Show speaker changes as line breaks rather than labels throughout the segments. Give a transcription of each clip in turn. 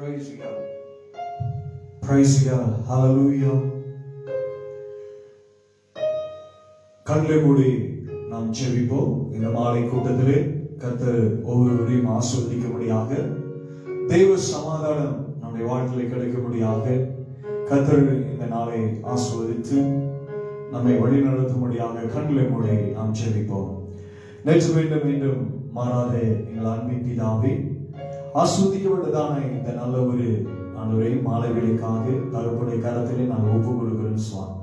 Praise God. Praise God. Hallelujah. கண்களை மூடி நாம் ஜெபிப்போம். இந்த மாலை கூட்டத்திலே கர்த்தர் ஒவ்வொருவரையும் ஆசீர்வதிக்கும்படியாக, தேவ சமாதானம் நம்முடைய வாழ்க்கையிலே கிடைக்கும்படியாக கர்த்தர் இந்த நாளை ஆசீர்வதித்து நம்மை வழிநடத்தும்படியாக கண்களை மூடி நாம் ஜெபிப்போம். நேற்று மீண்டும் மீண்டும் மாறாத எங்கள் அன்பின் பிதாவே, ஆசீர்வதிக்கப்பட்டதான இந்த நல்ல ஒரு ஆண்டவரே மாலை வேளைக்காக தகப்பனுடைய கரத்திலே நாங்கள் ஒப்புக் கொடுக்கிறோம் சுவாமி.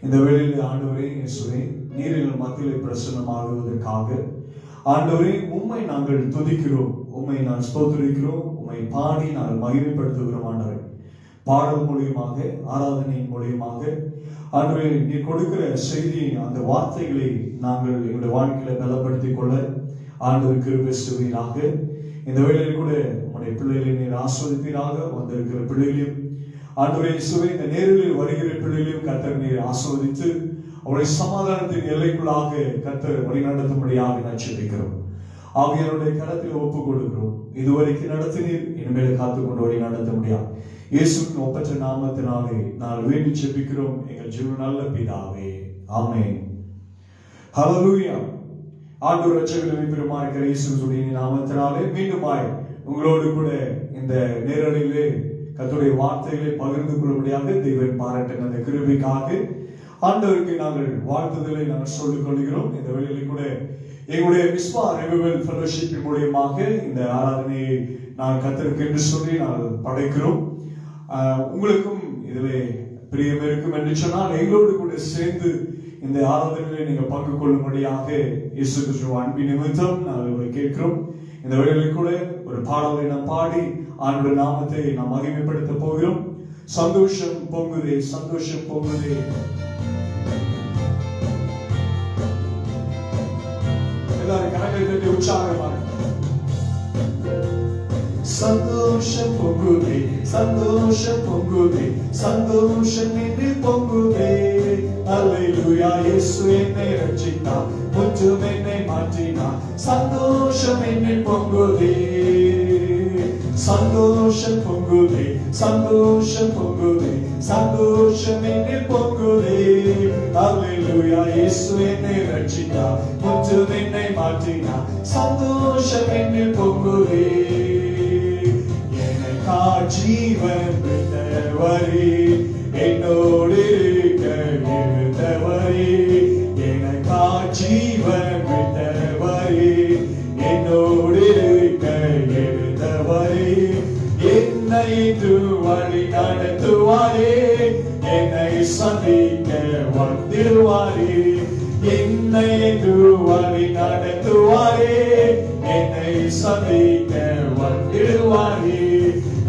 இந்த வேளையிலே ஆண்டவரே இயேசுவே, நீர் எங்கள் மத்தியிலே பிரசன்னமாகுவதற்காக ஆண்டவரே உம்மை நாங்கள் துதிக்கிறோம், உம்மை நான் ஸ்தோத்திரிக்கிறோம், உம்மை பாடி நாங்கள் மகிமைப்படுத்துகிறோம். ஆண்டவரே, பாடல் மூலியமாக, ஆராதனையின் மூலியமாக ஆண்டவரே நீர் கொடுக்கிற செய்தி, அந்த வார்த்தைகளை நாங்கள் எங்களுடைய வாழ்க்கையில பலப்படுத்திக் கொள்ள ஆண்டவர் கிருபை செய்வீராக. இந்த வேளையில் கூட உங்களுடைய பிள்ளைகளை நீர் ஆசீர்வதிப்பீராக. வந்திருக்கிற பிள்ளைகளையும் ஆண்டவரே இயேசுவே, இந்த நேரில் வருகிற பிள்ளைகளையும் கர்த்தர் நீர் ஆசீர்வதித்து அவருடைய சமாதானத்தின் எல்லைக்குள்ளாக கர்த்தர் வழிநடத்தும்படியாக நான் ஜெபிக்கிறோம். ஆவியாருடைய கரத்தில் ஒப்புக் கொடுக்கிறோம். இதுவரைக்கும் நடத்தினீர், இனிமேல் காத்துக்கொண்டு வழி நடத்த முடியாது. இயேசுவின் ஒப்பற்ற நாமத்தினாலே நான் வேண்டி ஜெபிக்கிறோம் எங்கள் ஜீவ நல்ல பிதாவே, ஆமென். ஹல்லேலூயா. ஆண்டவர் ரட்சகரும் பெருமாள் இருக்கிற இயேசுவினுடைய நாமத்தினாலே மீண்டுமாய் உங்களோடு கூட இந்த நேரடியிலே கர்த்தருடைய வார்த்தைகளை பகிர்ந்து கொள்ளும்படியாக தேவன் பாராட்டின அந்த கிருபைக்காக ஆண்டவருக்கு நாங்கள் வாழ்த்துதலை நாங்கள் சொல்லிக் கொள்கிறோம். இந்த வேளையிலே கூட எங்களுடைய மிஸ்பா ரிவைவல் ஃபெலோஷிப் மூலியமாக இந்த ஆராதனையை நான் கர்த்தருக்கு என்று சொல்லி நாங்கள் படைக்கிறோம். உங்களுக்கும் இதிலே பிரியம் இருக்கும் என்று சொன்னால் எங்களோடு கூட சேர்ந்து இந்த ஆராதனையிலே நீங்கள் பங்கு கொள்ளும்படியாக இயேசு கிறிஸ்துவின் அன்பின் நிமித்தம் நாங்கள் கேட்கிறோம். இந்த வேளையிலே கூட ஒரு பாடலை நாம் பாடி ஆண்டவருடைய நாமத்தை நாம் மகிமைப்படுத்த போகிறோம். சந்தோஷம் பொங்குதே, சந்தோஷம் பொங்குதே. எல்லாரும் கரங்களை தட்டி உற்சாகமாக சந்தோஷம் பொங்குதே, சந்தோஷம் பொங்குதே, சந்தோஷம் என்று பொங்குதே. அல்லேலூயா. இயேசு என்னை ரட்சித்தார், முற்றும் என்னை மாற்றினார், சந்தோஷம் என்னில் பொங்குதே. சந்தோஷம் பொங்குதே, சந்தோஷம் பொங்குதே, சந்தோஷம் என்னில் பொங்குதே. அல்லேலூயா. இயேசு என்னை ரட்சித்தார், முற்றும் என்னை மாற்றினார், சந்தோஷம் என்னில் பொங்குதே. எனக்கா ஜீவன் விட்டவரே, என்னோடு இருக்க இருந்தவரே, எனக்கா ஜீவன் விட்டவரே, என்னோடு இருக்க இருந்தவரே, என்னை வழி நடத்துவாரே, என்னை சந்திக்க வந்திடுவாரே, என்னை வழி நடத்துவாரே, என்னை சந்திக்க வந்திடுவாரே.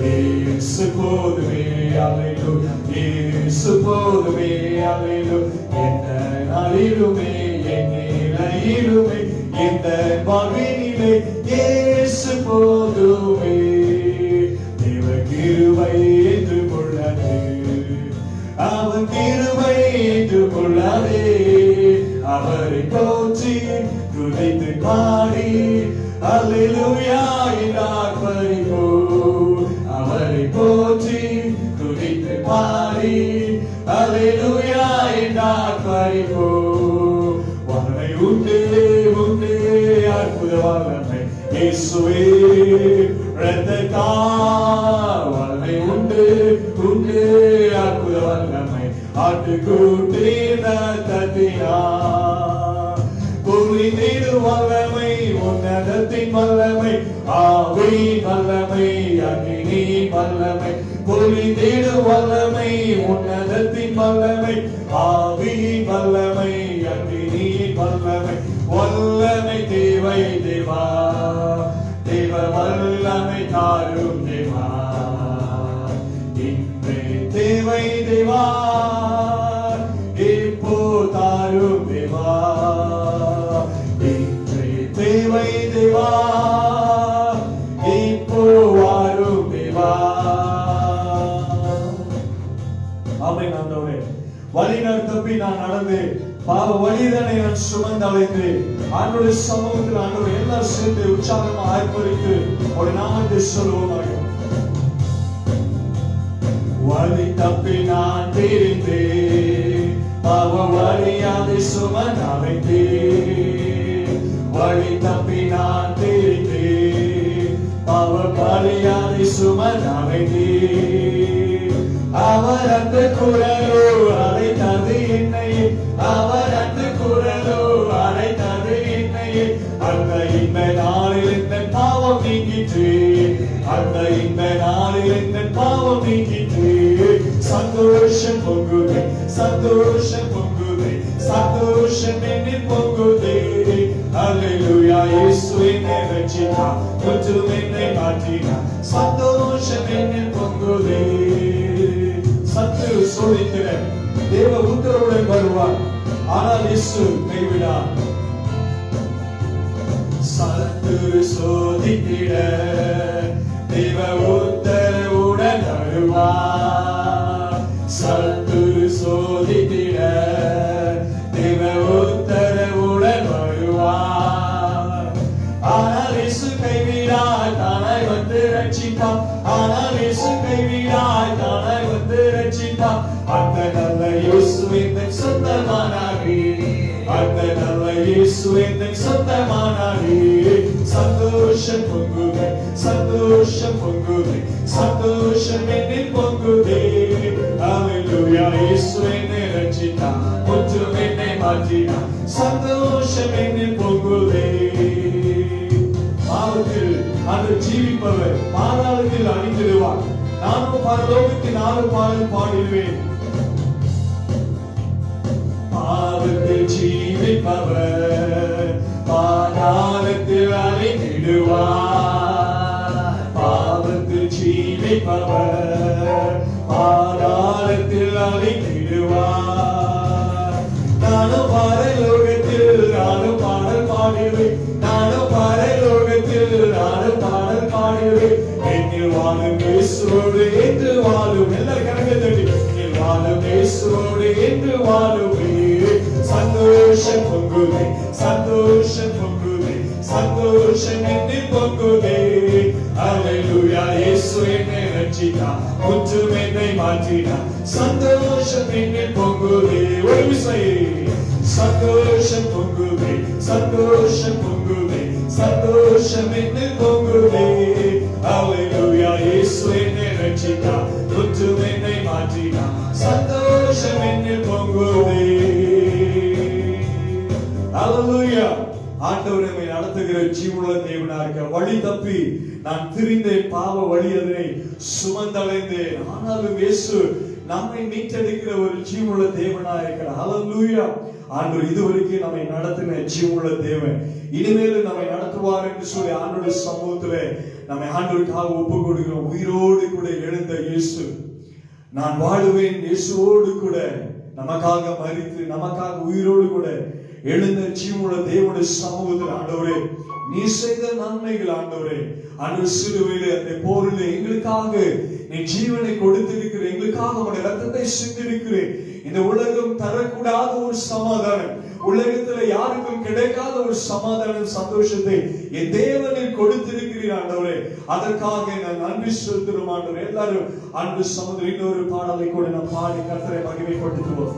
இயேசு போதுமே, அல்லேலூயா. இயேசு போதுமே, அல்லேலூயா. எந்த நாளிலுமே, என் நிலையிலுமே, எந்த வாழ்வினிலே இயேசு போதுமே. தேவ கிருபை என்று கொள்ளாதே, அவர் கிருபை என்று கொள்ளாதே. அவரை போற்றி துதித்து பாடி அல்லேலூயா என்றார் பரிபோ. அவரை போற்றி துதித்து பாடி அல்லேலூயா என்றார் பரிபோ. வல்லமை உண்டு உண்டு, அற்புத வல்லமை இயேசுவே இரத்தத்தா. வல்லமை உண்டு உண்டு, அற்புத வல்லமை ஆட்டுக்குட்டின் இரத்தத்தினா. புரிந்திடும் வல்லமை, உன்னதத்தின் வல்லமை, ஆவியின் வல்லமை, அக்கினியின் வல்லமை. புரிந்திடும் வல்லமை, உன்னதத்தின் வல்லமை, ஆவியின் வல்லமை, அக்கினியின் வல்லமை. வல்லமை தேவை தேவா, தேவ வல்லமை தாரும் தேவா. இன்றே தேவை தேவா, இப்போ தாரும் தேவா. இன்றே தேவை தேவா, இப்போ வாரும் தேவா. ஆமென். ஆண்டவரே, வழி தப்பி நான் நடந்து பாவ வழிதனை நான் சுமந்து அழைத்து ஆண்டவருடைய சமூகத்தில் ஆண்டவர் எல்லாரும் சேர்ந்து உற்சாகமாக ஆர்ப்பரித்து ஒரு நாமத்தை சொல்லுவோமாக. வழி தப்பி நான் திரிந்தேன், பாவ வழியாதை சுமந்து அலைந்தேன். வழி தப்பி நான் திரிந்தேன், பாவ வழியாதை சுமந்து அலைந்தேன். அவர் அந்த குரலோ அழைத்தது என்னையே, அவர் அந்த குரலோ அழைத்தது என்னையே. அந்த இந்த நாளில் இந்த பாவம் நீங்கிற்று, அந்த இந்த நாளில் இந்த பாவம் நீங்கிற்று. சந்தோஷம் பொங்குதே, சந்தோஷம் பொங்குதே, சந்தோஷம் என்னில் பொங்குதே. அல்லேலூயா, இயேசு என்னை ரட்சித்தார், முற்றும் என்னை மாற்றினார். சந்தோஷம் என்னில் பொங்குதே. சத்து சோதிக்கிற தேவ புத்திரருடன் வருவார், ஆனால் இயேசு கைவிடார். சத்து சோதிக்கிற தேவ உத்தரவுடன் வருவார். சத்து சோதிக்கிற தேவ உத்தரவுடன் வருவார். ஆனால் இயேசு கைவிடார், தானாய் வந்து ரட்சிப்பார். ஆனால் இயேசு கைவிடார், தானாய் வந்து ரட்சிப்பார். அந்த நல்ல இயேசு என் சொந்தமானாரே, அந்த நல்ல இயேசு என் சொந்தமானாரே. சந்தோஷம் பொங்குதே, சந்தோஷம் பொங்குதே, சந்தோஷம் என்னில் பொங்குதே. அல்லேலூயா, இயேசு என்னை ரட்சித்தார், முற்றும் என்னை மாற்றினார். சந்தோஷம் என்னில் பொங்குதே. பாவத்தில் அது ஜீவிப்பவர் பாதாளத்தில் அணிந்திடுவார். நானும் பரலோகத்தில் 4 பாடல் பாடிடுவேன். பாவத்தில் ஜீவிப்பவர் பாதாளத்தில் அணிந்திடுவார். பாவத்தில் ஜீவிப்பவர் பாதாளத்தில் அணிந்திடுவார். நானும் பரலோகத்தில் 4 பாடல் பாடிடுவேன். நானும் பரலோகத்தில் 4 பாடல் பாடிடுவேன். என்னில் வாழும் இயேசுவோடு என்று வாழும். எல்லாரும் கரங்களை தட்டி என்னில் வாழும் இயேசுவோடு என்று வாழுவே. சந்தோஷம் பொங்குதே, சந்தோஷம் பொங்குதே, சந்தோஷம் என்னில் பொங்குதே. அல்லேலூயா, இயேசு என்னை ரட்சித்தார், முற்றும் என்னை மாற்றினார். சந்தோஷம் என்னில் பொங்குதே. ஒரு விசை சந்தோஷம் பொங்குதே, சந்தோஷம் பொங்குதே, சந்தோஷம் என்னில் பொங்குதே. அல்லேலூயா, இயேசு என்னை ரட்சித்தார், முற்றும் என்னை மாற்றினார். சந்தோஷம் என்னில் பொங்குதே. அல்லேலூயா. ஆண்டவர் நம்மை நடத்துகிற ஜீவனுள்ள தேவனா இருக்க. வழி தப்பி நான் திரிந்தேன், பாவ வழி அதனை சுமந்தடைந்தேன். ஆனாலும் இயேசு நம்மை மீட்டெடுக்கிற ஒரு ஜீவனுள்ள தேவனா இருக்கிறார். அல்லேலூயா. ஆண்டவர் இதுவரைக்கும் நம்மை நடத்தின ஜீவனுள்ள தேவன் இனிமேலும் நம்மை நடத்துவார் என்று சொல்லி ஆண்டவருடைய சமூகத்திலே நம்மை ஆண்டவருக்காக ஒப்பு கொடுக்கிறோம். உயிரோடு கூட எழுந்த இயேசு, நான் வாழுவேன் இயேசுவோடு கூட நமக்காக மரித்து நமக்காக உயிரோடு கூட எழுந்த ஜீவனுள்ள தேவனுடைய சமூகத்தில் ஆண்டவரே, நீ செய்த நன்மைகள் ஆண்டவரே, ஆண்டவர் சிலுவையிலே அந்த போரிலே எங்களுக்காக நீ ஜீவனை கொடுத்திருக்கிற, எங்களுக்காக உடைய ரத்தத்தை சிந்திருக்கிறேன். இந்த உலகம் தரக்கூடாத ஒரு சமாதானம், உலகத்துல யாருக்கும் கிடைக்காத ஒரு சமாதானம், சந்தோஷத்தை என் தேவனில் கொடுத்திருக்கிறீர் ஆண்டவரே. அதற்காக நான் நன்றி செலுத்துகிறோம் ஆண்டவரே. எல்லாரும் அன்பு சமுதிரம் இன்னொரு பாடலை கூட நாம் பாடி கர்த்தரை மகிமைப்படுத்துவோம்.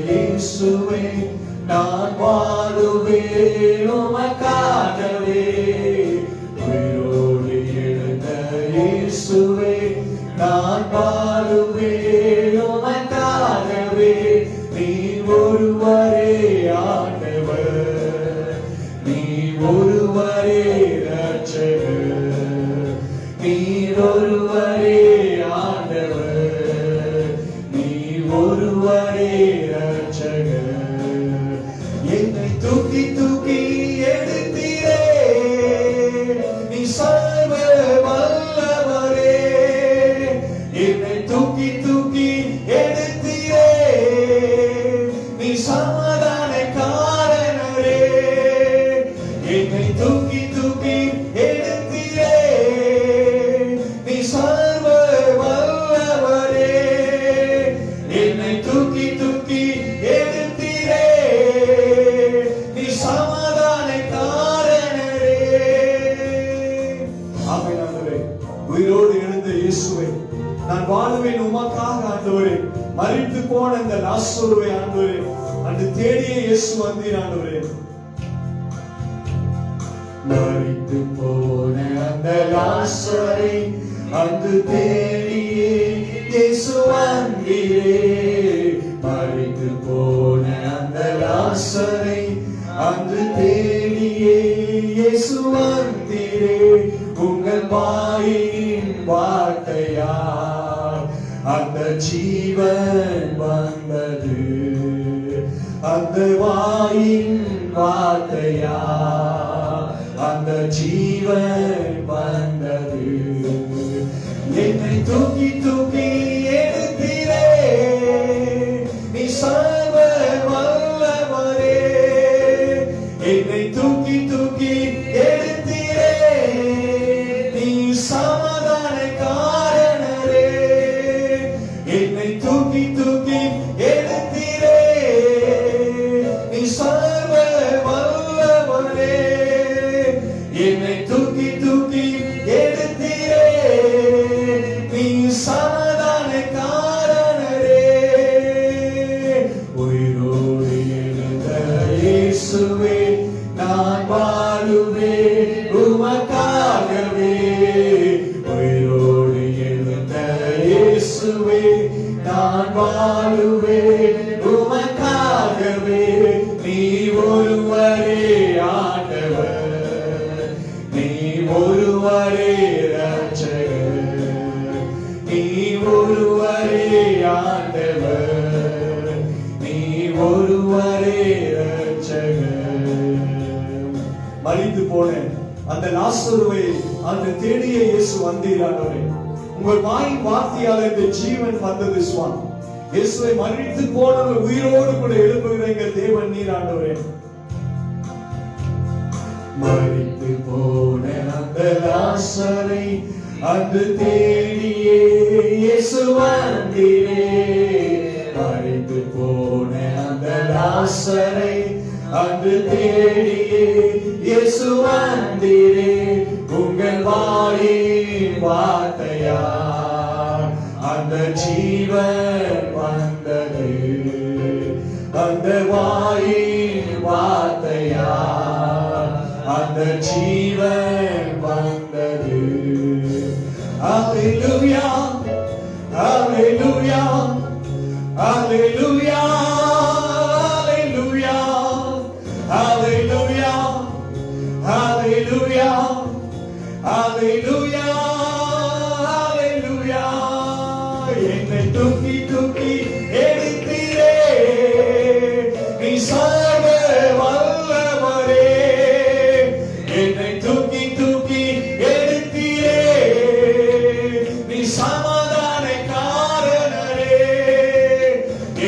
இயேசுவே, நான் வாழுவேன் உமக்காகவே. உயிரோடு எழுந்த இயேசுவே, நான் வாழுவேன் உமக்காகவே. நீ ஒருவரே ஆண்டவர், நீ ஒருவரே இரட்சகர். நீர் ஒருவரே ஆண்டவர், நீ ஒருவரே இரட்சகர். என்னை தூக்கி தூக்கி எடுத்தீரே, நீ சர்வ வல்லவரே. என்னை தூக்கி தூக்கி எடுத்தீரே, நீ சமாதானக்காரனரே. என்னை தூக்கி தூக்கி எடுத்தீரே, நீ சர்வ வல்லவரே. என்னை தூக்கி தூக்கி எடுத்தீரே, நான் வாழுவேன் உமக்காக ஆண்டவரே. மரித்து போன இந்த லாசருவை ஆண்டவரே அன்று தேடிய இயேசு வந்தீர் ஆண்டவரே. மரித்து போன அந்த லாசரை அன்று தேடியே இயேசு வந்தீரே. மரித்து போன அந்த லாசரை அன்று தேடியே இயேசு வந்தீரே. உங்கள் வாயின் வார்த்தையால் அந்த ஜீவன் வந்தது. அந்த வாயின் வார்த்தையால் அந்த ஜீவன் வந்தது. என்னை தூக்கி தூக்கி எடுத்தீரே, நீ சர்வ வல்லவரே. என்னை தூக்கி தூக்கி எடுத்தீரே, நீ சமாதானக்காரனரே. என்னை தூக்கி தூக்கி எடுத்தீரே, நீ சர்வ வல்லவரே. என்னை தூக்கி தூக்கி எடுத்தீரே, நீ சமாதானக்காரனரே. உயிரோடு எழுந்த இயேசுவே, நான் வாழுவேன் உமக்காகவே. உயிரோடு எழுந்த இயேசுவே, நான் வாழுவேன் உமக்காகவே. நீ ஒருவரே ஆண்டவர், நீ ஒருவரே ரட்சகர். நீ ஒருவரே ஆண்டவர், நீ ஒருவரே ரட்சகர். மரித்து போன அந்த லாசருவை அந்த தேடிய இயேசு வந்தீர் ஆண்டவரே. உங்கள் வாயின் வார்த்தையால் இந்த ஜீவன் வந்தது சுவாமி. இயேசுவை மரித்து போனவர் உயிரோடு கூட எழுப்புகிற எங்கள் தேவன் நீர் ஆண்டவரே. மரித்து போன அந்த லாசரை அன்று தேடியே இயேசு வந்தீரே. மரித்து போன அந்த லாசரை அன்று தேடியே இயேசு வந்தீரே. உங்கள் வாயின் வார்த்தையால் அந்த ஜீவன் வந்தது. அந்த வாயின் வார்த்தையால் அந்த ஜீவன் வந்தது. அல்லேலூயா, அல்லேலூயா, அல்லேலூயா, அல்லேலூயா, அல்லேலூயா, அல்லேலூயா, அல்லேலூயா, அல்லேலூயா. என்னை தூக்கி தூக்கி எடுத்தீரே, நீ சர்வ வல்லவரே. என்னை தூக்கி தூக்கி எடுத்தீரே, நீ சமாதானக்காரனரே.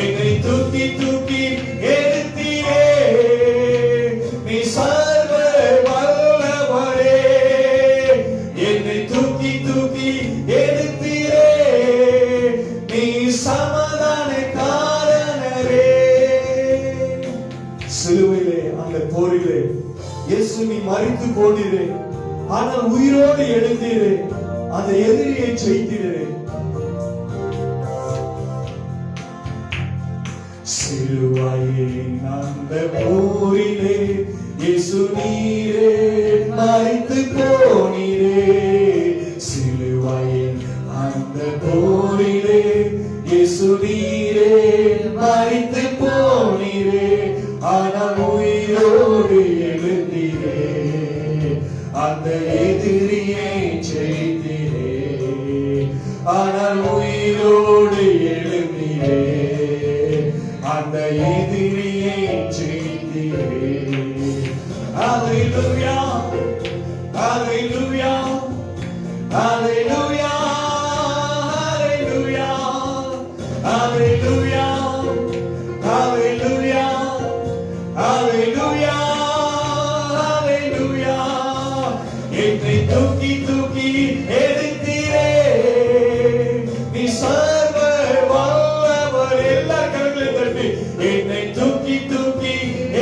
என்னை தூக்கி தூக்கி எடுத்தீரே, நீ சர்வ வல்லவரே. என்னை தூக்கி தூக்கி எடுத்தீரே, நீ சமாதானக்காரனரே. சிலுவையிலே அந்த போரிலே இயேசு நீ மரித்து போனீரே, ஆனால் உயிரோடு எழுந்தீரே. அந்த எதிரியை ஜெயித்தீரே. சிலுவையின் அந்த போரிலே இயேசு நீரே மரித்து போனீரே. சிலுவையின் அந்த போரிலே இயேசு நீரே மரித்து போனீரே. ஆனால் உயிரோடு எழுந்தீரே, அந்த எதிரியை ஜெயித்தீரே. ஆனால் உயிரோடு எழுந்தீரே, அந்த எதிரியை ஜெயித்தீரே. அல்லேலூயா, அல்லேலூயா, அல்லேலூயா, அல்லேலூயா, அல்லேலூயா, அல்லேலூயா, அல்லேலூயா, அல்லேலூயா. என்னை தூக்கி தூக்கி எடுத்தீரே, நீ சர்வ வல்லவர். எல்லா கரங்களையும் தட்டி என்னை தூக்கி தூக்கி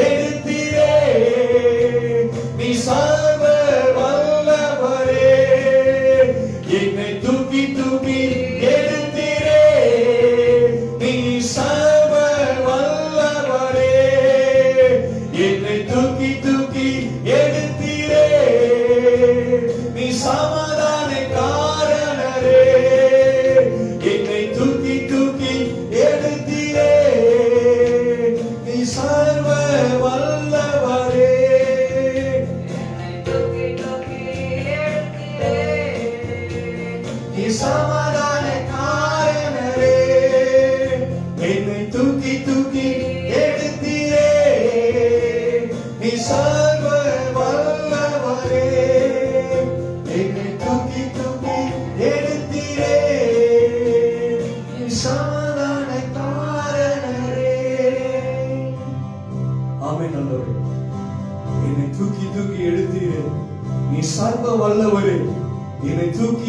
எடுத்தீரே, நீ சர்வ வல்லவரே. என்னை தூக்கி தூக்கி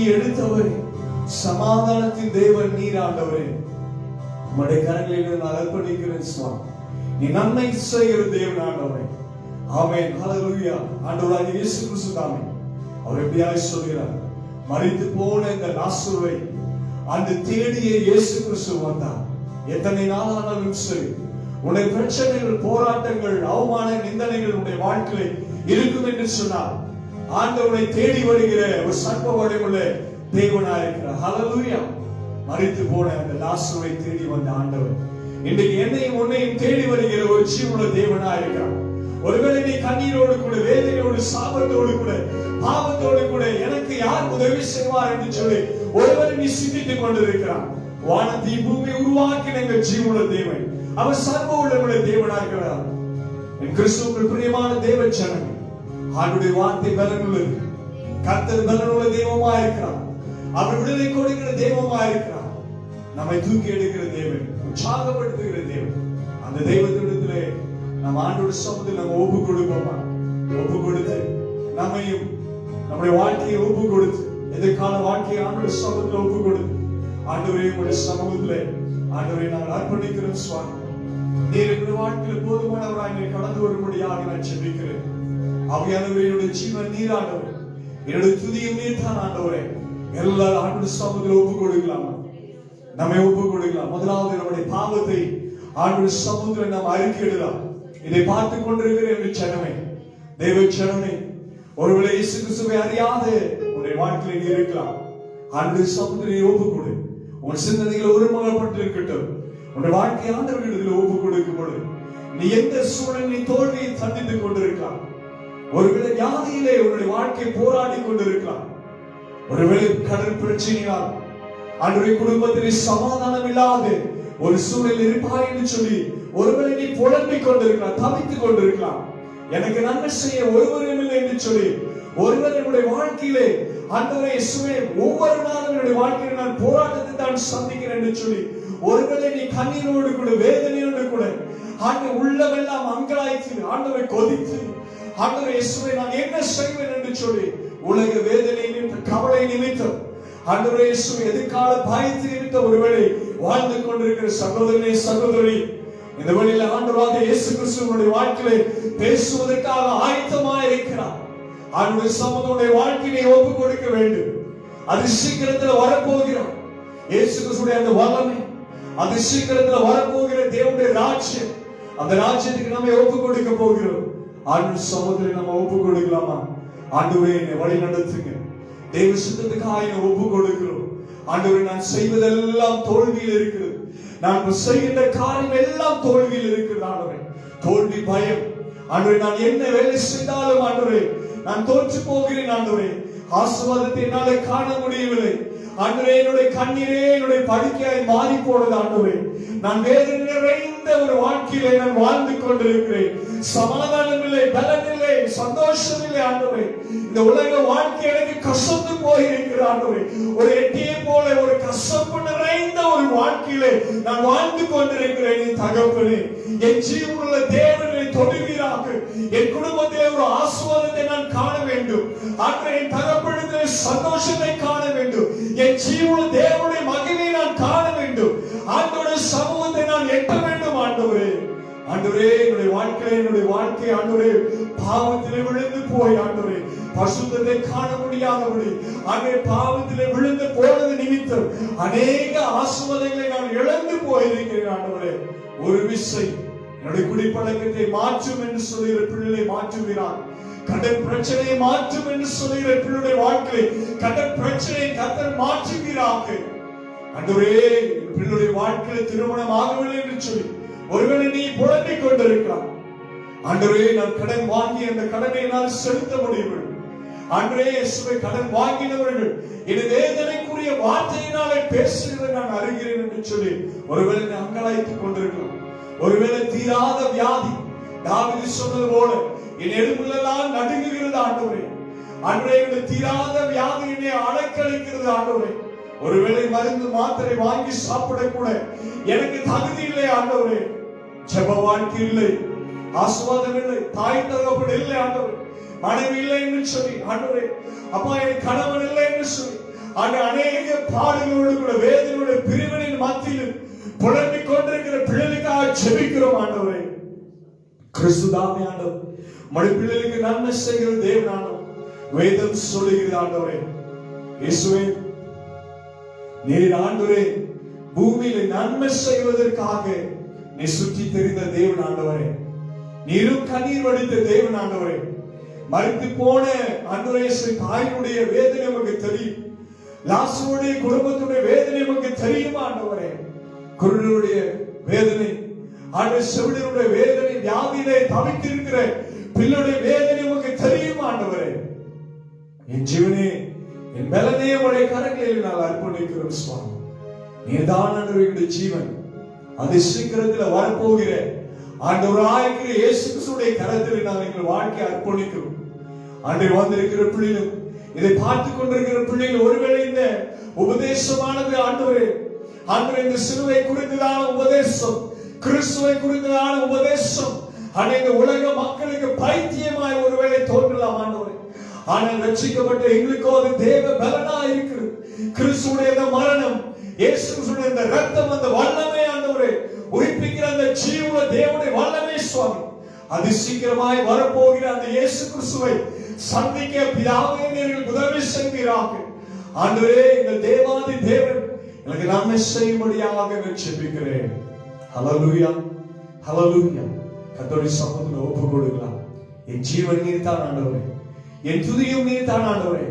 தூக்கி எடுத்தவரே, சமாதானத்தின் தேவன் நீர் ஆண்டவரே. உம்முடைய கரங்களில் நான் அர்ப்பணிக்கிறேன் சுவாமி. நீ நன்மை செய்கிற தேவன் ஆண்டவரே. ஆமென். ஹல்லேலூயா. ஆண்டவராகிய இயேசு கிறிஸ்து தாமே அவர் எப்படியாய் சொல்கிறார், மரித்து போன இந்த லாசருவை அந்த தேடிய இயேசு கிறிஸ்து வந்தார். எத்தனை நாளானாலும் சரி, உன்னுடைய பிரச்சனைகள், போராட்டங்கள், அவமான நிந்தனைகள் உன்னுடைய வாழ்க்கையில் இருக்கும் என்று சொன்னார். ஆண்டவரை தேடி வருகிற ஒரு சர்வ வல்லமையுள்ள தேவனாய் இருக்கிறார். ஹல்லேலூயா. மரித்து போன அந்த லாசருவை தேடி வந்த ஆண்டவர் இன்றைக்கு என்னையும் உன்னையும் தேடி வருகிற ஒரு ஜீவனுள்ள தேவனாய் இருக்கிறார். ஒருவேளை நீ கண்ணீரோடு கூட, வேதனையோடு, சாபத்தோடு கூட, பாவத்தோடு கூட எனக்கு யார் உதவி செய்வார் என்று சொல்லி ஒருவரை நீ சிந்தித்துக் கொண்டிருக்கிறார். வானத்தை பூமி உருவாக்கின எங்கள் ஜீவனுள்ள தேவன், அவர் சர்வ வல்லமையுள்ள தேவனாய் இருக்கிறார். என் கிறிஸ்துவுக்குள் பிரியமான தேவ ஜனமே, ஆண்டுடைய வார்த்தை பலனுள்ளது. கர்த்தர் பலனுள்ள தெய்வமாய் இருக்கிறார். அவர் விடுதலை கொடுக்கிற தெய்வமாய் இருக்கிறார். நம்மை தூக்கி எடுக்கிற தேவன், உற்சாகப்படுத்துகிற தேவன். அந்த தெய்வத்திடத்திலே நம்ம ஆண்டோட சமூகத்தில் நம்ம ஒப்பு கொடுப்போமா? ஒப்பு கொடுத்து நம்மையும் நம்முடைய வாழ்க்கையை ஒப்பு கொடுத்து, எதிர்கால வாழ்க்கையை ஆண்டோட சமூகத்தில் ஒப்பு கொடுத்து, ஆண்டவரே உடைய சமூகத்திலே ஆண்டவரை நாங்கள் அர்ப்பணிக்கிறோம் சுவாமி. நீர் எங்களுடைய வாழ்க்கையில் போதுமானவராய் நீர் கடந்து வரும்படியாக நான் ஜெபிக்கிறேன். ஆவியானவரே, என்னுடைய ஜீவன் நீர் ஆண்டவர், என்னுடைய துதியும் நீர் தான் ஆண்டவரே. எல்லா ஆண்டோட சமூகத்தில் ஒப்பு கொடுக்கலாமா? நம்மை ஒப்பு கொடுக்கலாம். முதலாவது நம்முடைய பாவத்தை ஆண்டோட சமூகத்தில் நாம் அறிக்கையிடலாம். இதை பார்த்துக் கொண்டிருக்கிற என்னுடைய ஜனமே, தேவ ஜனமே, ஒருவேளை இயேசு கிறிஸ்துவை அறியாத உன்னுடைய வாழ்க்கையில் நீ இருக்கலாம். ஆண்டோட சமூகத்தில் ஒப்பு கொடு. உன் சிந்தனைகள் ஒருமுகப்பட்டு இருக்கட்டும். உன்னுடைய வாழ்க்கை ஆண்டவர்களிடத்தில் ஒப்பு கொடுக்கும் பொழுது நீ எந்த சூழலில் தோல்வியை சந்தித்துக் கொண்டிருக்கலாம். ஒருவேளை வியாதியிலே உன்னுடைய வாழ்க்கை போராடி கொண்டிருக்கலாம். ஒருவேளை கடன் பிரச்சனையால் ஆண்டவரே குடும்பத்திலே சமாதானம் இல்லாத ஒரு சூழல் இருப்பாய் என்று சொல்லி ஒருவேளை நீ புலம்பிக் கொண்டிருக்கலாம், தவித்துக் கொண்டிருக்கலாம். எனக்கு நன்மை செய்ய ஒருவரும் இல்லை என்று சொல்லி ஒருவர் என்னுடைய வாழ்க்கையிலே ஆண்டவரே இயேசுவே ஒவ்வொரு நாளும் என்னுடைய வாழ்க்கையில் நான் போராட்டத்தை தான் சந்திக்கிறேன் என்று சொல்லி ஒருவேளை நீ கண்ணீரோடு கூட, வேதனையோடு கூட, ஆண்டவர் உள்ளமெல்லாம் அங்கலாய்த்து, ஆண்டவரை கொதித்து, ஆண்டவரை இயேசுவே நான் என்ன செய்வேன் என்று சொல்லி உலக வேதனை நிமித்தம், கவலை நிமித்தம், ஆண்டவரே இயேசுவே எதிர்கால பயத்தை நிமித்தம் ஒருவேளை வாழ்ந்து கொண்டிருக்கிற சகோதரனே, சகோதரி, இந்த வழியில ஆண்டவராகிய இயேசு கிறிஸ்துவினுடைய வாழ்க்கையிலே பேசுவதற்காக ஆயத்தமாக இருக்கிறார். ஆண்டவருடைய சமூகத்துடைய வாழ்க்கையை ஒப்பு கொடுக்க வேண்டும். அது சீக்கிரத்தில் வரப்போகிறார். இயேசு கிறிஸ்துடைய அந்த வல்லமை, அது சீக்கிரத்தில் வரப்போகிற தேவனுடைய ராஜ்யம், அந்த ராஜ்யத்துக்கு நம்ம ஒப்பு கொடுக்க போகிறோம். ஆண்டு சமூகத்தில் நம்ம ஒப்பு கொடுக்கலாமா? ஆண்டவரே என்னை வழி நடத்துங்க, தேவ சித்தத்துக்காக ஒப்பு கொடுக்கிறோம். ஆண்டவரே நான் செய்வதெல்லாம் தோல்வியில் இருக்கிறது, நான் செய்கின்ற காரியம் எல்லாம் தோல்வியில் இருக்கிறது. ஆண்டவரே தோல்வி பயம், ஆண்டவரே நான் என்ன வேலை செய்தாலும் ஆண்டவரே நான் தோற்று போகிறேன். ஆண்டவரே ஆசீர்வாதத்தை என்னாலே காண முடியவில்லை. ஆண்டவரே என்னுடைய கண்ணீரே என்னுடைய படுக்கையாய் மாறி போனது. ஆண்டவரே நான் வேதனை நிறைந்த ஒரு வாழ்க்கையிலே நான் வாழ்ந்து கொண்டிருக்கிறேன். சமாதானம் இல்லை, பலன் இல்லை, சந்தோஷம் இல்லை. ஆண்டவரே இந்த உலக வாழ்க்கை எனக்கு கசந்து போயிருக்கிறது. ஆண்டவரே ஒரு எட்டியை போல ஒரு கசப்பு நிறைந்த ஒரு வாழ்க்கையிலே நான் வாழ்ந்து கொண்டிருக்கிறேன். என் தகப்பனே, என் ஜீவனுள்ள தேவனை தொடுவீராக. என் குடும்பத்திலே ஒரு ஆசீர்வாதத்தை நான் காண வேண்டும். ஆண்டவரே என் தகப்பனிடத்திலே சந்தோஷத்தை காண வேண்டும். என் ஜீவனுள்ள தேவனுடைய மகிமையை நான் காண வேண்டும். ஆண்டவருடைய சமூகத்தை நான் எட்ட வேண்டும். ஆண்டவரே, ஆண்டவரே என்னுடைய வாழ்க்கை ஆண்டவரே பாவத்திலே விழுந்து போய் ஆண்டவரே பரிசுத்தத்தை காண முடியாதபடி ஆண்டவரே பாவத்திலே விழுந்து போனது நிமித்தம் அநேக ஆசீர்வாதங்களை நான் இழந்து போயிருக்கிறேன். ஆண்டவரே ஒரு விசை என்னுடைய குடிப்பழக்கத்தை மாற்றும் என்று சொல்லுகிற பிள்ளைகளை மாற்றுகிறார். கடன் பிரச்சனையை மாற்றும் என்று சொல்லுகிற பிள்ளைடைய வாழ்க்கையை கடன் பிரச்சனையை கர்த்தர் மாற்றுகிறார். ஆண்டவரே பிள்ளைடைய வாழ்க்கையில திருமணம் ஆகவில்லை என்று சொல்லி ஒருவேளை நீ புலம்பிக் கொண்டிருக்கலாம். ஆண்டவரே நான் கடன் வாங்கி அந்த கடனை நான் செலுத்த முடியவில்லை. ஆண்டவரே இயேசுவை கடன் வாங்கினவர்கள் என் வேதனைக்குரிய வார்த்தையினாலே பேசுகிறதை நான் அறிகிறேன் என்று சொல்லி ஒருவேளை நீ அங்கலாய்த்துக் கொண்டிருக்கலாம். ஒருவேளை தீராத வியாதி, தாவீது சொன்னது போல என் எலும்புகளெல்லாம் நடுங்குகிறது. ஆண்டவரே ஆண்டவரே இந்த தீராத வியாதி என்னை அலைக்கழிக்கிறது. ஆண்டவரே ஒருவேளை மருந்து மாத்திரை வாங்கி சாப்பிட கூட எனக்கு தகுதி இல்லை. ஆண்டவரே ஜெப வாழ்க்கை இல்லை, ஆசீர்வாதம் இல்லை, தாய் தகப்பன் இல்லை, ஆண்டவரே மனைவி இல்லை என்று சொல்லி, ஆண்டவரே அப்பா என் கணவன் இல்லை என்று சொல்லி, அநேக பாடுகளோடு கூட வேதனையோட பிரிவினின் மத்தியில் புலம்பிக் கொண்டிருக்கிற பிள்ளைகளுக்காக ஜெபிக்கிறோம் ஆண்டவரே. கிறிஸ்துதாமே ஆண்டவர் மழை பிள்ளைகளுக்கு நன்மை செய்கிற தேவன் ஆண்டவர். வேதம் சொல்லுகிறது ஆண்டவரே, இயேசுவே நீர் ஆண்டவரே பூமியில நன்மை செய்வதற்காக நீ சுற்றி தெரிந்த தேவன் ஆண்டவரே. நீரும் கண்ணீர் வடித்த தேவன் ஆண்டவரே. மறித்து போன ஆண்டவரே தாயினுடைய வேதனை நமக்கு தெரியும். லாசருடைய குடும்பத்துடைய வேதனை நமக்கு தெரியும் ஆண்டவரே. குருடருடைய வேதனை, ஆண்டவர் செவிடருடைய வேதனை, வியாதியிலே தவித்திருக்கிற பிள்ளையுடைய வேதனை நமக்கு தெரியும் ஆண்டவரே. என் ஜீவனே, என் பலனே உடைய கரங்களில் நான் அர்ப்பணிக்கிறோம் சுவாமி. நீதான் ஆண்டவருடைய ஜீவன். அது சீக்கிரத்தில் வரப்போகிற ஆண்டவராயிருக்கிற இயேசு கிறிஸ்துவின் கரத்தில் நான் எங்கள் வாழ்க்கையை அர்ப்பணிக்கிறோம். ஆண்டவர் வந்திருக்கிற பிள்ளைகளும் இதை பார்த்துக் கொண்டிருக்கிற பிள்ளைகள் ஒருவேளை இந்த உபதேசமானது ஆண்டவரே, ஆண்டவரே இந்த சிலுவை குறித்ததான உபதேசம், கிறிஸ்துவை குறித்ததான உபதேசம் அநேக உலக மக்களுக்கு பைத்தியமாய் ஒருவேளை தோன்றலாம் ஆண்டவரே. ஆனால் ரட்சிக்கப்பட்ட எங்களுக்கோ அது தேவ பலனா இருக்கிறது. கிறிஸ்துடைய மரணம், இயேசு கிறிஸ்துடைய அந்த ரத்தம், அந்த வல்லமை ஆண்டவரே, உயிர்ப்பிக்கிற அந்த ஜீவன தேவனுடைய வல்லமை சுவாமி, அது சீக்கிரமாய் வரப்போகிற அந்த இயேசு கிறிஸ்துவை சந்திக்க பிதாவே நீர்கள் உதவி செய்வீராக ஆண்டவரே. எங்கள் தேவாதி தேவன் எனக்கு நன்மை செய்யும்படியாக ஜெபிக்கிறேன். ஹல்லேலூயா, ஹல்லேலூயா. கர்த்தருடைய சமூகத்தில் ஒப்பு கொடுக்கலாம். என் ஜீவன் நீர் தான் ஆண்டவரே, என் துதியும் நீர் தான் ஆண்டவரே.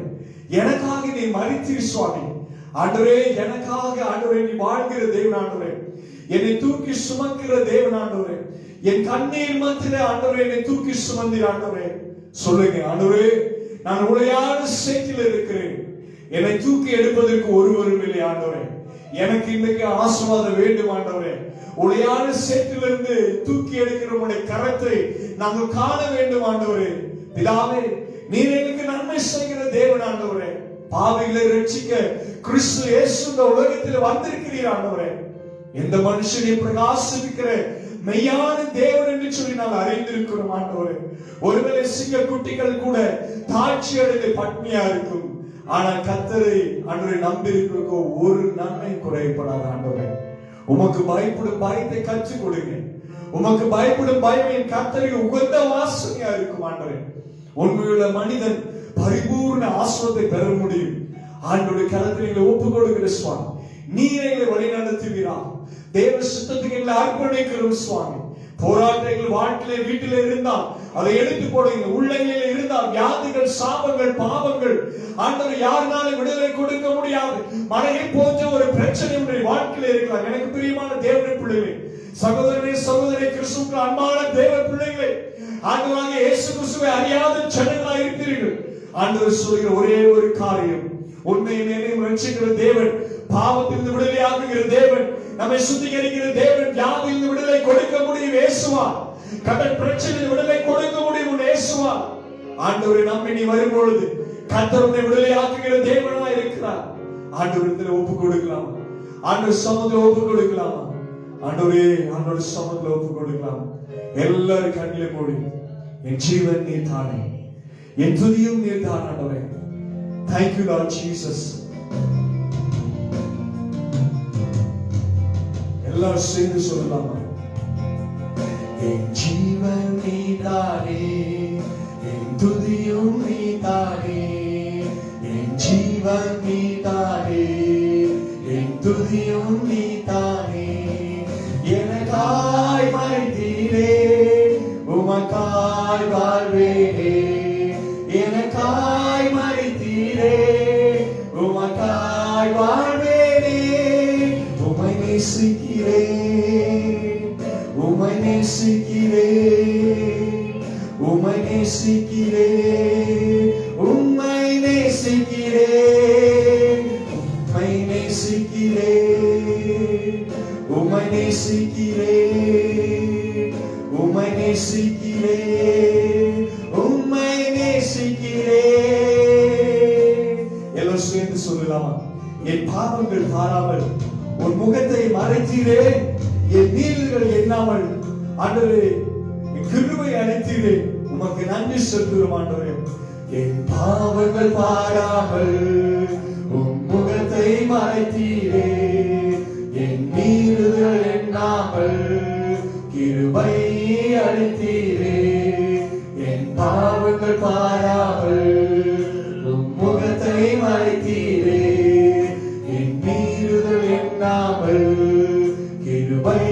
எனக்காக நீ மரித்தீர் சுவாமி ஆண்டவரே. எனக்காக ஆண்டவரே நீ வாழ்கிற தேவன் ஆண்டவரே. என்னை தூக்கி சுமக்கிற தேவன் ஆண்டவரே. என் கண்ணீர் மத்தியிலே ஆண்டவரே என்னை தூக்கி சுமந்தீர் ஆண்டவரே. சொல்லுங்க ஆண்டவரே, நான் உளையான சேற்றில் இருக்கிறேன். என்னை தூக்கி எடுப்பதற்கு ஒருவரும் இல்லை ஆண்டவரே. எனக்கு இன்னைக்கு ஆசீர்வாதம் வேண்டும் ஆண்டவரே. உளையான சேற்றிலிருந்து தூக்கி எடுக்கிற உடைய கரத்தை நாங்கள் காண வேண்டும் ஆண்டவரே. பிதாவே, நீர் எனக்கு நன்மை செய்கிற தேவன் ஆண்டவரே. பாவிகளை ரட்சிக்க கிறிஸ்து இயேசு இந்த உலகத்தில் வந்திருக்கிறீர் ஆண்டவரே. எந்த மனுஷனை பிரகாசிக்கிற மெய்யான தேவன் என்று சொல்லி நாங்கள் அறிந்திருக்கிறோம் ஆண்டவரே. ஒருவேளை சிங்க குட்டிகள் கூட தாட்சி அடைந்து பட்னியா இருக்கும். ஆனால் கர்த்தரை ஆண்டவரை நம்பி இருக்கிற ஒரு நன்மை குறைபடாத ஆண்டவரே. உமக்கு பயப்படும் பயத்தை கற்றுக் கொடுங்க. உமக்கு பயப்படும் பயம் என் கர்த்தருக்கு உகந்த வாசனையா இருக்கும் ஆண்டவரே. உண்மையுள்ள மனிதன் பரிபூர்ண ஆசீர்வாதத்தை பெற முடியும். ஆண்டவருடைய கரத்தில் ஒப்பு கொடுக்கிற சுவாமி, நீர் எங்களை வழி நடத்துவீரா. தேவ சித்தத்துக்கு எங்களை அர்ப்பணிக்கிறோம் சுவாமி. போராட்டங்கள் வாழ்க்கையில வீட்டில இருந்தால் அதை எடுத்து போடுங்க. உள்ளங்களில் இருந்தால் வியாதிகள், சாபங்கள், பாவங்கள் ஆண்டவர் யாருனாலும் விடுதலை கொடுக்க முடியாது. மனைவி போன்ற ஒரு பிரச்சனை உடைய வாழ்க்கையில இருக்கலாம். எனக்கு பிரியமான தேவனுடைய பிள்ளைகளே, சகோதரனே சகோதரி, கிறிஸ்துவுக்கு அன்பான தேவ பிள்ளைகளே, ஆண்டவராகிய இயேசு கிறிஸ்துவை அறியாத ஜனங்களாய் இருக்கிறீர்கள். ஆண்டவர் சொல்கிற ஒரே ஒரு காரியம், உண்மையிலேயே ரட்சிக்கிற தேவன், பாவத்திலிருந்து விடுதலையாக்குகிற தேவன், நம்மை சுத்திகரிக்கிற தேவன், வியாதியிலிருந்து விடுதலை கொடுக்க முடியும் இயேசுவா. கடன் பிரச்சனையில் விடுதலை கொடுக்க முடியும் இயேசுவா. ஆண்டவரை நம்பி நீ வரும்பொழுது கர்த்தர் உன்னை விடுதலையாக்குகிற தேவனா இருக்கிறார். ஆண்டவரிடத்தில் ஒப்பு கொடுக்கலாம். ஆண்டவர் சமூகத்தில் ஒப்பு கொடுக்கலாமா? ஆண்டவரே, ஆண்டவர் சமூகத்தில் ஒப்பு கொடுக்கலாம். எல்லாரும் கண்ணிலே மூடி, என் ஜீவன் நீர் தானே, என் துதியும் நீர் தான் ஆண்டவரே. Thank you Lord Jesus. எல்லாரும் சேர்ந்து சொல்லலாமா? என் ஜீவன் நீதானே, என் துதியும் நீதானே. என் ஜீவன் நீதானே, என் துதியும் நீதானே. எனக்காய் மரித்தீரே, உமக்காய் வாழ்வேனே. எனக்காய் மரித்தீரே, உமக்காய் வாழ்வேனே. உம்மை நேசிக்கிறேன், உம்மை நேசிக்கிறேன், உம்மை நேசிக்கிறேன், உம்மை நேசிக்கிறேன், உம்மை நேசிக்கிறேன், உம்மை நேசிக்கிறேன், உம்மை நேசிக்கிறேன், உம்மை நேசிக்கிறேன். எல்லோரும் சேர்ந்து சொல்லலாமா? என் பாவங்கள் பாராமல் உன் முகத்தை மறைத்தீரே, என் நீதிகள் எண்ணாமல் ஆண்டவரே என் கிருபை அளித்தீரே, உமக்கு நன்றி செலுத்துகிறோம் ஆண்டவரே. என் பாவங்கள் பாராமல் உன் மறைத்தீரே, என் மீறுதல் எண்ணாமல் கிருபை அளித்தீரே, என் பாவங்கள் பாராமல் உம் முகத்தை மறைத்தீரே, என் மீறுதல் எண்ணாமல் கிருபை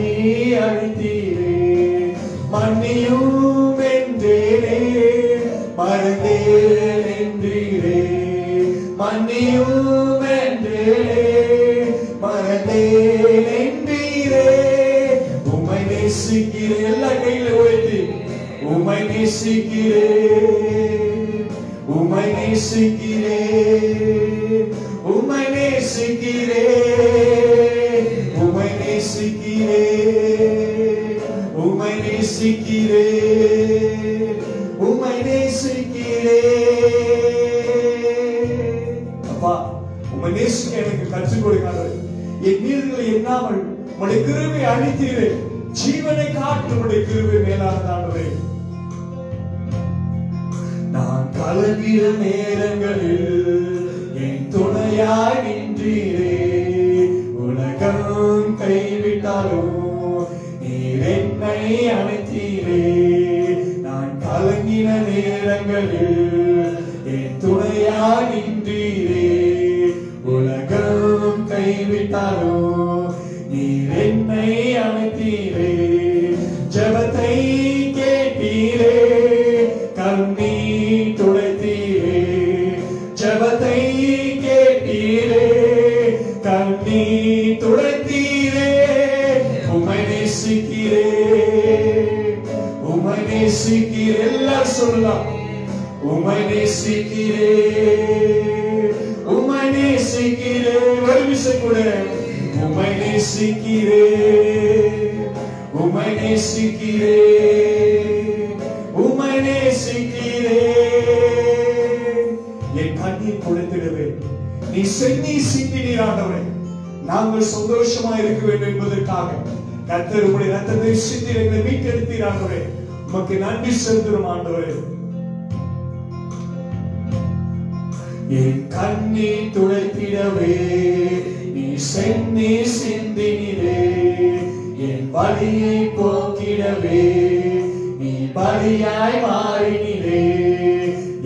அளித்தீரே. மன்னியும் என்றேனே, மறந்தேன் என்றீரே, மன்னியும் என்றேனே, மறந்தேன் என்றீரே. உம்மை நேசிக்கிறேன், எல்லா கையில உயர்த்தி, உம்மை நேசிக்கிறேன், உம்மை நேசிக்கிறேன், உம்மை நேசிக்கிறேன், உம்மை நேசிக்கிறேன், உம்மை நேசிக்கிறேன், உம்மை நேசிக்கிறேன். அப்பா, உம்மை நேசிக்க எனக்கு கற்றுக் கொடுக்காதே. என் மீறுதலை எண்ணாமல் உம்முடைய கிருபை அளித்தீரே, ஜீவனை காட்டு உம்முடைய கிருபை மேலானதானவே. நான் கலங்கிற நேரங்களில் என் துணையாய் நின்றீரே, உலகம் கைவிட்டாலும் நீர் என்னை அழைத்தீரே. நான் கலங்கின நேரங்களில் என் துணையாய் நின்றீரே, உலகம் கைவிட்டாலும் நீர் என்னை அழைத்தீரே. ஜெபத்தை கேட்டீரே, கண்ணீர் துடைத்தீரே, ஜெபத்தை கேட்டீரே, கண்ணீர் துடைத்தீரே. உம்மை நேசிக்கிறேன், உம்மை நேசிக்கிறேன், எல்லாரும் சொல்லலாம். உம்மை நேசிக்கிறேன், உம்மை நேசிக்கிறேன், ஒரு விஷயம் கூட. உம்மை நேசிக்கிறேன், உம்மை நேசிக்கிறேன், உம்மை நேசிக்கிறேன். என் கண்ணீர் கொடுத்திடவே நீ சென்னீர் சிந்தினீர் ஆண்டவரே. நாங்கள் சந்தோஷமா இருக்க வேண்டும் என்பதற்காக கர்த்தர் உம்முடைய ரத்தத்தை சிந்தி எங்களை மீட்டெடுத்தீர் ஆண்டவரே. உமக்கு நன்றி செலுத்துகிறோம் ஆண்டவரே. என் கண்ணீர் துடைத்திடவே நீ சென்னீர் சிந்தினீரே, என் வலியை போக்கிடவே நீ பலியாய் மாறினீரே.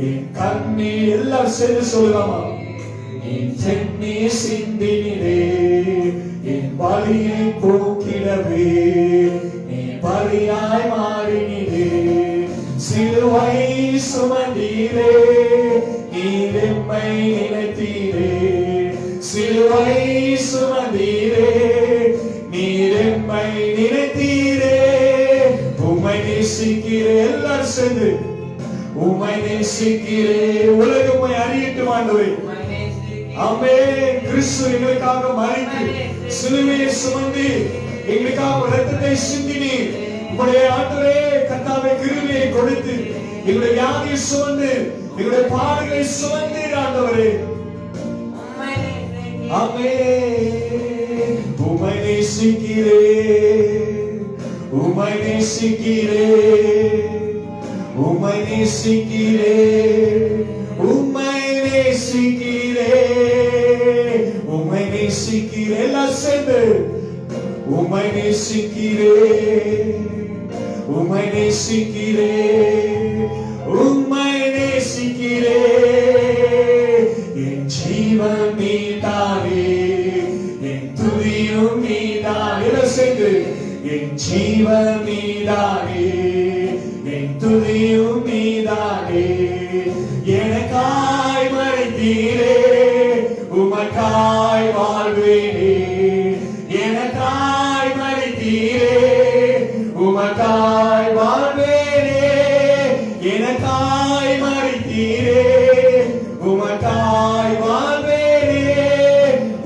என் கண்ணீர் எல்லாம் சேர்ந்து சொல்லலாமா? நீ சென்னீர் சிந்தினீரே, என் வலியை போக்கிடவே நீ பலியாய் மாறினீரே. சிலுவை சுமந்தீரே, நீர் எம்மை நினைத்தீரே, சிலுவை சுமந்தீரே, நீர் எம்மை நினைத்தீரே. உம்மை நேசிக்கிறேன், எல்லாரும் சேர்ந்து உம்மை நேசிக்கிறேன். உலகம் உம்மை அறியட்டும் ஆண்டவரே. ஆமென். கிறிஸ்து எங்களுக்காக மரித்து சிலுவையை சுமந்து எங்களுக்காக இரத்தத்தை சிந்தினீர். உம்முடைய ஆண்டவரே கர்த்தாவே கிருபையை கொடுத்து எங்களுடைய வியாதியை சுமந்து எங்களுடைய பாடுகளை சுமந்து ஆண்டவரே. ஆமென். உம்மை நேசிக்கிறேன், உம்மை நேசிக்கிறேன், உம்மை நேசிக்கிறேன், உம்மை நேசிக்கிறேன், உம்மை நேசிக்கிறேன். எல்லாம் சேர்ந்து உம்மை நேசிக்கிறேன், உம்மை நேசிக்கிறேன், உம்மை நேசிக்கிறேன். என் ஜீவன் நீதானே, என் துதியும் நீதானே. எல்லாம் சேர்ந்து என் ஜீவன் நீதானே, என் துதியும் நீதானே. எனக்காய் மரித்தீரே, உமக்காய் வாழ்வேனே. எனக்காய் மரித்தீரே, உமக்காய் வாழ்வேனே. எனக்காய் மரித்தீரே, உமக்காய் வாழ்வேனே.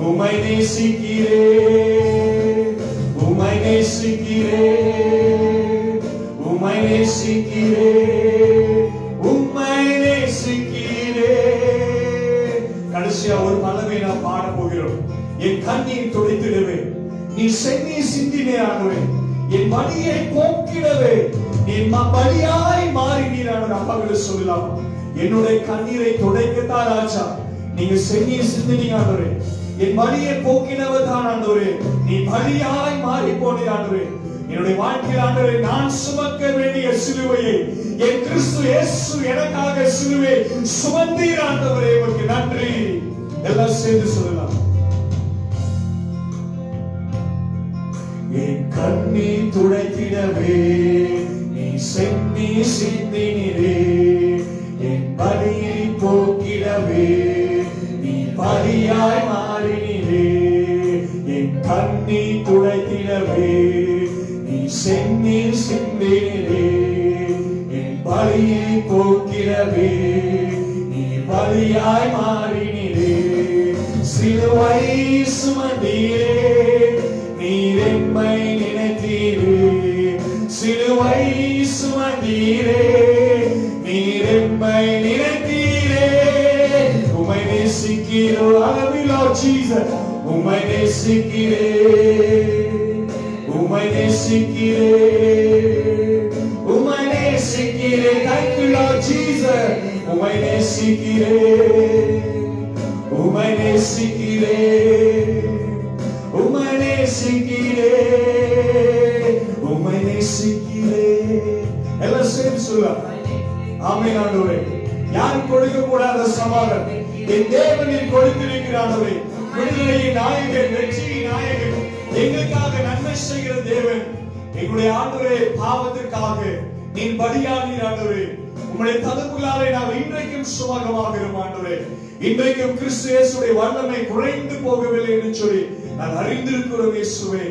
உம்மை நேசிக்கிறேன், உம்மை நேசிக்கிறேன், உம்மை நேசிக்கிறேன், உம்மை நேசிக்கிறேன். கடைசியா ஒரு பல்லவி நான் பாட போகிறோம். என் கண்ணீர் துடைத்திடவே நீ சென்னீர் சிந்தினே ஆண்டவரே, என் வலியை போக்கிடவே நீ பலியாய் மாறினீர் ஆண்டவரே. அப்பாவில சொல்லலாம், என்னுடைய கண்ணீரை துடைக்கத்தான் ராஜா நீங்க சென்னீர் சிந்தினீங்க ஆண்டவரே. என் வழியை போக்கினவர் தான் ஆண்டவரே. நீ வழியாய் மாறி போனீர் ஆண்டவரே. என்னுடைய வாழ்க்கையில் ஆண்டவரே, நான் சுமக்க வேண்டிய சிலுவையை என் கிறிஸ்து இயேசு எனக்காக சிலுவை சுமந்தீர் ஆண்டவரே. உமக்கு நன்றி. எல்லாம் சேர்ந்து சொல்லலாம். என் கண்ணீர் துடைத்திடவே நீ சென்னி சிந்தினீரே. என் வலியை போக்கிடவே நீ பலியாய் மாறினீரே. என் கண்ணீர் துடைத்திடவே நீ சென்னீர் சிந்தினீரே. என் வலியை போக்கிடவே நீ பலியாய் மாறினீரே. சிலுவை சுமந்தீரே, நீர் எம்மை நினைத்தீரே. சிலுவை சுமந்தீரே, நீர் எம்மை நினைத்தீரே. உம்மை நேசிக்கிறோம். Hallelujah, Lord Jesus. உம்மை நேசிக்கிறே, உம்மை நேசிக்கிறே, உம்மை நேசிக்கிறே. Thank you, Lord Jesus. உம்மை நேசிக்கிறே, உம்மை நேசிக்கிறே, உம்மை நேசிக்கிறே, உம்மை நேசிக்கிறே. எல்லாம் சேர்ந்து சொல்லலாம். ஆமென் ஆண்டவரே. யாரும் கொடுக்க கூடாத சமாதானம் என் தேவனில் கொடுத்திருக்கிறானே. விடுதலையின் நாயகன், வெற்றியின் நாயகன், எங்களுக்காக நன்மை செய்கிற தேவன். எங்களுடைய ஆண்டவரே, பாவத்திற்காக நீ பலியானீர் ஆண்டவரே. உம்முடைய தடுப்புகளாலே நாம் இன்றைக்கும் சுமகமாகிறோம் ஆண்டவரே. இன்றைக்கும் கிறிஸ்து இயேசுடைய வல்லமை குறைந்து போகவில்லை என்று சொல்லி நான் அறிந்திருக்கிறோம் இயேசுவே.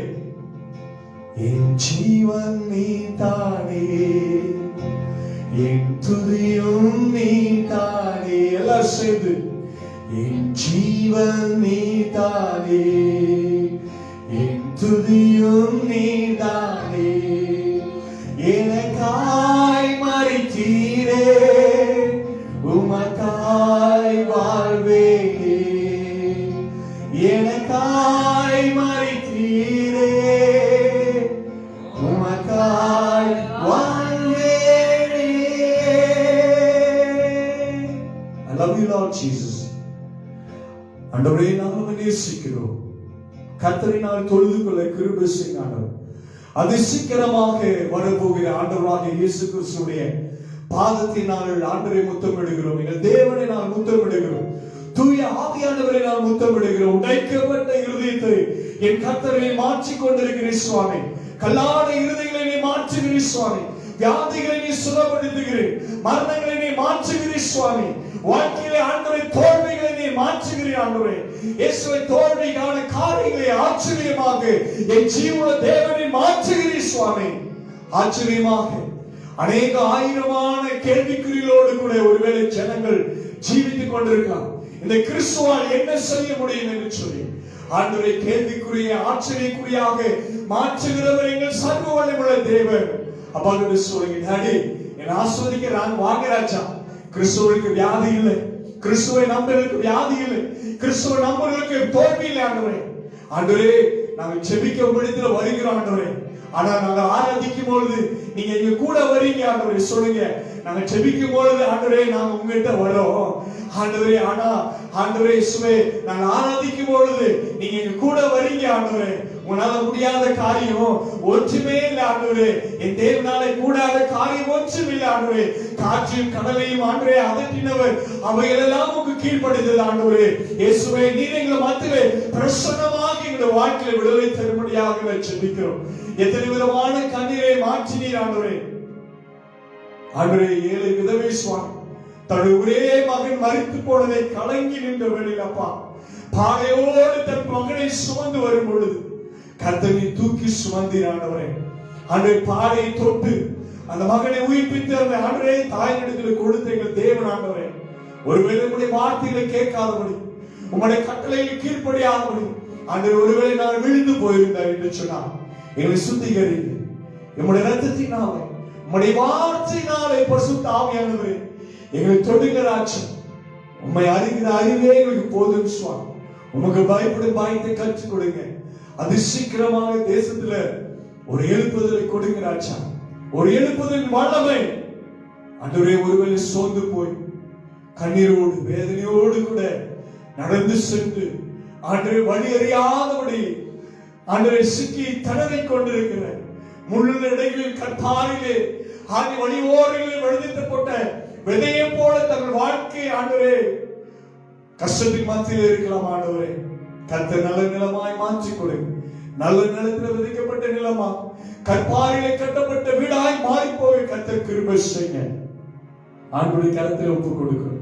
என் ஜீவன் நீ தானே, என் துதியும் நீ தானே. எல்லாம் சேர்ந்து என் ஜீவன் நீ தானே, என் துதியும் நீ தானே. எனக்காய் மரித்தீரே, உமக்காய் வாழ்வேனே. எனக்காய் மரித்தீரே, உமக்காய் வாழ்வேனே. I love you, Lord Jesus. ஆண்டவரே, நாங்கள் நேசிக்கிறோம். கர்த்தரை நாங்கள் தொழுது கொள்ள கிருபை செய்யுங்க ஆண்டவர். அதிசீக்கிரமாக வரப்போகிற ஆண்டவராகிய இயேசு கிறிஸ்துவுடைய பாதத்தை நாங்கள் ஆண்டவரை முத்தமிடுகிறோம். எங்கள் தேவனை நாங்கள் முத்தமிடுகிறோம். தூய ஆவியானவரை நாங்கள் முத்தமிடுகிறோம். உடைக்கப்பட்ட இருதயத்தை என் கர்த்தரை மாற்றிக் கொண்டிருக்கிறேன் சுவாமி. கல்லான இருதயங்களை நீ மாற்றுகிறீர் சுவாமி. வியாதிகளை நீ சுகப்படுத்துகிறீர். மரணங்களை நீ மாற்றுகிறீர் சுவாமி. வாழ்க்கையிலே ஆண்டவரே, தோல்விகளை நீ மாற்றுகிறீர் ஆண்டவரே. இயேசுவை தோல்விக்கான காரியங்களை ஆச்சரியமாக என் ஜீவன தேவனை மாற்றுகிறீர் சுவாமி. ஆச்சரியமாக அநேக ஆயிரமான கேள்விக்குறிகளோடு கூட ஒருவேளை ஜனங்கள் ஜீவித்துக் கொண்டிருக்கலாம். இந்த கிறிஸ்துவால் என்ன செய்ய முடியும் என்று சொல்லி ஆண்டவரை கேள்விக்குரிய ஆச்சரியக்குறியாக மாற்றுகிறவர் எங்கள் சர்வ வல்லமையுள்ள தேவன். அப்பா சொல்லுங்க, டாடி என்ன ஆஸ்வதிக்கிறாங்க வாங்கராஜா. கிறிஸ்துவுக்கு வியாதி இல்லை, கிறிஸ்துவை நம்பர்களுக்கு வியாதி இல்லை, கிறிஸ்துவ நம்பர்களுக்கு தோல்வி இல்லை ஆண்டவரே. ஆண்டவரே, நாங்கள் செபிக்க உங்களிடத்துல வருகிறோம் ஆண்டவரே. ஆனா நாங்க ஆராதிக்கும் பொழுது நீங்க எங்க கூட வரீங்க ஆண்டவரே. சொல்லுங்க, நாங்க செபிக்கும் பொழுது ஆண்டவரே நாங்க உங்ககிட்ட வரோம் ஆண்டவரே. ஆனா ஆண்டவரே இயேசுவே, நாங்க ஆராதிக்கும் பொழுது நீங்க எங்க கூட வரீங்க ஆண்டவரே. உன்னால முடியாத காரியம் ஒன்றுமே இல்லை ஆண்டவரே. என் தேவனால கூடாத காரியம் ஒன்றும் இல்லை ஆண்டவரே. காற்றையும் கடலையும் ஆண்டவரே அதட்டினவர், அவைகளெல்லாம் உங்களுக்கு கீழ்ப்படிந்தது ஆண்டவரே. இயேசுவே, நீர் எங்களை மத்தியிலே பிரசன்னமாக எங்களுடைய வாழ்க்கையில விடுதலை தரும்படியாக செபிக்கிறோம். எத்தனை விதமான கண்ணீரை மாற்றினீர் ஆண்டவரே. ஆண்டவரே, 7 விதவை சுவாமி தன்னுடைய ஒரே மகன் மரித்து போனதை கலங்கி நின்ற வேளையில் அப்பா, பாடையோடு தன் மகனை சுமந்து வரும் பொழுது கர்த்தரை தூக்கி சுமந்தீர் ஆண்டவரே. ஆண்டவரே, பாடையை தொட்டு அந்த மகனை உயிர்ப்பித்து அந்த ஆண்டவரே தாயினிடத்தில் கொடுத்த எங்கள் தேவன் ஆண்டவரே, ஒருவேளை உங்களுடைய வார்த்தைகளை கேட்காதபடி, உங்களுடைய கட்டளைகளை கீழ்ப்படியாதபடி ஆண்டவரே ஒருவேளை நான் விழுந்து போயிருந்தார் என்று சொன்னார். எங்களை சுத்திகரிங்க. நம்முடைய ரத்தத்தினாலே, நம்முடைய வார்த்தையினாலே பரிசுத்த ஆவியானவரே எங்களை தொடுங்க ராஜா. உம்மை அறிகிற அறிவே எங்களுக்கு போதும் சுவாமி. உமக்கு பயப்படும் பயத்தை கற்றுக் கொடுங்க. அதிசீக்கிரமாக தேசத்துல ஒரு எழுப்புதலை கொடுங்க ராஜா. ஒரு எழுப்புதல் வல்லமை ஆண்டவரே, ஒருவேளை சோர்ந்து போய் கண்ணீரோடு வேதனையோடு கூட நடந்து சென்று ஆண்டவரே வழி அறியாதபடி ஆண்டவரே சிக்கி தடறிக் கொண்டிருக்கிற முள்ளு இடைகளில் கற்பாரிலே ஆதி வழியோரிலே விழுந்து போட்ட விதையை போல தங்கள் வாழ்க்கை ஆண்டவரே கஷ்டத்தின் மத்தியில் இருக்கலாம். ஆண்டவரே கர்த்தர் நல்ல நிலமாய் மாற்றி கொடு. நல்ல நிலத்தில் விதைக்கப்பட்ட நிலமா கற்பாரிலே கட்டப்பட்ட வீடாய் மாறி போய் கர்த்தர் கிருபை செய்ய ஆண்டவருடைய கரத்தில் ஒப்புக் கொடுக்கிறோம்.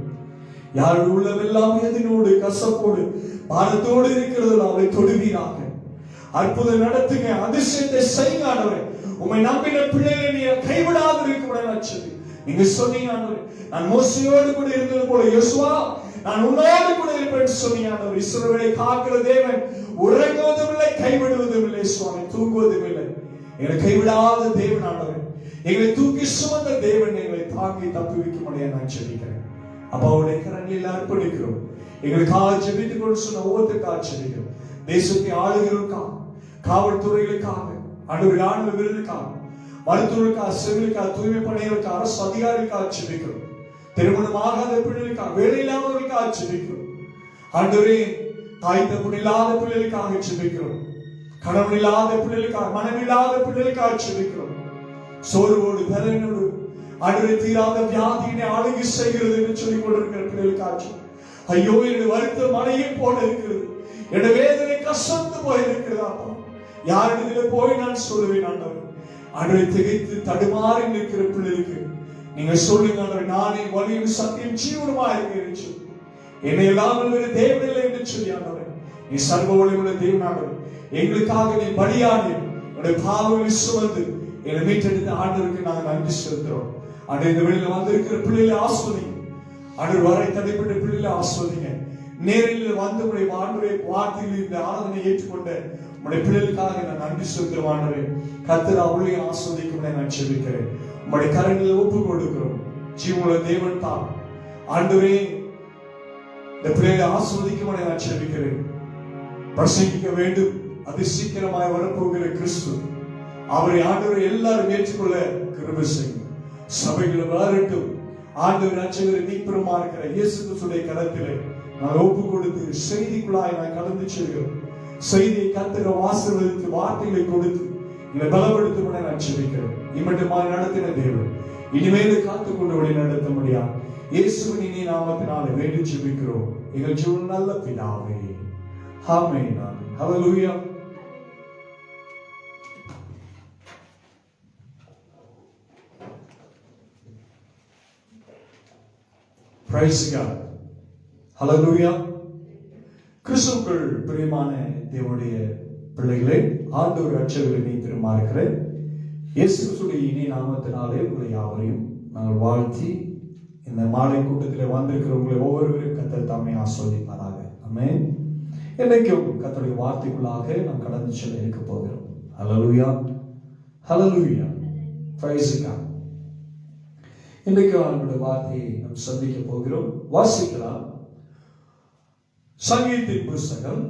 யாருடைய உள்ளமெல்லாம் எதினோடு கசப்போடு பாரத்தோடு இருக்கிறதோ அவை தொடுவீராக. அற்புதம் நடத்துங்க, அதிசயத்தை செய்யுங்க ஆண்டவரே. உம்மை நம்பின பிள்ளைகளை நீ கைவிடாது இருக்க. நீங்க சொன்னீங்க ஆண்டவரே, நான் மோசையோடு கூட இருந்தது போல யோசுவா நான் உன்னோடு கூட இருப்பேன் சொன்னீங்க ஆண்டவரே. இஸ்ரவேலை காக்கிற தேவன் உறங்குவதும் இல்லை, கைவிடுவதும் இல்லை சுவாமி, தூங்குவதும் இல்லை. எங்களை கைவிடாத தேவன் ஆண்டவரே, எங்களை தூக்கி சுமந்த தேவன் எங்களை தாங்கி தப்புவிக்க முடியாது நான் ஜெபிக்கிறேன். அப்பாவுடைய கரங்களில் அர்ப்பணிக்கிறோம். எங்களுக்காக ஜெபித்துக் கொண்டு சொன்ன ஒவ்வொருத்தருக்காக ஜெபிக்கிறோம். தேசத்தை ஆளுகிறவர்களுக்காக, காவல்துறைகளுக்காக, ஆண்டவரே ராணுவ வீரர்களுக்காக, மருத்துவர்களுக்காக, சிவிலுக்காக, தூய்மை பணிகளுக்காக, அரசு அதிகாரிகளுக்காக ஜெபிக்கிறோம். திருமணமாகாத பிள்ளைகளுக்காக, வேலை இல்லாதவர்களுக்காக ஜெபிக்கிறோம். ஆண்டவரே தாய் தகப்பன் இல்லாத பிள்ளைகளுக்காக ஜெபிக்கிறோம். கணவன் இல்லாத பிள்ளைகளுக்காக, மனைவி இல்லாத பிள்ளைகளுக்காக ஜெபிக்கிறோம். சோர்வோடு பலனோடு ஆண்டவரே தீராத வியாதியினை ஆளுகை செய்கிறது என்று சொல்லிக் கொண்டிருக்கிற பிள்ளைகளுக்காக, ஐயோ என்னுடைய வருத்தம் மலையை போல இருக்கிறது, என்னுடைய வேதனை கசந்து போயிருக்கிறதா, யாரிடத்துல போய் நான் சொல்லுவேன் ஆண்டவரே. ஆண்டவரை திகைத்து தடுமாறி நிற்கிற பிள்ளைகளுக்கு நீங்க சொல்லுங்க ஆண்டவரே, நானே வழியும் சத்தியம் ஜீவனுமா இருக்கிறேன், என்னை எல்லாம் ஒரு தேவன் இல்லை என்று சொல்லி ஆண்டவரே, நீ சர்வ வல்லமையுள்ள தேவன் ஆண்டவரே, எங்களுக்காக நீ பலியாடி உடைய பாவங்களை சுமந்து என்னை மீட்டெடுத்த ஆண்டவருக்கு நாங்கள் நன்றி செலுத்துறோம். ஆண்டு இந்த வெளியில வந்திருக்கிற பிள்ளைகளை ஆஸ்வதிங்க, ஆண்டவர் வரை தடைப்பட்ட பிள்ளைகளை ஆஸ்வதிங்க. நேரில் வந்து உடைய ஆண்டவரை வார்த்தையில் இந்த ஆராதனை ஏற்றுக்கொண்ட உடைய பிள்ளைகளுக்காக நான் நன்றி செலுத்துறோம். ஆண்டவரே கர்த்தர் அவளை ஆஸ்வதிக்கும் நான் ஜெபிக்கிறேன். உடைய கரங்களில் ஒப்பு கொடுக்கிறோம். ஜீவனுள்ள தேவன் தான் ஆண்டவரே, இந்த பிள்ளைகளை ஆஸ்வதிக்கும் நான் ஜெபிக்கிறேன். பிரசங்கிக்க வேண்டும் அது சீக்கிரமாய் வரப்போகிற கிறிஸ்து, அவரை ஆண்டவரை எல்லாரும் ஏற்றுக்கொள்ள கிருபை செய்யும். சபைகளை வளரட்டும். ஆண்டவர் ரட்சகரை மீட்பருமா இருக்கிற இயேசு கிறிஸ்துவின் கரத்திலே நான் ஒப்பு கொடுத்து செய்திக்குள்ளாய் நான் கடந்து செல்கிறோம். செய்தியை கர்த்தர் ஆசீர்வதித்து வார்த்தைகளை கொடுத்து இதை பலப்படுத்தும் நான் ஜெபிக்கிறேன். இம்மட்டுமாய் நடத்தின தேவன் இனிமேல் காத்துக் கொண்டு வழி நடத்த முடியாது. இயேசுவின் இனி நாமத்தினாலே வேண்டி ஜெபிக்கிறோம் எங்கள் ஜீவன் நல்ல பிதாவே, ஆமென். ஹல்லேலூயா. Praise God. Hallelujah. கிறிஸ்துவுக்குள் பிரியமான தேவனுடைய பிள்ளைகளே, ஆண்டவர் ரட்சகரை மீட்பருமா இருக்கிற இயேசு கிறிஸ்துவின் இனி நாமத்தினாலே உங்களை யாவரையும் நாங்கள் வாழ்த்தி இந்த மாலை கூட்டத்தில் வந்திருக்கிறவங்களை ஒவ்வொருவரையும் கர்த்தர் தாமே ஆசீர்வதிப்பாராக. ஆமென். இன்றைக்கும் கர்த்தருடைய வார்த்தைக்குள்ளாக நாம் கடந்து செல்ல இருக்க போகிறோம். ஹல்லேலூயா, ஹல்லேலூயா. Praise God. இன்றைக்கு அவனுடைய வார்த்தையை நாம் சந்திக்க போகிறோம். வாசிக்கலாம். சங்கீதத்தின் புஸ்தகம்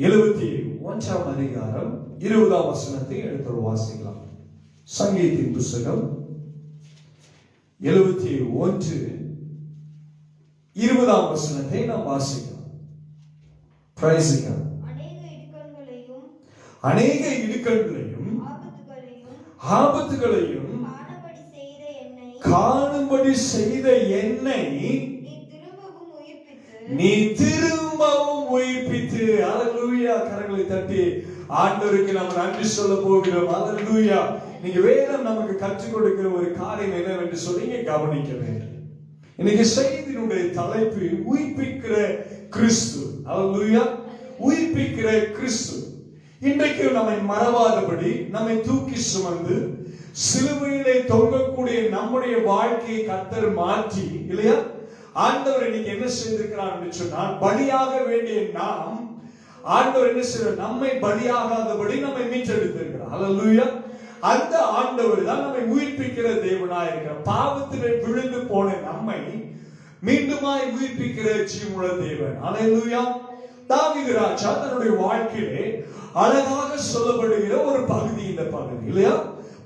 71 அதிகாரம் 20 வசனத்தை எடுத்து வாசிக்கலாம். சங்கீதத்தின் புஸ்தகம் 71 20 வசனத்தை நாம் வாசிக்கலாம். Praise God. அநேக இடுக்கண்களையும் ஆபத்துகளையும் காணும்படி செய்த என்னை நீ திரும்பவும் உயிர்ப்பித்து, அல்லேலூயா. கரங்களை தட்டி ஆண்டவருக்கு நாம் நன்றி சொல்ல போகிறோம். அல்லேலூயா. நீங்க வேதம் நமக்கு கற்றுக் கொடுக்கிற ஒரு காரியம் என்னவென்று சொல்லி கவனிக்க வேண்டும். இன்னைக்கு செய்தியினுடைய தலைப்பு உயிர்ப்பிக்கிற கிறிஸ்து. அல்லேலூயா. உயிர்ப்பிக்கிற கிறிஸ்து. இன்றைக்கு நம்மை மறவாதபடி நம்மை தூக்கி சுமந்து சிலுவையிலே தொங்கக்கூடிய நம்முடைய வாழ்க்கையை கர்த்தர் மாற்றி, இல்லையா, ஆண்டவர் இன்னைக்கு என்ன செய்திருக்கிறார் என்று சொன்னால், பலியாக வேண்டிய நாம் ஆண்டவர் என்ன செய்வார், நம்மை பலியாகாதபடி நம்மை மீட்டெடுத்திருக்கிறார். அல்லேலூயா. அந்த ஆண்டவர் தான் நம்மை உயிர்ப்பிக்கிற தேவனாய் இருக்கிறார். பாவத்திலே விழுந்து போன நம்மை மீண்டுமாய் உயிர்ப்பிக்கிற ஜீவனுள்ள தேவன். அல்லேலூயா. தாவீது ராஜா தன்னுடைய வாழ்க்கையிலே அழகாக சொல்லப்படுகிற ஒரு பகுதி இந்த பகுதி, இல்லையா.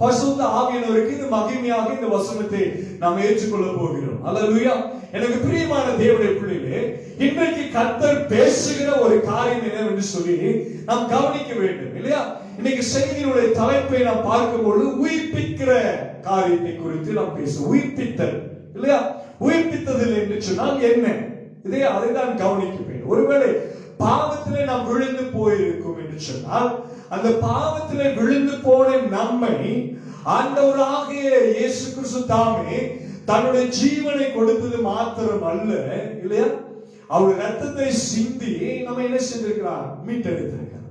பரிசுத்த ஆவியானவருக்கு இது மகிமையாக இந்த வசனத்தை நாம் ஏற்றுக்கொள்ள போகிறோம். அல்லேலூயா. எனக்கு பிரியமான தேவனுடைய பிள்ளைகளே, இன்றைக்கு கர்த்தர் பேசுகிற ஒரு காரியம் என்னவென்று சொல்லி நாம் கவனிக்க வேண்டும் இல்லையா? இன்னைக்கு செய்தியினுடைய தலைப்பை நாம் பார்க்கும்போது உயிர்ப்பிக்கிற காரியத்தை குறித்து நாம் பேசுவோம். உயிர்ப்பித்தல் இல்லையா? உயிர்ப்பித்தல் என்று சொன்னால் என்ன? அதை தான் கவனிக்க வேண்டும். ஒருவேளை பாவத்திலே நாம் விழுந்து போயிருக்கும் என்று சொன்னால், அந்த பாவத்திலே விழுந்து போன நம்மை ஆண்டவராகிய இயேசு கிறிஸ்து தாமே தன்னுடைய ஜீவனை கொடுத்தது மாத்திரம் அல்ல இல்லையா, அவருடைய ரத்தத்தை சிந்தி நம்ம என்ன செஞ்சிருக்கிறார்? மீட்டெடுத்திருக்கிறார்.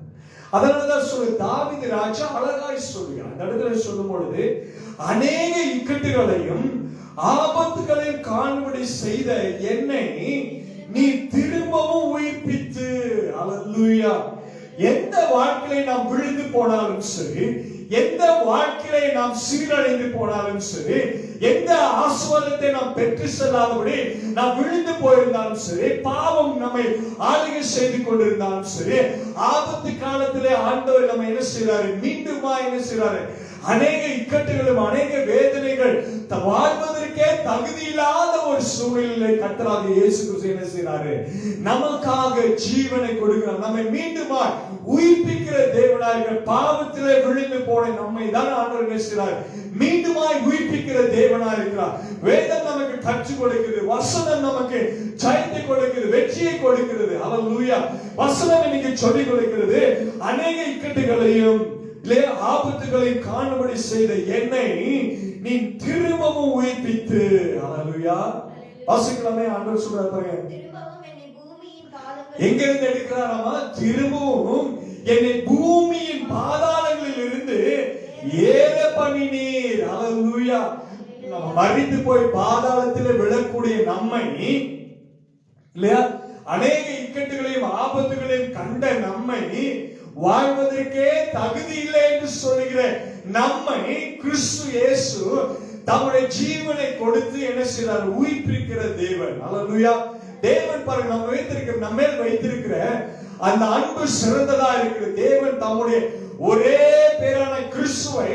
அதனாலதான் சொல்ல தாவீது ராஜா அழகாய் சொல்லுகிறார். அந்த இடத்துல சொல்லும் பொழுது, அநேக இக்கட்டுகளையும் ஆபத்துகளையும் காணும்படி செய்த என்னை நீ திரும்பவும் உயிர்ப்பித்து. அல்லேலூயா. எந்த வாழ்க்கையை நாம் விழுந்து போனாலும் சரி, எந்த வாழ்க்கையை நாம் சீரடைந்து போனாலும் சரி, எந்த ஆசீர்வாதத்தை நாம் பெற்று செல்லாதபடி நாம் விழுந்து போயிருந்தாலும் சரி, பாவம் நம்மை ஆளுகை செய்து கொண்டிருந்தாலும் சரி, ஆபத்து காலத்திலே ஆண்டவர் நம்ம என்ன செய்யறாரு? மீண்டுமா என்ன செய்யறாரு? அநேக இக்கட்டுகளும் அநேக வேதனைகள் வாழ்வதற்கே தகுதி இல்லாத ஒரு சூழ்நிலை கர்த்தராகிய இயேசு கிறிஸ்து என்ன செய்யறாரு? நமக்காக ஜீவனை கொடுக்கிறார். நம்மை மீண்டுமா உயிர்ப்பிக்கிற தேவனாக, பாவத்திலே விழுந்து போன நம்மை தான் ஆண்டவர் என்ன செய்யறார்? மீண்டுமாய் உயிர்ப்பிக்கிற தேவனாக இருக்கிறார். வேதம் நமக்கு கற்றுக் கொடுக்கிறது, வசனம் நமக்கு ஜெயத்தை கொடுக்கிறது, வெற்றியை கொடுக்கிறது. அல்லேலூயா. வசனம் இன்னைக்கு சொல்லிக் கொடுக்கிறது, அநேக இக்கட்டுகளையும் ஆபத்துகளை காணும்படி செய்த என்னை நீ திரும்பவும் உயிர்ப்பித்து. அல்லேலூயா. வாசிக்கலாமே. ஆண்டவர் சொல்றார் பாருங்க, எங்க இருந்து எடுக்கிறாராமா? திரும்பவும் என்னை பூமியின் பாதாளங்களில் இருந்து ஏற பண்ணினீர். அல்லேலூயா. நம்ம மரித்து போய் பாதாளத்திலே விழக்கூடிய நம்மை இல்லையா, அநேக இக்கட்டுகளையும் ஆபத்துகளையும் கண்ட நம்மை, வாழ்வதற்கே தகுதி இல்லை என்று சொல்லுகிற நம்மை கிறிஸ்து இயேசு தம்முடைய ஜீவனை கொடுத்து என்ன செய்றார்? உயிர்ப்பிக்கிற தேவன். அல்லேலூயா. தேவன் பாருங்க, நம்ம வைத்திருக்கிற, நம்ம மேல் வைத்திருக்கிற அந்த அன்பு சிறந்ததா இருக்கிற தேவன் தம்முடைய ஒரே பேரான கிறிஸ்துவை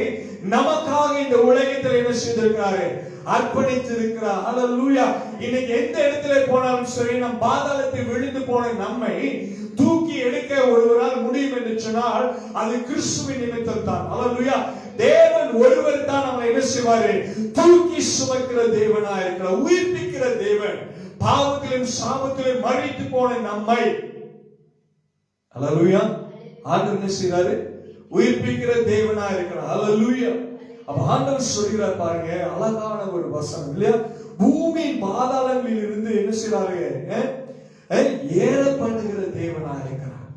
நமக்காக இந்த உலகத்தில் என்ன செய்திருக்கிறாரு? அர்ப்பணித்திருக்கிறார். அல்லேலூயா. இன்னைக்கு எந்த இடத்துல போனாலும் சரி, நம் பாதாளத்தை விழுந்து போன நம்மை தூக்கி எடுக்க ஒருவரால் முடியும் என்று சொன்னால் அது கிறிஸ்துவின் நிமித்தம் தான். அல்லேலூயா. தேவன் ஒருவர் தான் நம்மை என்ன செய்வாரு? தூக்கி சுமக்கிற தேவனா இருக்கிறார், உயிர்ப்பிக்கிற தேவன். பாவத்திலும் சாபத்திலும் மரித்து போன நம்மை அல்லேலூயா ஆண்டவர் என்ன செய்றாரு? உயிர்ப்பிக்கிற தேவனா இருக்கிறார். அல்லேலூயா. அப்ப ஆண்டவர் சொல்கிறார் பாருங்க, அழகான ஒரு வசனம் இல்லையா? பூமி பாதாளங்களில் இருந்து என்ன செய்றாரு? ஏற பண்ணுகிற தேவனா இருக்கிறார்.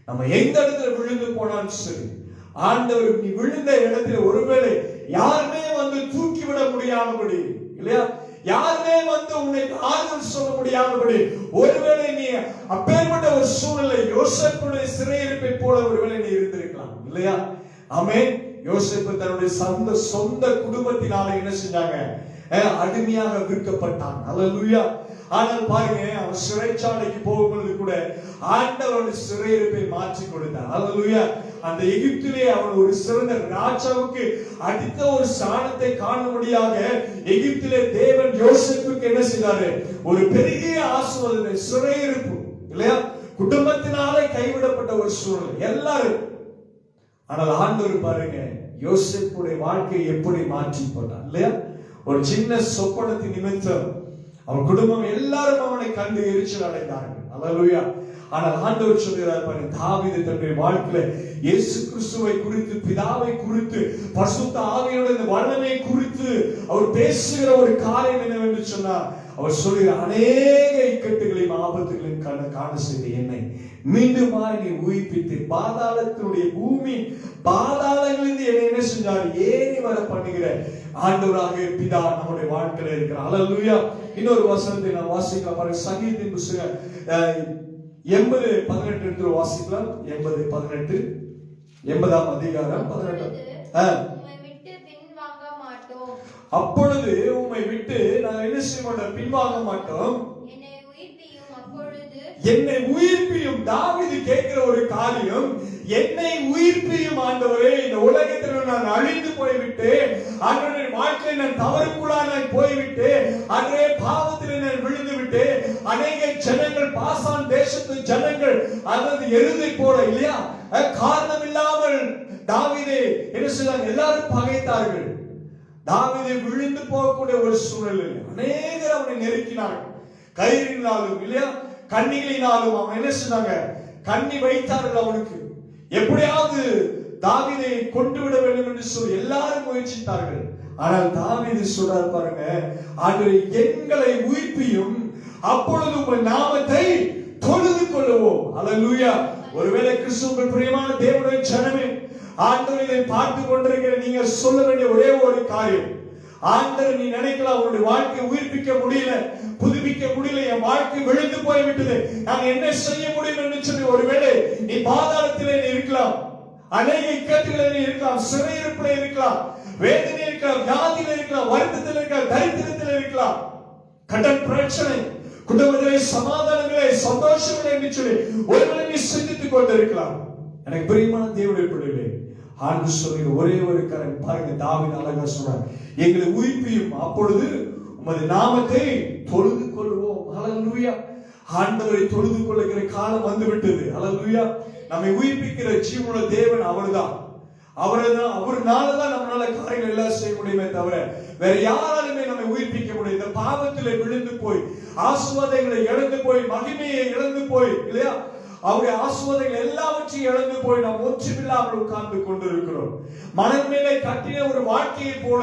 நம்ம எந்த இடத்துல விழுந்து போனாலும் சரி, ஆண்டவர் நீ விழுந்த இடத்துல ஒருவேளை யாருமே வந்து தூக்கி விட முடியாதபடி இல்லையா, யாருமே வந்து உன்னை ஆறுதல் சொல்ல முடியாதபடி, ஒருவேளை நீ அப்பேற்பட்ட ஒரு சூழ்நிலை, யோசேப்புடைய சிறையிருப்பை போல ஒருவேளை நீ இருந்திருக்கலாம் இல்லையா? ஆமென். யோசேப்பு தன்னுடைய சொந்த குடும்பத்தினால என்ன செஞ்சாங்க? அடிமையாக விற்கப்பட்டான். அல்லேலூயா. ஆனால் பாருங்க, அவன் சிறைச்சாலைக்கு போகும்போது கூட ஆண்டவர் சிறையிருப்பை மாற்றி கொடுத்தார். அல்லேலூயா. அந்த எகிப்திலே அவன் ஒரு சிறந்த ராஜாவுக்கு அடித்த ஒரு சாணத்தை காணும்படியாக எகிப்திலே தேவன் யோசேப்புக்கு என்ன செய்தாரு? ஒரு பெரிய ஆசீர்வாதத்தை, சிறையிருப்பு இல்லையா, குடும்பத்தினாலே கைவிடப்பட்ட ஒரு சூழ்நிலை எல்லாரும். ஆனால் ஆண்டவர் பாருங்க, யோசேப்புடைய வாழ்க்கையை எப்படி மாற்றி போட்டார் இல்லையா? ஒரு சின்ன சொப்பனத்தின் நிமித்தம் அவன் குடும்பம் எல்லாரும் அவனை கண்டு எரிச்சல் அடைந்தார்கள். அல்லேலூயா. ஆனால் ஆண்டவர் சொல்கிறார் பாருங்க, தாவீது தன்னுடைய வாழ்க்கையில இயேசு கிறிஸ்துவை குறித்து, பிதாவை குறித்து, பரிசுத்த ஆவியோட இந்த வல்லமை குறித்து அவர் பேசுகிற ஒரு காரியம் என்னவென்று சொன்னார். அவர் சொல்கிறார், அநேக இக்கட்டுகளையும் ஆபத்துகளையும் காண செய்த என்னை மீண்டுமாய் நீ உயிர்ப்பித்து பாதாளத்தினுடைய பூமி பாதாளங்களிலிருந்து என்னை என்ன செஞ்சார்? ஏறி வர பண்ணுகிற ஆண்டவராக பிதா நம்முடைய வாழ்க்கையில இருக்கிறார். அல்லேலூயா. இன்னொரு வசனத்தை நான் வாசிக்கலாம் பாருங்க, சங்கீதத்தின் புத்தகம் 80:18 எடுத்து வாசிக்கலாம். 80:18 80ஆம் அதிகாரம் 18. அப்பொழுது உம்மை விட்டு நான் என்ன செய்ய மாட்டோம்? பின்வாங்க மாட்டோம். என்னை உயிர்ப்பியும். தாவீது கேட்கிற ஒரு காரியம், என்னை உயிர்ப்பியும் ஆண்டவரே, இந்த உலகத்தில் நான் அழிந்து போய்விட்டேன். நான் தவறுக்குள்ளாய் போய்விட்டு அன்றே பாவத்தில் நான் விழுந்து விட்டு அநேக ஜனங்கள் பாசான் தேசத்து ஜனங்கள் அதாவது எருதை போல இல்லையா காரணம் இல்லாமல் தாவீதை என்ன செய்தாங்க, எல்லாரும் பகைத்தார்கள். தாவீதை விழுந்து போகக்கூடிய ஒரு சூழல். அநேகர் அவனை நெருக்கினார்கள், கயிறினாலும் இல்லையா கண்ணிகளினாலும் அவன் என்ன செய்தாங்க, கண்ணி வைத்தார்கள். அவனுக்கு எப்படியாவது தாவீதை கொண்டு விட வேண்டும் என்று சொல்லி எல்லாரும் முயற்சித்தார்கள். ஆனால் தாவீது சொல்றார் பாருங்க, ஆண்டவரே எங்களை உயிர்ப்பியும், அப்பொழுது உங்கள் நாமத்தை தொழுது கொள்ளுவோம். அல்லேலூயா. ஒருவேளை கிறிஸ்துவுக்குள் பிரியமான தேவனுடைய ஜனமே, ஆண்டவரை பார்த்து கொண்டிருக்கிற நீங்க சொல்ல வேண்டிய ஒரே ஒரு காரியம், ஆண்டவர் நீ நினைக்கலாம் உன்னுடைய வாழ்க்கையை உயிர்ப்பிக்க முடியல, புதுப்பிக்க முடியல, என் வாழ்க்கை விழுந்து போய்விட்டது, நான் என்ன செய்ய முடியும் என்று சொல்லி ஒருவேளை நீ பாதாளத்திலே இருக்கலாம், அநேக இக்கட்டுகளில் இருக்கலாம், சிறையிருப்பில் இருக்கலாம், வேதனை இருக்கலாம், வியாதியில் இருக்கலாம், வருத்தத்தில் இருக்கலாம், தரித்திரத்தில் இருக்கலாம், கடன் பிரச்சனை, குடும்பத்திலே சமாதானங்களே சந்தோஷங்களே என்று சொல்லி ஒருவேளை நீ சிந்தித்துக் கொண்டிருக்கலாம். எனக்கு பிரியமான தேவனுடைய பிள்ளைகளே, ஆண்டவர் சொல்லுகிற ஒரே ஒரு காரியம் பாருங்க, தாவீது அழகா சொல்றார், எங்களை உயிர்ப்பியும், அப்பொழுது உமது நாமத்தை தொழுது கொள்வோம். ஹல்லேலூயா. ஆண்டவரை தொழுது கொள்ளுகிற காலம் வந்து விட்டது. ஹல்லேலூயா. நம்மை உயிர்ப்பிக்கிற ஜீவனுள்ள தேவன் அவர்தான். அவர்னாலதான் நம்மளால காரியங்கள் எல்லாம் செய்ய முடியுமே தவிர வேற யாராலுமே நம்மை உயிர்ப்பிக்க முடியும். இந்த பாவத்திலே விழுந்து போய் ஆசீர்வாதங்களை இழந்து போய் மகிமையை இழந்து போய் இல்லையா அவருடைய ஆசீர்வாதங்கள் எல்லாவற்றையும் இழந்து போய் நாம் ஒற்றுமில்லாமல் உட்கார்ந்து கொண்டிருக்கிறோம். மணல் மேலே கட்டின ஒரு வாழ்க்கையை போல,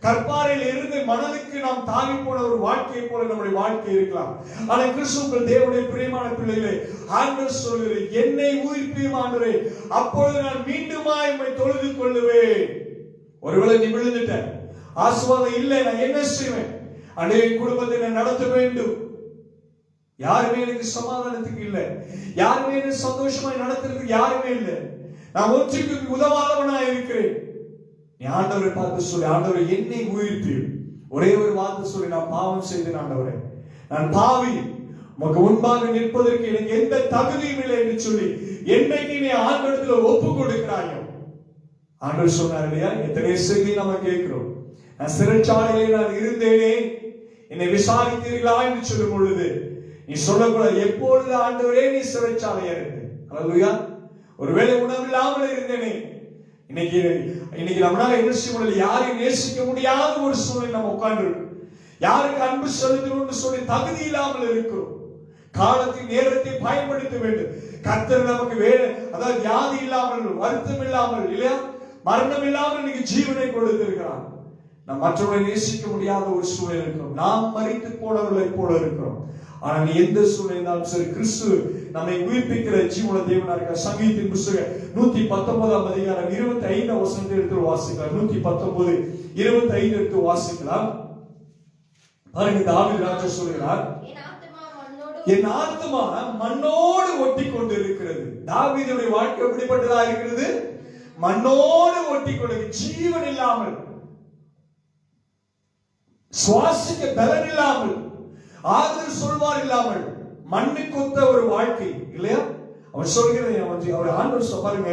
கற்பாறையில் இருந்து மணலுக்கு நாம் தாவி போன ஒரு வாழ்க்கையை போல நம்முடைய வாழ்க்கை இருக்கலாம். ஆனால் கிறிஸ்துவுக்குள் தேவனுடைய பிரியமான பிள்ளைகளே, ஆண்டவர் சொல்கிறார், என்னை உயிர்ப்பியும் ஆண்டவரே, அப்பொழுது நான் மீண்டுமாய் உம்மை தொழுது கொள்ளுவேன். ஒருவேளை நீ விழுந்துட்ட, ஆசீர்வாதம் இல்லை, நான் என்ன செய்வேன்? அன்றைய குடும்பத்தை நான் நடத்த வேண்டும், யாருமே எனக்கு சமாதானத்துக்கு இல்லை, யாருமே எனக்கு சந்தோஷமாய் நடத்துறதுக்கு யாருமே இல்லை, நான் ஒன்றுக்கு உதவாதவனா இருக்கிறேன். நீ ஆண்டவரை பார்த்து சொல்லி, ஆண்டவரை என்னை உயிர்ப்பி, ஒரே ஒரு வார்த்தை சொல்லி, நான் பாவம் செய்தேன் ஆண்டவரே, நான் பாவி, உமக்கு முன்பாக நிற்பதற்கு எனக்கு எந்த தகுதியும் இல்லை என்று சொல்லி என்னைக்கு நீ ஆண்டவரிடத்துல ஒப்பு கொடுக்கிறாயோ, ஆண்டவர் சொன்னார் இல்லையா, எத்தனை செய்தி நம்ம கேட்கிறோம், நான் சிறைச்சாலையிலே நான் இருந்தேனே, என்னை விசாரித்தீர்களா என்று சொல்லும் பொழுது நீ சொல்லக்கூடாது, எப்பொழுது ஆண்டவரே நீ சிறைச்சாலையா இருக்கு. அல்லேலூயா. ஒருவேளை உணவில்லாமல் இருந்தேனே, இன்னைக்கு நம்மளால என்ன செய்ய முடியல, யாரையும் நேசிக்க முடியாத ஒரு சூழ்நிலை நம்ம உட்கார்ந்து இருக்கோம், யாருக்கு அன்பு செலுத்தணும்னு சொல்லி தகுதி இல்லாமல் இருக்கிறோம். காலத்தின் நேரத்தை பயன்படுத்த வேண்டும். கர்த்தர் நமக்கு அதாவது வியாதி இல்லாமல், வருத்தம் இல்லாமல் இல்லையா, மரணம் இல்லாமல் இன்னைக்கு ஜீவனை கொடுத்திருக்கிறான். நாம் மற்றவர்களை நேசிக்க முடியாத ஒரு சூழ்நிலை இருக்கிறோம், நாம் மரித்து போனவர்களை போல இருக்கிறோம். ஆனா நீ எந்த சூழ்நிலையும் சரி, கிறிஸ்து நம்மை உயிர்ப்பிக்கிற ஜீவன தேவனா இருக்க. சங்கீதத்தின் புத்தகம் 119 அதிகாரம் 25 வசனத்தை எடுத்து வாசிக்கலாம். 119 25 எடுத்து வாசிக்கலாம். பாருங்க, தாவீது ராஜா சொல்கிறார், என் ஆத்துமா மண்ணோடு ஒட்டி கொண்டு இருக்கிறது. தாவீதுடைய வாழ்க்கை எப்படிப்பட்டதா இருக்கிறது? மண்ணோடு ஒட்டி கொண்டு, ஜீவன் இல்லாமல், சுவாசிக்க பலன் இல்லாமல், ஆறுதல் சொல்வார் இல்லாமல், மண்ணுக்கு ஒத்த ஒரு வாழ்க்கை இல்லையா. அவர் சொல்கிறது, அவர் ஆண்டவர் பாருங்க,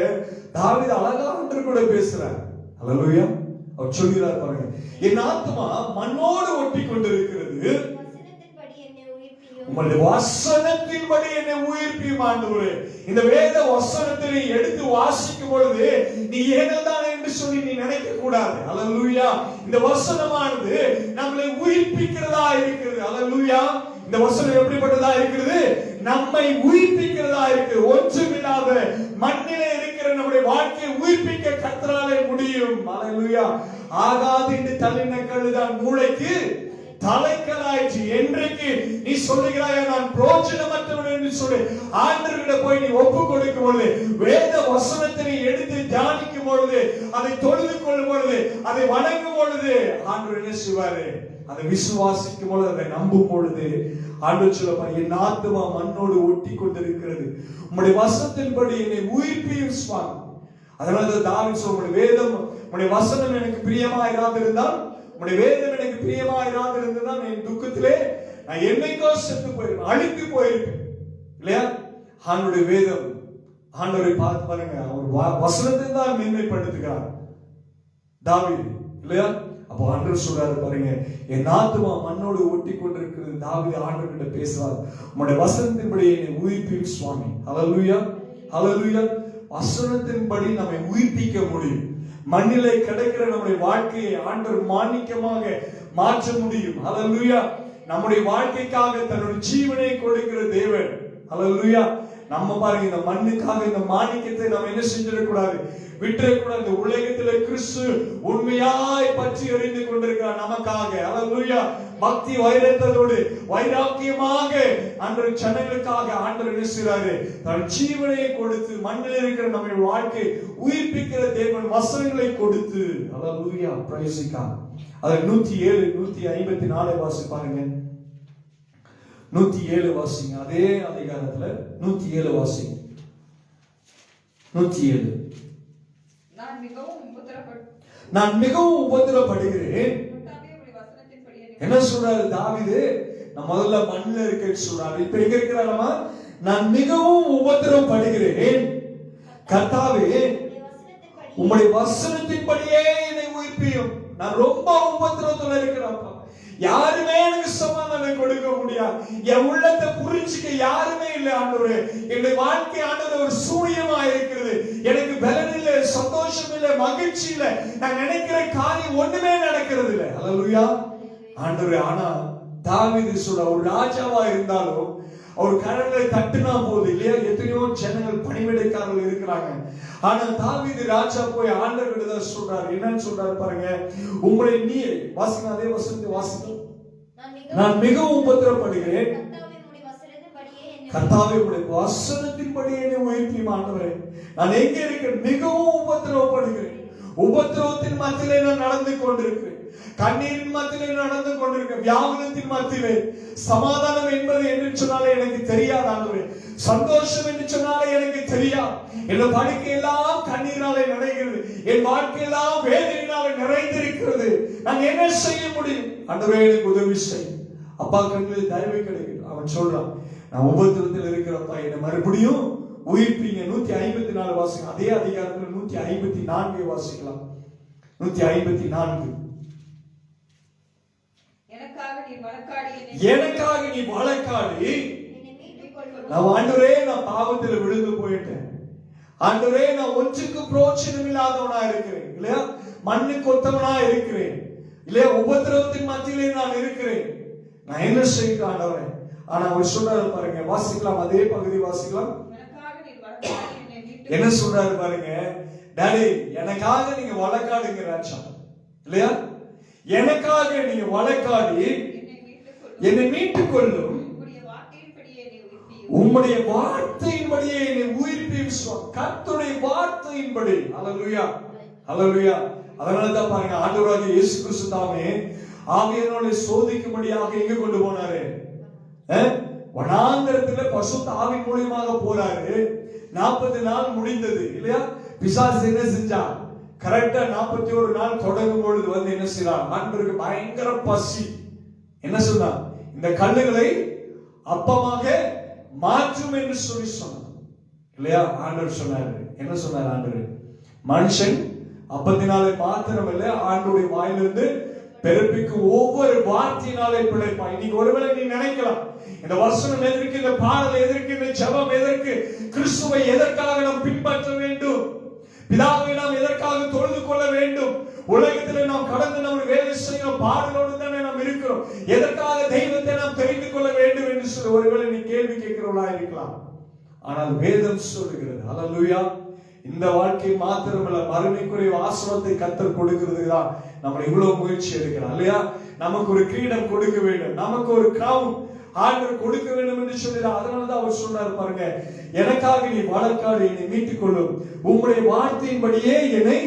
தாவீது அழகா ஆண்டவர் கூட பேசுறார். அல்லேலூயா. அவர் சொல்கிறார் பாருங்க, என் ஆத்துமா மண்ணோடு ஒட்டி கொண்டிருக்கிறது, உங்களுடைய வசனத்தின்படி என்னை உயிர்ப்பியும் ஆண்டவரே. இந்த வேத வசனத்தை எடுத்து வாசிக்கும் பொழுது நீ ஏனல்தான் என்று சொல்லி நீ நினைக்க கூடாது. அல்லேலூயா. இந்த வசனமானது நம்மளை உயிர்ப்பிக்கிறதா இருக்கிறது. அல்லேலூயா. இந்த வசனம் எப்படிப்பட்டதா இருக்கிறது? நம்மை உயிர்ப்பிக்கிறதா இருக்கிறது. ஒன்றுமில்லாத மண்ணிலே இருக்கிற நம்முடைய வாழ்க்கையை உயிர்ப்பிக்க கர்த்தராலே முடியும். அல்லேலூயா. ஆகாது என்று தள்ளின கல்லுதான் மூளைக்கு தலைக்கலாயிற்று. என்றைக்கு நீ சொல்லுகிறாய் நான் பிரோஜனமற்றவன் என்று சொல்லி ஆண்டவரிட போய் நீ ஒப்பு கொடுக்கும் பொழுது, வேத வசனத்தை எடுத்து தியானிக்கும் பொழுது, அதை தொழுது கொள்ளும் பொழுது, அதை வணங்கும் பொழுது, ஆண்டவர் என்ன செய்வாரு? அதை விசுவாசிக்கும் பொழுது, அதை நம்பும் பொழுது, ஆண்டவர் சொல்லுவார், என் ஆத்துமா மண்ணோடு ஒட்டி கொண்டிருக்கிறது, உம்முடைய வசனத்தின்படி என்னை உயிர்ப்பியும் சுவாமி. அதனால தாவீது சொல்றார், வேதம் உம்முடைய வசனம் எனக்கு பிரியமா இராதிருந்தால், உம்முடைய வேதம் எனக்கு பிரியமா இராதிருந்தால் என் துக்கத்திலே நான் என்னைக்கோ செத்து போயிருப்பேன், அழித்து போயிருப்பேன் இல்லையா. ஆண்டவருடைய வேதம், ஆண்டவரை பார்த்து பாருங்க, அவர் வசனத்தை தான் மேன்மைப்படுத்துகிறார் தாவீது இல்லையா. அப்ப அப்போ ஆண்டவர் சொல்றாரு பாருங்க, என் ஆத்துமா மண்ணோடு ஒட்டி கொண்டிருக்கிறது. தாவீது ஆண்டவர் கிட்ட பேசுறார், உம்முடைய வசனத்தின்படி என்னை உயிர்ப்பியும் சுவாமி. ஹல்லேலூயா, ஹல்லேலூயா. வசனத்தின்படி நம்மை உயிர்ப்பிக்க முடியும். மண்ணிலே கிடக்கிற நம்முடைய வாழ்க்கையை ஆண்டவர் மாணிக்கமாக மாற்ற முடியும். ஹல்லேலூயா. நம்முடைய வாழ்க்கைக்காக தன்னுடைய ஜீவனை கொடுக்கிற தேவன். ஹல்லேலூயா. நம்ம பாருங்க, இந்த மண்ணுக்காக இந்த மாணிக்கத்தை நம்ம என்ன செஞ்சிடக்கூடாது, விட்டுறக்கூடாது. இந்த உலகத்திலே கிறிஸ்து உண்மையாய் பற்றி எறிந்து கொண்டிருக்கிறார் நமக்காக. ஹல்லேலூயா. பக்தி வைரத்தோடு வைராக்கியமாக அன்று ஜனங்களுக்காக ஆண்டவர் என்ன செய்றாரு, தன் ஜீவனை கொடுத்து மண்ணில் இருக்கிற நம்ம வாழ்க்கை உயிர்ப்பிக்கிற தேவன் வசனங்களை கொடுத்து. ஹல்லேலூயா, பிரைஸ் காட். அது 107 154 வாசி பாருங்க. 107 வாசிங்க. அதே அதிகாரத்துல 107 வாசிங்க. 107. நான் மிகவும் உபத்திரப்படுகிறேன். என்ன சொல்றாரு தாவீது? நான் முதல்ல மண்ணில் இருக்க சொல்றாரு. இப்ப எங்க இருக்கிறாரமா? நான் மிகவும் உபத்திரப்படுகிறேன். கர்த்தாவே, உம்முடைய வசனத்தின்படியே என்னை உயிர்ப்பியும். நான் ரொம்ப உபத்திரத்துல இருக்கிறேன். யாருமே எனக்கு சமாதானம் கொடுக்க முடியாது. என் உள்ளத்தை புரிஞ்சுக்க யாருமே இல்லை ஆண்டவரே. என்னுடைய வாழ்க்கை ஆண்டவரே ஒரு சூனியமா இருக்கிறது. எனக்கு பலன் இல்லை, சந்தோஷம் இல்லை, மகிழ்ச்சி இல்லை. நான் நினைக்கிற காரியம் ஒண்ணுமே நடக்கிறது இல்லை. ஹல்லேலூயா ஆண்டவரே. ஆனா தாவீது சொல்ற, ஒரு ராஜாவா இருந்தாலும் அவர் கரங்களை தட்டுனா போது இல்லையா, எத்தனையோ ஜனங்கள் பணிவிடைக்காரர்கள் இருக்கிறாங்க. ஆனா தாவீது ராஜா போய் ஆண்டவர்கிட்ட தான் சொல்றாரு. என்னன்னு சொல்றாரு பாருங்க, உம்முடைய நீ வாசிங்க, அதே வசனத்தை வாசிங்க. நான் மிகவும் உபத்திரப்படுகிறேன். கர்த்தாவே, உம்முடைய வசனத்தின்படி என்னை உயிர்ப்பியும். ஆண்டவரே, நான் எங்க இருக்கிறேன்? மிகவும் உபத்திரவப்படுகிறேன். உபத்திரவத்தின் மத்தியிலே நான் நடந்து கொண்டிருக்கிறேன். கண்ணீரின் மத்தியிலே நடந்து கொண்டிருக்கிறேன். வியாகுலத்தின் மத்தியிலே சமாதானம் என்பது என்று சொன்னாலே எனக்கு தெரியாது ஆண்டவரே. சந்தோஷம் என்று சொன்னாலே எனக்கு தெரியாது. என் படுக்கையெல்லாம் கண்ணீராலே நிறைகிறது. என் வாழ்க்கையெல்லாம் வேதனையினாலே நிறைந்திருக்கிறது. நான் என்ன செய்ய முடியும்? ஆண்டவரே, எனக்கு உதவி செய். அப்பா கண்களில் தயவு கிடைக்கும். அவன் சொல்றான், நான் உபத்திரத்தில் இருக்கிறப்பா, என்னை மறுபடியும் உயிர்ப்பீங்க. 154 வாசிங்க. அதே அதிகாரத்தில் 154 வாசிக்கலாம். 154. எனக்காக நீ வழக்காடி. நான் ஆண்டவரே, நான் பாவத்தில் விழுந்து போயிட்டேன். ஆண்டவரே, நான் ஒன்றுக்கு பிரோஜனம் இல்லாதவனா இருக்கிறேன் இல்லையா, மண்ணுக்கு ஒத்தவனா இருக்கிறேன் இல்லையா, உபத்திரவத்தின் மத்தியிலே நான் இருக்கிறேன். நான் என்ன செய்கிறேன் ஆண்டவரே? ஆனா அவர் சொல்றாரு பாருங்க, வாசிக்கலாம், அதே பகுதி வாசிக்கலாம். என்ன சொல்றாரு பாருங்க, டாடி எனக்காக நீங்க வழக்காடுங்க ராஜா இல்லையா, எனக்காக நீங்க வழக்காடி என்னை மீட்டுக் கொள்ளும். உம்முடைய வார்த்தையின்படியே என்னை உயிர்ப்பியும். கர்த்தருடைய வார்த்தையின்படி. ஹல்லேலூயா, ஹல்லேலூயா. அதனாலதான் பாருங்க, ஆண்டவராகிய இயேசு கிறிஸ்து தாமே ஆவியானவரை சோதிக்கும்படியாக எங்க கொண்டு போனாரு? வனாந்தரத்துல பசுத்த ஆவி மூலியமாக போறாரு. 40 நாள் முடிந்தது இல்லையா. பிசாசு என்ன செஞ்சா? கரெக்டா 41 நாள் தொடங்கும் பொழுது வந்து என்ன செய்யறான்? ஆண்டவருக்கு பயங்கர பசி. என்ன சொன்னா? இந்த கல்லுகளை அப்பமாக மாற்றும் என்று சொல்லி சொன்னார் இல்லையா. ஆண்டவர் சொன்னாரு. என்ன சொன்னார் ஆண்டவர்? மனுஷன் அப்பத்தினாலே மாத்திரம் இல்ல, ஆண்டவருடைய வாயிலிருந்து பிறப்பிக்கும் ஒவ்வொரு வார்த்தையினாலே பிழைப்பான். இன்னைக்கு ஒருவேளை நீ நினைக்கலாம், இந்த வசனம் எதற்கு, இந்த பாடல் எதற்கு, இந்த ஜெபம் எதற்கு, கிறிஸ்துவை எதற்காக நாம் பின்பற்ற வேண்டும், பிதாவை நாம் எதற்காக தொழுது கொள்ள வேண்டும், உலகத்தில் நாம் கடந்து நம்ம வேலை செய்யணும், பாடலோடு தானே நாம் இருக்கிறோம், எதற்காக தெய்வத்தை நாம் தெரிந்து கொள்ள வேண்டும் என்று சொல்லி ஒருவேளை நீ கேள்வி கேட்கிறவளா இருக்கலாம். ஆனால் வேதம் சொல்லுகிறது, ஹல்லேலூயா, இந்த வாழ்க்கை மாத்திரமல்ல, மறுமைக்குரிய ஆசீர்வாதத்தை கர்த்தர் கொடுக்கிறதுதான் நம்ம இவ்வளவு முயற்சி எடுக்கிறோம் இல்லையா. நமக்கு ஒரு கிரீடம் கொடுக்க வேண்டும், நமக்கு ஒரு கிரவுன் ஆண்டவர் கொடுக்க வேண்டும் என்று சொல்கிறார். அதனாலதான் அவர் சொன்னார் பாருங்க, எனக்காக நீ வழக்காடி என்னை மீட்டுக் கொள்ளும், உம்முடைய வார்த்தையின்படியே என்னை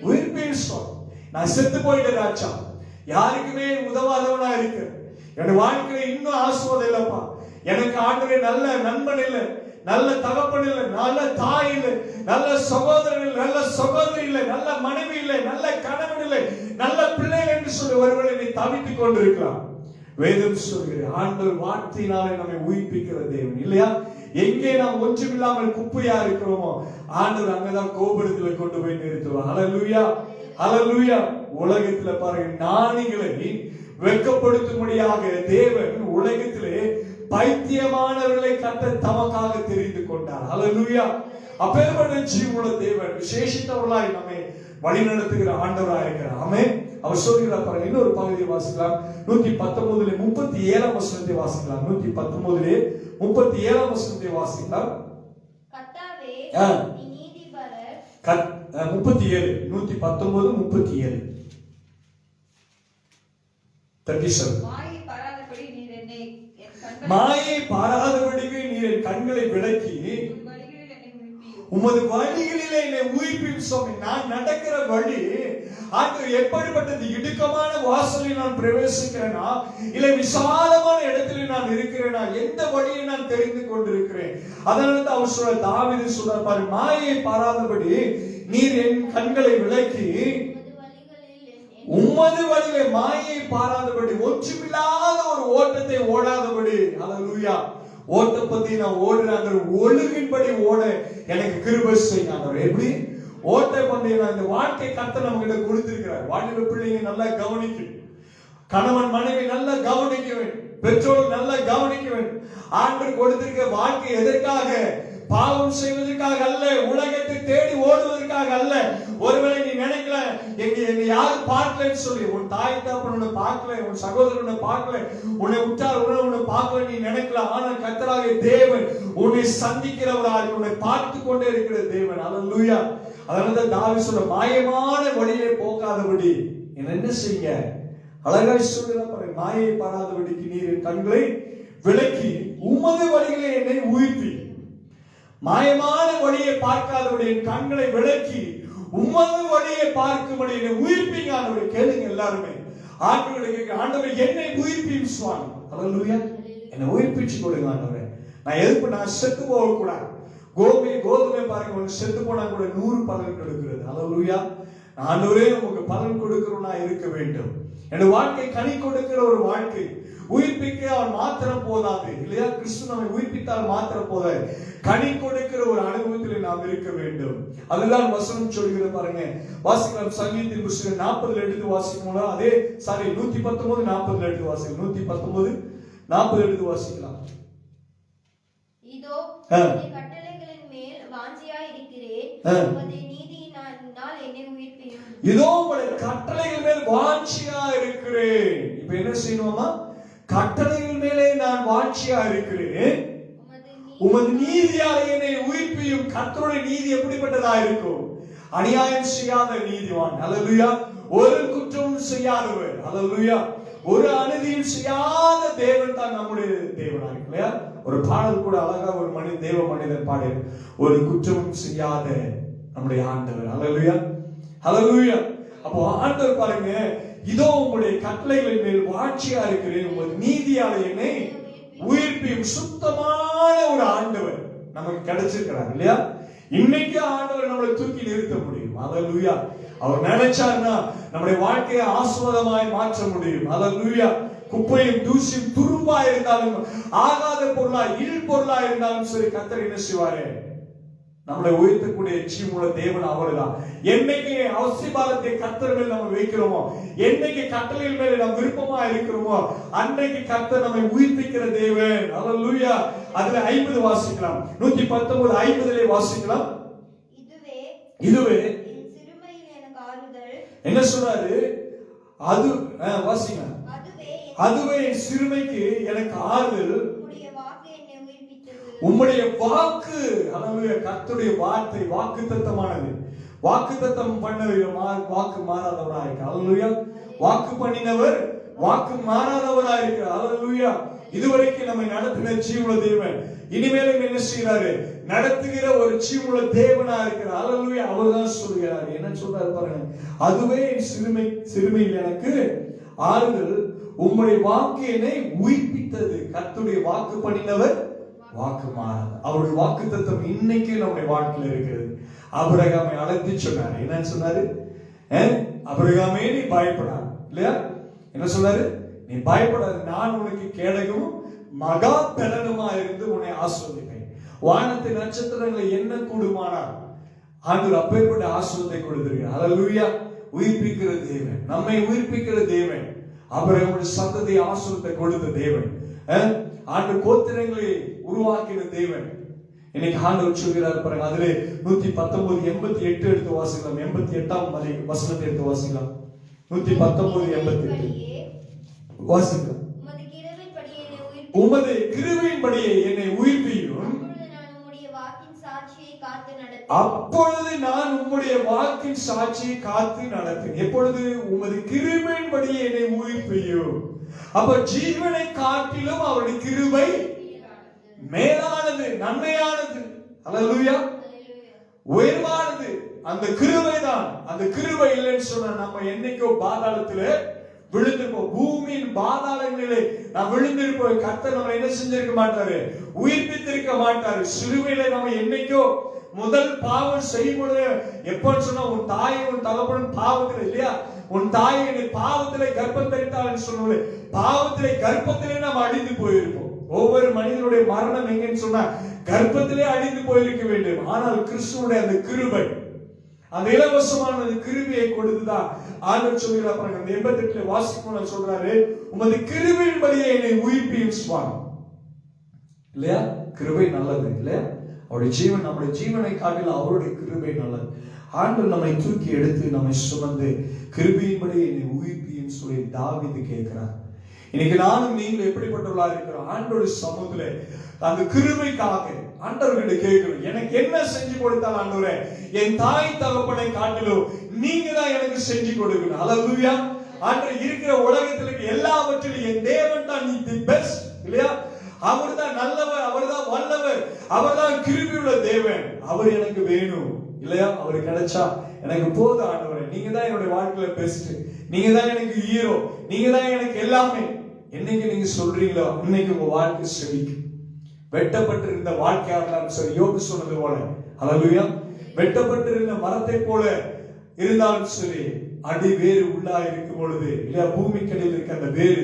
உயிர்ப்பியும். நான் செத்து போயிட்டேன் ராஜா, யாருக்குமே உதவாதவனா இருக்கு, என்னுடைய வாழ்க்கையில இன்னும் ஆசீர்வாதம் இல்லப்பா, எனக்கு ஆண்டவரே நல்ல நண்பன் இல்லை, நல்ல தகப்பன் இல்லை, நல்ல தாய் இல்லை, நல்ல சகோதரன் இல்லை, நல்ல சகோதரி இல்லை, நல்ல மனைவி இல்லை, நல்ல கணவன் இல்லை, நல்ல பிள்ளைகள் என்று சொல்லி ஒருவேளை நீ தவித்துக் கொண்டிருக்கிறான். வேதம் சொல்கிறது, ஆண்டவர் வார்த்தையினாலே நம்மை உயிர்ப்பிக்கிற தேவன் இல்லையா. எங்கே நாம் ஒன்றுமில்லாமல் குப்பையா இருக்கிறோமோ ஆண்டவர் அங்கதான் கோபுரத்தில் கொண்டு போய் நிறுத்துவார். ஹல்லேலூயா. ஹல்லேலூயா. உலகத்துல பாருங்க, ஞானிகளை வெட்கப்படுத்தும்படியாக தேவன் உலகத்திலே பைத்தியமானவர்களை கர்த்தர் தமக்காக தெரிந்து கொண்டார். ஹல்லேலூயா. அப்பேற்பட்ட ஜீவனுள்ள தேவன் விசேஷித்தவர்களாய் நம்மை வழி நடத்துகிற ஆண்டவராக இருக்கிறார். ஆமென். அவர் சொல்கிறார் பாருங்க, இன்னொரு பகுதியை வாசிக்கலாம். 119 37 வசனத்தை வாசிக்கலாம். 119 37 வசனத்தை வாசிக்கலாம்.
கர்த்தாவே நீ நீதிபரர்.
37 119 37 37. மாயை பாராதபடிக்கு நீர் என் கண்களை விலக்கி உமது வழிகளிலே என்னை உயிர்ப்பியும் சுவாமி. நான் நடக்கிற வழி ஆண்டவர் எப்படிப்பட்டது? இடுக்கமான வாசலில் நான் பிரவேசிக்கிறேனா, இல்லை விசாலமான இடத்துல நான் இருக்கிறேனா, எந்த வழியை நான் தெரிந்து கொண்டிருக்கிறேன்? அதனால தான் அவர் சொல்ற, தாவீது சொல்றார் பாரு, மாயை பாராதபடி நீர் என் கண்களை விலக்கி உமது வழியிலே மாயை பாராதபடி, ஒன்றுமில்லாத ஒரு ஓட்டத்தை ஓடாதபடி. ஹல்லேலூயா. ஓட்ட பத்தி நான் ஓடுறாங்க, ஒழுங்கின்படி ஓட எனக்கு கிருபை செய்யுங்க. எப்படி ஓட்ட பந்தயம் இந்த வாழ்க்கை கர்த்தர் நம்ம கிட்ட கொடுத்திருக்கிறார். வாழ்க்கை பிள்ளைங்க நல்லா கவனிக்கணும், கணவன் மனைவி நல்லா கவனிக்க வேண்டும், பெற்றோர் நல்லா கவனிக்க வேண்டும். ஆண்டவர் கொடுத்திருக்க வாழ்க்கை எதற்காக? பாவம் செய்வதற்காக அல்ல, உலகத்தை தேடி ஓடுவதற்காக அல்ல. ஒருவேளை நீ நினைக்கல, என்னை யாரும் பார்க்கலன்னு சொல்லி, உன் தாய் தகப்பன் உன்னை பார்க்கல, உன் சகோதரன் உன்னை பார்க்கல, உன்னை விட்டார் உன்னை பார்க்கல நீ நினைக்கலாம். ஆனால் கர்த்தராகிய தேவன் உன்னை சந்திக்கிறவராக, உன்னை பார்த்து கொண்டே இருக்கிற தேவன். ஹல்லேலூயா. அதனால தாவீது சொல்ற, மாயமான வழியிலே போகாதபடி என்ன செய்ய? அழகாய் சொல்லுற பாருங்க, மாயை பாராதபடிக்கு நீர் என் கண்களை விலக்கி உமது வழிகளை என்னை உயிர்ப்பி. மாயமான வழியை பார்க்காதபடி என் கண்களை விலக்கி உமது வழியை பார்க்கும்படி என்னை உயிர்ப்பீங்க. ஆண்டவரே கேளுங்க எல்லாருமே. ஆண்டவரே என்னை உயிர்ப்பியும் சுவாமி. ஹல்லேலூயா. என்னை உயிர்ப்பிச்சு கொடுங்க ஆண்டவரே. நான் எதுக்கு நான் செத்து போக கூடாது. கோதுமை பாருங்க, ஒன்று செத்து போனா கூட 100 பலன் கொடுக்கிறது. ஹல்லேலூயா. ஆண்டவரே உங்களுக்கு பலன் கொடுக்கிறவனா இருக்க வேண்டும். என் வாழ்க்கை கனி கொடுக்கிற ஒரு வாழ்க்கை. உயிர்ப்பிக்க அவன் மாத்திரம் போதாது இல்லையா? கிறிஸ்து நம்மை உயிர்ப்பித்தால் மாத்திரம் போதாது, கனி கொடுக்கிற ஒரு அனுபவத்தில் நாம் இருக்க வேண்டும். அதுதான் வசனம் சொல்கிற பாருங்க. வாசிக்கலாம் சங்கீதத்தின் புத்தகம் 40 எடுத்து வாசிக்கணும். அதே 119 40 எடுத்து வாசிக்கலாம். 119 40 எடுத்து வாசிக்கலாம்.
இதோ உம்முடைய கட்டளைகளின் மேல் வாஞ்சியாய் இருக்கிறேன், உம்முடைய நீதியினால் என்னை உயிர்ப்பியும்.
இதோ உம்முடைய கட்டளைகள் மேல் வாஞ்சியா இருக்கிறேன். இப்போ என்ன செய்யணுமா? கட்டளைகள் மேலே நான் வாஞ்சியா இருக்கிறேன், உமது நீதியாலே என்னை உயிர்ப்பியும். கர்த்தருடைய நீதி எப்படிப்பட்டதா இருக்கும்? அநியாயம் செய்யாத நீதிவான். ஹல்லேலூயா. ஒரு குற்றமும் செய்யாதவர். ஹல்லேலூயா. ஒரு அநீதியும் செய்யாத தேவன் தான் நம்முடைய தேவனா இருக்கு இல்லையா? ஒரு பாடல் கூட அழகா ஒரு தேவ மனிதர் பாடு, ஒரு குற்றமும் செய்யாத நம்முடைய ஆண்டவர். ஹல்லேலூயா. ஹல்லேலூயா. அப்போ ஆண்டவர் பாருங்க, இதோ உங்களுடைய கட்டளைகளின் மேல் வாட்சியா இருக்கிறேன், உங்கள் நீதியாலே என்னை உயிர்ப்பியும். சுத்தமான ஒரு ஆண்டவர் நமக்கு கிடைச்சிருக்கிறார் இல்லையா? இன்னைக்கு ஆண்டவர் நம்மளை தூக்கி நிறுத்த முடியும். ஹல்லேலூயா. அவர் நினைச்சார்னா நம்முடைய வாழ்க்கையை ஆசீர்வாதமாய் மாற்ற முடியும். ஹல்லேலூயா. குப்பையும் தூசியும் துரும்பா இருந்தாலும், ஆகாத பொருளா இல் பொருளா இருந்தாலும் சரி, கர்த்தர் என்ன செய்வாரு? நம்மளை உயர்த்தக்கூடிய ஜீவனுள்ள தேவன் அவர்தான். என்னைக்கு அவசியபாலத்தை கர்த்தர் மேல் நம்ம வைக்கிறோமோ, என்னைக்கு கட்டளைகள் மேல நம்ம விருப்பமா இருக்கிறோமோ, அன்னைக்கு கர்த்தர் நம்மை உயிர்ப்பிக்கிற தேவன். ஹல்லேலூயா. அதுல 50 வாசிக்கலாம். 119 50 வாசிக்கலாம். இதுவே
என் சிறுமையில் எனக்கு ஆறுதல்.
என்ன சொல்றாரு? அது வாசிங்க. அதுவே என் சிறுமைக்கு எனக்கு ஆறுதல், உம்முடைய வாக்கு. ஹல்லேலூயா. கர்த்தருடைய வார்த்தை வாக்குத்தத்தமானது. வாக்குத்தத்தம் பண்ணவர் வாக்கு மாறாதவராக இருக்கு. ஹல்லேலூயா. வாக்கு பண்ணினவர் வாக்கு மாறாதவராக இருக்கு. ஹல்லேலூயா. இதுவரைக்கும் நம்மை நடத்தின ஜீவனுள்ள தேவன் இனிமேலும் என்ன செய்யறாரு? நடத்துகிற ஒரு ஜீவனுள்ள தேவனா இருக்கிறார். ஹல்லேலூயா. அவர்தான் சொல்கிறார். என்ன சொல்றாரு பாருங்க, அதுவே என் சிறுமையில் எனக்கு ஆறுதல், உம்முடைய வாக்கு என்னை உயிர்ப்பித்தது. கர்த்தருடைய வாக்கு பண்ணினவர் வாக்கு மாறாது. அவருடைய வாக்கு தத்துவம் இன்னைக்கு நம்முடைய வாழ்க்கையில் இருக்கிறது. ஆபிரகாமை அழைத்து சொன்னாரு. என்ன சொன்னாரு? ஆபிரகாமே நீ பயப்படாது இல்லையா? என்ன சொன்னாரு? நீ பயப்படாது, நான் உனக்கு கேடகம் மகா பெலனுமா இருந்து உன்னை ஆசீர்வதிப்பேன். வானத்தின் நட்சத்திரங்களை என்ன கூடுமானால் ஆண்டவர் அப்பேற்பட்ட ஆசீர்வாதத்தை கொடுத்திருக்கிறார். ஹல்லேலூயா. உயிர்ப்பிக்கிற தேவன், நம்மை உயிர்ப்பிக்கிற தேவன், ஆபிரகாமுடைய சந்ததி ஆசீர்வாதத்தை கொடுத்த தேவன், ஆண்டு கோத்திரங்களை உருவாக்கின தேவன். இன்னைக்கு ஆண்டவர் சொல்கிறார் பாருங்க, அதிலே 119:88 எடுத்து வாசிக்கலாம். 88ஆம் வசனத்தை எடுத்து வாசிக்கலாம். 119:88 வாசிக்கலாம். உமது கிருபையின்படியே என்னை உயிர்ப்பியும், அப்பொழுது நான் உம்முடைய வாக்கின் சாட்சியை காத்து நடப்பேன். எப்பொழுது? உமது கிருபையின்படியே என்னை உயிர்ப்பியும். அப்ப ஜீவனை காட்டிலும் அவருடைய கிருபை மேலானது, நன்மையானது, அல்லேலூயா, உயர்வானது. அந்த கிருபை தான். அந்த கிருபை இல்லைன்னு சொன்னா நம்ம என்னைக்கோ பாதாளத்திலே விழுந்திருப்போம். பூமியின் பாதாளங்களிலே நாம் விழுந்திருப்போம். கர்த்தர் நம்ம என்ன செஞ்சிருக்க மாட்டாரு? உயிர்ப்பித்திருக்க மாட்டாரு. சிலுவையில நம்ம என்னைக்கோ முதல் பாவம் செய்யும் பொழுது எப்பன்னு சொன்னா, உன் தாயும் உன் தகப்பனும் பாவத்தில் இல்லையா, உன் தாயை என்னை பாவத்திலே கர்ப்பம் தரித்தாள்னு சொன்னது, பாவத்திலே கர்ப்பத்திலே நாம் அழிந்து போயிருப்போம். ஒவ்வொரு மனிதனுடைய மரணம் எங்கன்னு சொன்னா கர்ப்பத்திலே அழிந்து போயிருக்க வேண்டும். ஆனால் கிறிஸ்துவுடைய அந்த கிருபை, அந்த இலவசமான கிருபையை கொடுத்துதான் ஆண்டவர் சொல்கிறார் பாருங்க. அந்த 88 வாசிக்கும் சொல்றாரு, உமது கிருபையின்படியே என்னை உயிர்ப்பியும் சுவாமி. இல்லையா? கிருபை நல்லது இல்லையா? அவருடைய ஜீவன், நம்முடைய ஜீவனை காட்டிலும் அவருடைய கிருபை நல்லது. ஆண்டவர் நம்மை தூக்கி எடுத்து நம்மை சுமந்து கிருபையின்படி என்னை உயிர்ப்பியும் சொல்லி தாவீது கேட்கிறார். இன்னைக்கு நானும் நீங்கள் எப்படிப்பட்டவர்களா இருக்கிறோம்? ஆண்டவருடைய சமூகத்திலே அந்த கிருபைக்காக ஆண்டவர்கிட்ட கேட்கிறோம், எனக்கு என்ன செஞ்சு கொடுத்தால் ஆண்டவரே, என் தாய் தகப்பனை காட்டிலும் நீங்க தான் எனக்கு செஞ்சு கொடுக்கணும். அல்லேலூயா. ஆண்டவர் இருக்கிற உலகத்தில் எல்லாவற்றிலும் என் தேவன் தான் தி பெஸ்ட் இல்லையா? அவர் தான் நல்லவர், அவர் தான் வல்லவர், அவர் தான் கிருபையுள்ள தேவன். அவர் எனக்கு வேணும் இல்லையா? அவர் கிடைச்சா எனக்கு போதும் ஆண்டவரே, நீங்க தான் என்னுடைய வாழ்க்கையில பெஸ்ட், நீங்க தான் எனக்கு ஹீரோ, நீங்க தான் எனக்கு எல்லாமே. என்னைக்கு நீங்க சொல்றீங்களோ இன்னைக்கு உங்க வாழ்க்கை செழிக்கும். வெட்டப்பட்டிருந்த வாழ்க்கையாளர் சரி, யோபு சொன்னது போல, அல்லேலூயா, வெட்டப்பட்டிருந்த மரத்தை போல இருந்தாலும் சரி, அடி வேறு உள்ளா இருக்கும் பொழுது இல்லையா, பூமிக்கடியில் இருக்க அந்த வேறு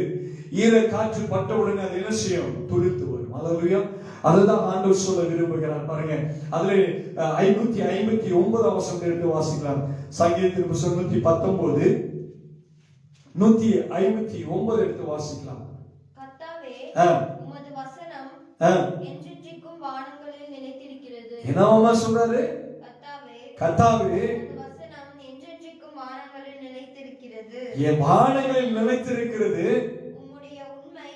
ஈர காற்று பட்ட உடனே அது என்ன செய்யும்? துளிர்த்து வரும். அல்லேலூயா. அதுதான் ஆண்டவர் சொல்ல விரும்புகிறார் பாருங்க. அதுல 559 வசனத்தை எடுத்து வாசிக்கலாம். சங்கீதத்தின் புத்தகம் 119 159 எடுத்து வாசிக்கலாம்.
கர்த்தாவே, உமது வசனம் என்றென்றைக்கும் வானங்களில் நிலைத்திருக்கிறது.
என்னவா சொல்றாரு? கர்த்தாவே,
உமது வசனம் என்றென்றைக்கும் வானங்களில் நிலைத்திருக்கிறது.
என் வானங்களில் நிலைத்திருக்கிறது.
உம்முடைய உண்மை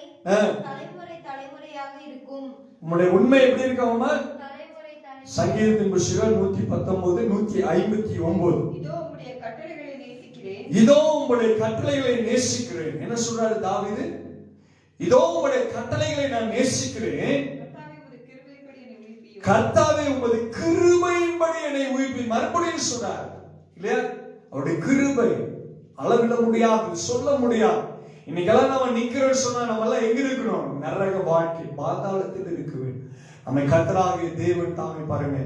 தலைமுறை தலைமுறையாக இருக்கும்.
உம்முடைய உண்மை எப்படி இருக்கோமா?
தலைமுறை தலைமுறை.
சங்கீதத்தின் புத்தகம் 119 159.
இதோ உம்முடைய கட்டளைகளை நேசிக்கிறேன்.
இதோ உம்முடைய கட்டளைகளை நேசிக்கிறேன். என்ன சொல்றாரு தாவீது? இதோ உம்முடைய கட்டளைகளை நான் நேசிக்கிறேன். கர்த்தாவே, உமது கிருபையின்படி என்னை உயிர்ப்பி. மறுபடியும் சொல்றார் இல்லையா? அவருடைய கிருபை அளவிட முடியாது, சொல்ல முடியாது. இன்னைக்கெல்லாம் நம்ம நிக்கிறோம் சொன்னா நம்ம எல்லாம் எங்க இருக்கணும்? நரக வாழ்க்கை, பாதாளத்தில் இருக்க வேண்டும். நம்மை கர்த்தராகிய தேவன் தாமே பாருங்க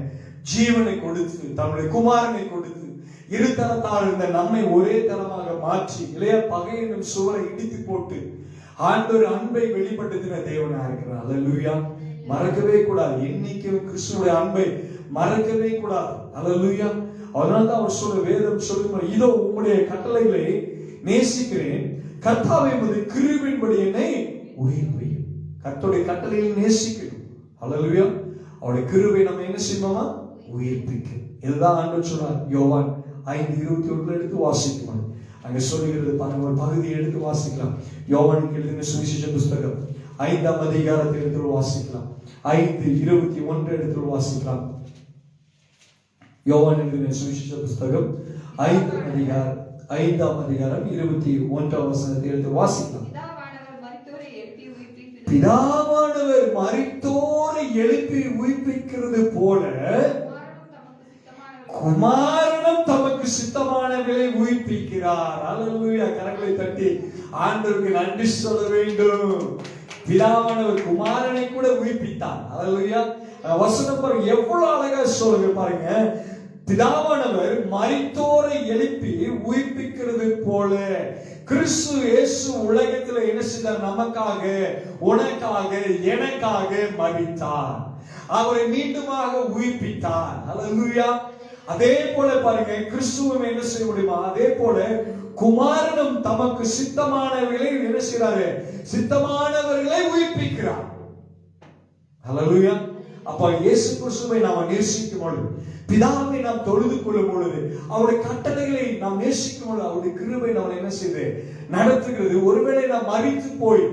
ஜீவனை கொடுத்து, தன்னுடைய குமாரனை கொடுத்து, இருதரத்தால் இருந்த நம்மை ஒரே தரமாக மாற்றி இல்லையா, பகை என்னும் சுவரை இடித்து போட்டு ஆண்டவர் அன்பை வெளிப்படுத்தின தேவனா இருக்கிறார். அல்லேலூயா. மறக்கவே கூடாது. என்னைக்கும் கிறிஸ்துவுடைய அன்பை மறக்கவே கூடாது. அல்லேலூயா. அதனால்தான் அவர் சொல்ற வேதம் சொல்லுங்க, இதோ உம்முடைய கட்டளைகளை நேசிக்கிறேன். கர்த்தாவே, உமது கிருபையின்படி என்னை உயிர்ப்பியும். கர்த்தருடைய கட்டளைகளை நேசிக்கணும். அல்லேலூயா. அவருடைய கிருபை நம்ம என்ன செய்யணுமா? உயிர்ப்பிக்கும். இதுதான் ஆண்டவர் சொல்றார். யோவான் 5:21 எடுத்து வாசிக்கணும். அங்க சொல்லுகிறது பாருங்க, ஒரு பகுதியை எடுத்து வாசிக்கலாம். யோவானுக்கு எழுதின சுவிசேஷ புத்தகம் 5ஆம் அதிகாரத்தை எடுத்து வாசிக்கலாம். 5:21 எடுத்து வாசிக்கலாம். யோவான் எழுதின சுவிசேஷ புத்தகம் 5ஆம் அதிகாரம் 21ஆம் வசனத்தை எடுத்து வாசிக்கலாம். பிதாவானவர் மரித்தோரை எழுப்பி உயிர்ப்பிக்கிறது போல குமாரனும் தமக்கு சித்தமானவர்களை உயிர்ப்பிக்கிறார். அல்லேலூயா. கரங்களை தட்டி ஆண்டவருக்கு நன்றி சொல்ல வேண்டும். பிதாவானவர் குமாரனை கூட உயிர்ப்பித்தார். அல்லேலூயா. வசனம் பாருங்க எவ்வளவு அழகா சொல்லுங்க பாருங்க. பிதாவானவர் மரித்தோரை எழுப்பி உயிர்ப்பிக்கிறது போல கிறிஸ்து இயேசு உலகத்தில் என்ன செய்தார்? நமக்காக, உனக்காக, எனக்காக மரித்தார். அவரை மீண்டுமாக உயிர்ப்பித்தார். அல்லேலூயா. அதே போல பாருங்க, கிறிஸ்துவும் என்ன செய்ய முடியுமா? அதே போல குமாரனும் தமக்கு சித்தமானவர்களை என்ன செய்றாரு? சித்தமானவர்களை உயிர்ப்பிக்கிறார். ஹல்லேலூயா. அப்ப இயேசு கிறிஸ்துவை நாம் நேசிக்கும் பொழுது, பிதாவை நாம் தொழுது கொள்ளும் பொழுது, அவருடைய கட்டளைகளை நாம் நேசிக்கும் பொழுது, அவருடைய கிருபை நம்ம என்ன செய்து நடத்துகிறது. ஒருவேளை நாம் மரித்து போய்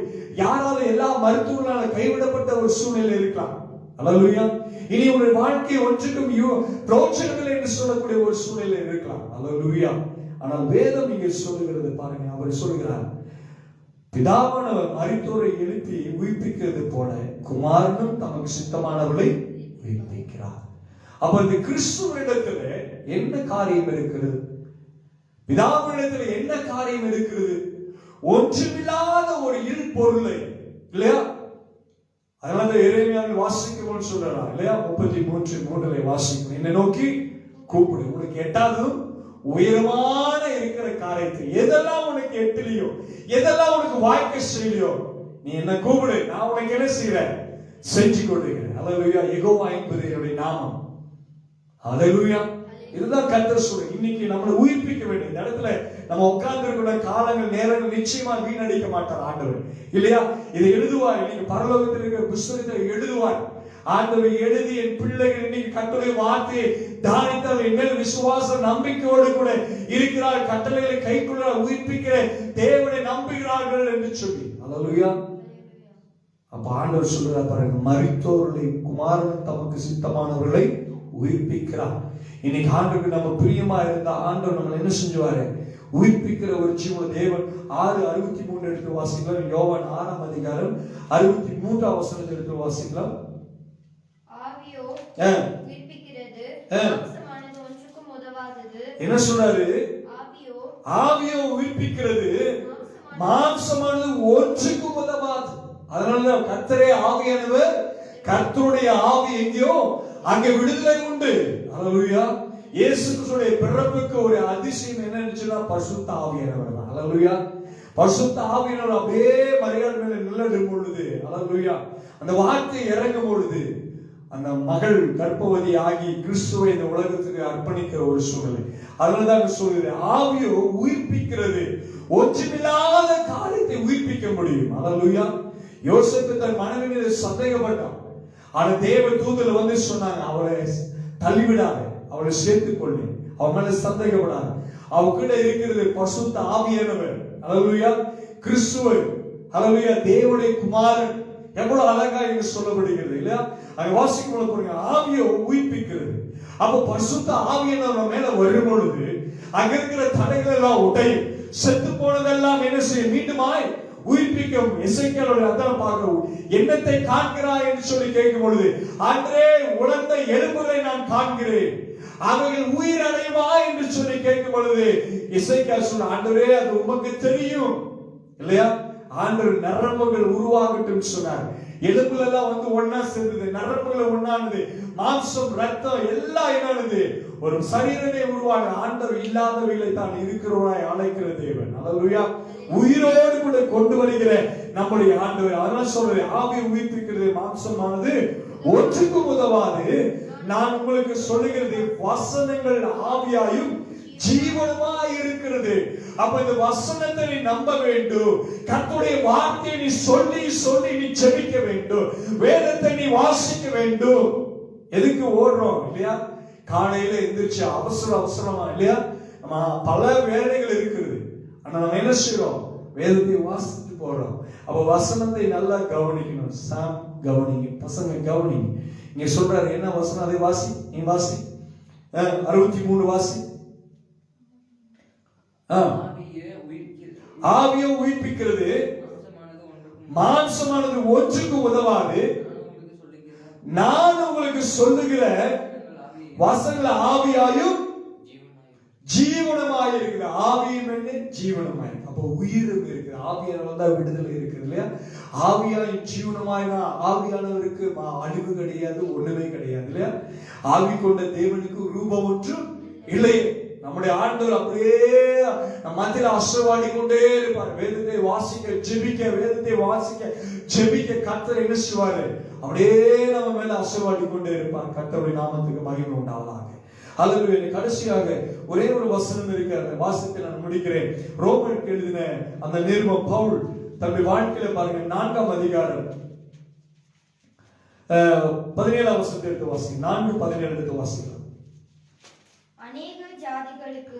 யாராலும் எல்லா மருத்துவர்களால் கைவிடப்பட்ட ஒரு சூழ்நிலை இருக்கலாம். ஹல்லேலூயா. இனி ஒரு வாழ்க்கை ஒன்றுக்கும் பிரோஜனமில்லை என்று சொல்லக்கூடிய ஒரு சூழ்நிலை இருக்கலாம். ஹல்லேலூயா. ஆனால் வேதம் இங்கே சொல்லுகிறது பாருங்க, அவர் சொல்கிறார், பிதாவானவர் மரித்தோரை எழுப்பி உயிர்ப்பிக்கிறது போல குமாரனும் தமக்கு சித்தமானவர்களை உயிர்ப்பிக்கிறார். அப்ப இந்த கிறிஸ்துவினிடத்துல என்ன காரியம் இருக்கிறது? பிதாவினிடத்துல என்ன காரியம் இருக்கிறது? ஒன்றுமில்லாத ஒரு இரு பொருளை, இல்லையா? அதனால எரேமியாவில் வாசிக்கணும்னு சொல்றான் இல்லையா? 33:3 வாசிக்கணும். என்னை நோக்கி கூப்பிடு, உனக்கு எட்டாததும் உயரமான இருக்கிற காரியத்தை, எதெல்லாம் உனக்கு எட்டலையோ, எதெல்லாம் உனக்கு வாய்க்க செய்யலையோ, நீ என்ன கூப்பிடு, நான் உனக்கு என்ன செய்றேன்? செஞ்சு கொடுக்கிறேன். ஹல்லேலூயா. யெகோவா என்பது என்னுடைய நாமம். ஹல்லேலூயா. இதுதான் கர்த்தர் சொல்ற. இன்னைக்கு நம்மளை உயிர்ப்பிக்க வேண்டிய இந்த இடத்துல நம்ம உட்கார்ந்து இருக்கிற காலங்கள் நேரங்கள் நிச்சயமா வீணடிக்க மாட்டார் ஆண்டவர், இல்லையா? இதை எழுதுவார். இன்னைக்கு பரலோகத்தில் இருக்கிற புஸ்தகத்தை எழுதுவார். ஆண்டவர் எழுதி என் பிள்ளைகள் இன்னைக்கு கர்த்தருடைய வார்த்தையை தியானித்தால் என் மேல் விசுவாச நம்பிக்கையோடு கூட இருக்கிறார், கட்டளைகளை கைக்குள்ள உயிர்ப்பிக்கிற தேவனை நம்புகிறார்கள் என்று சொல்லி. ஹல்லேலூயா. அப்ப ஆண்டவர் சொல்றார் பாருங்க, மரித்தோர்களை குமாரன் தமக்கு சித்தமானவர்களை உயிர்ப்பிக்கிறார். இன்னைக்கு ஆண்டவருக்கு நம்ம பிரியமா இருந்தா ஆண்டவர் நம்மளை என்ன செஞ்சுவாரு? உயிர்ப்பிக்கிற ஒரு ஜீவன தேவன். 6:63 எடுத்து வாசிக்கலாம். யோவான் 6:63 எடுத்து வாசிக்கலாம்.
ஆவியோ உயிர்ப்பிக்கிறது, மாம்சமானது ஒன்றுக்கும் உதவாதது. என்ன
சொல்றாரு?
ஆவியோ
உயிர்ப்பிக்கிறது, மாம்சமானது ஒன்றுக்கும் உதவாது. அதனால கர்த்தரே ஆவியானவர், கர்த்தருடைய ஆவி எங்கேயோ அங்கே விடுதலை உண்டு. ஹல்லேலூயா. இயேசு கிறிஸ்துவின் பிறப்புக்கு ஒரு அதிசயம் என்னன்னு சொன்னா பரிசுத்த ஆவியானவர் தான். ஹல்லேலூயா. பரிசுத்த ஆவியானவர் அப்படியே மரியாதை மேல நிழலிடும் பொழுது, ஹல்லேலூயா, அந்த வார்த்தை இறங்கும் பொழுது அந்த மகள் கர்ப்பவதி ஆகி கிறிஸ்துவை இந்த உலகத்துக்கு அர்ப்பணிக்கிற ஒரு சூழ்நிலை. அதனாலதான் சொல்கிறேன், ஆவியோ உயிர்ப்பிக்கிறது, ஒன்றுமில்லாத காரியத்தை உயிர்ப்பிக்க முடியும். ஹல்லேலூயா. யோசேப்பு தன் மனைவி மீது சந்தேகப்பட்டான். ஆனா தேவ தூதர் வந்து சொன்னாங்க, அவளை தள்ளிவிடாத, அவளை சேர்த்துக் கொள்ளு, அவன் மேல சந்தேகப்படாத. அவகிட்ட இருக்கிறது பரிசுத்த ஆவியானவர். ஹல்லேலூயா. கிறிஸ்துவை, ஹல்லேலூயா, தேவனுடைய குமாரன். எவ்வளவு அழகா இங்க சொல்லப்படுகிறது இல்லையா? அங்க வாசிக்கும் போது ஆவியோ உயிர்ப்பிக்கிறது. அப்ப பரிசுத்த ஆவியானவர் மேல வரும் பொழுது அங்க இருக்கிற தடைகள் எல்லாம் உடையும், செத்து போனதெல்லாம் என்ன செய்யும்? மீண்டுமாய் உயிர்ப்பிக்கும். எசேக்கியேல் அதான் பார்க்கிறோம். என்னத்தை காண்கிறாய் என்று சொல்லி கேட்கும் பொழுது, அன்றே உலர்ந்த எலும்புகளை நான் காண்கிறேன், அவைகள் உயிர் அடைவா என்று சொல்லி கேட்கும் பொழுது எசேக்கியேல் சொல்ற, ஆண்டவரே அது உமக்கு தெரியும், இல்லையா? ஆண்டவர் நரம்புகள் உருவாகட்டும் சொன்னார். எலும்புகள் எல்லாம் வந்து ஒன்னா சேர்ந்தது, நரம்புகள் ஒன்னானது, மாம்சம் ரத்தம் எல்லாம் என்னானது, ஒரு சரீரமே உருவாக. ஆண்டவர் இல்லாதவைகளை தான் இருக்கிறவராய் அழைக்கிற தேவன். ஹல்லேலூயா. உயிரோடு கூட கொண்டு வருகிற நம்முடைய ஆண்டவர். அதனால சொல்றேன், ஆவி உயிர்ப்பிக்கிறது, மாம்சமானது ஒன்றுக்கும் உதவாது. நான் உங்களுக்கு சொல்லுகிறது, வசனங்கள் ஆவியாயும் ஜீவனுமாய் இருக்கிறது. அப்ப இந்த வசனத்தை நீ நம்ப வேண்டும். கர்த்தருடைய வார்த்தையை நீ சொல்லி சொல்லி நீ ஜெபிக்க வேண்டும். வேதத்தை நீ வாசிக்க வேண்டும். எதுக்கு ஓடுறோம் இல்லையா? காலையில எந்திரிச்சு அவசரமா இல்லையா? நம்ம பல வேலைகள் இருக்குது. ஆனா நம்ம என்ன செய்யறோம்? வேதத்தை வாசித்து போறோம். அப்ப வசனத்தை நல்லா கவனிக்கணும். சாம் கவனிங்க, பசங்க கவனிங்க. இங்க சொல்றாரு என்ன வசனம்? அதை வாசி, நீ வாசி. 63 வாசி. ஆவியோ உயிர்ப்பிக்கிறது, மாம்சமானது ஒன்றுக்கு உதவாது. நான் உங்களுக்கு சொல்லுகிற வசனங்கள் ஆவியாயும் ஜீவனமாய் இருக்குது. ஆவியும் என்ன? ஜீவனமாய். அப்போ உயிரும் இருக்குது. ஆவியானவர் தான் விடுதலை இருக்குது இல்லையா? ஆவியாயும் ஜீவனமாய்னா ஆவியானவருக்கு அழிவு கிடையாது, ஒண்ணுமே கிடையாது இல்லையா? ஆவி கொண்ட தேவனுக்கு ரூபம் ஒன்றும் இல்லை. நம்முடைய ஆண்டவர் அப்படியே நம்ம மத்தியில ஆசீர்வாடி கொண்டே இருப்பார். வேதத்தை வாசிக்க ஜெபிக்க, வேதத்தை வாசிக்க ஜெபிக்க கர்த்தர் என்ன செய்வாரு? அப்படியே நம்ம மேல ஆசீர்வாடி கொண்டே இருப்பார். கர்த்தருடைய நாமத்துக்கு மகிமை உண்டாவதாக. ஹல்லேலூயா. கடைசியாக ஒரே ஒரு வசனம் இருக்கு, அந்த வாசத்தை நான் முடிக்கிறேன். ரோமருக்கு எழுதின அந்த நிருபம் பவுல் தன்னுடைய வாழ்க்கையில பாருங்க, 4ஆம் அதிகாரம் 17ஆம் வசனத்தை எடுத்து வாசிங்க. 4:17 எடுத்து வாசிக்கலாம்.
அநேக ஜாதிகளுக்கு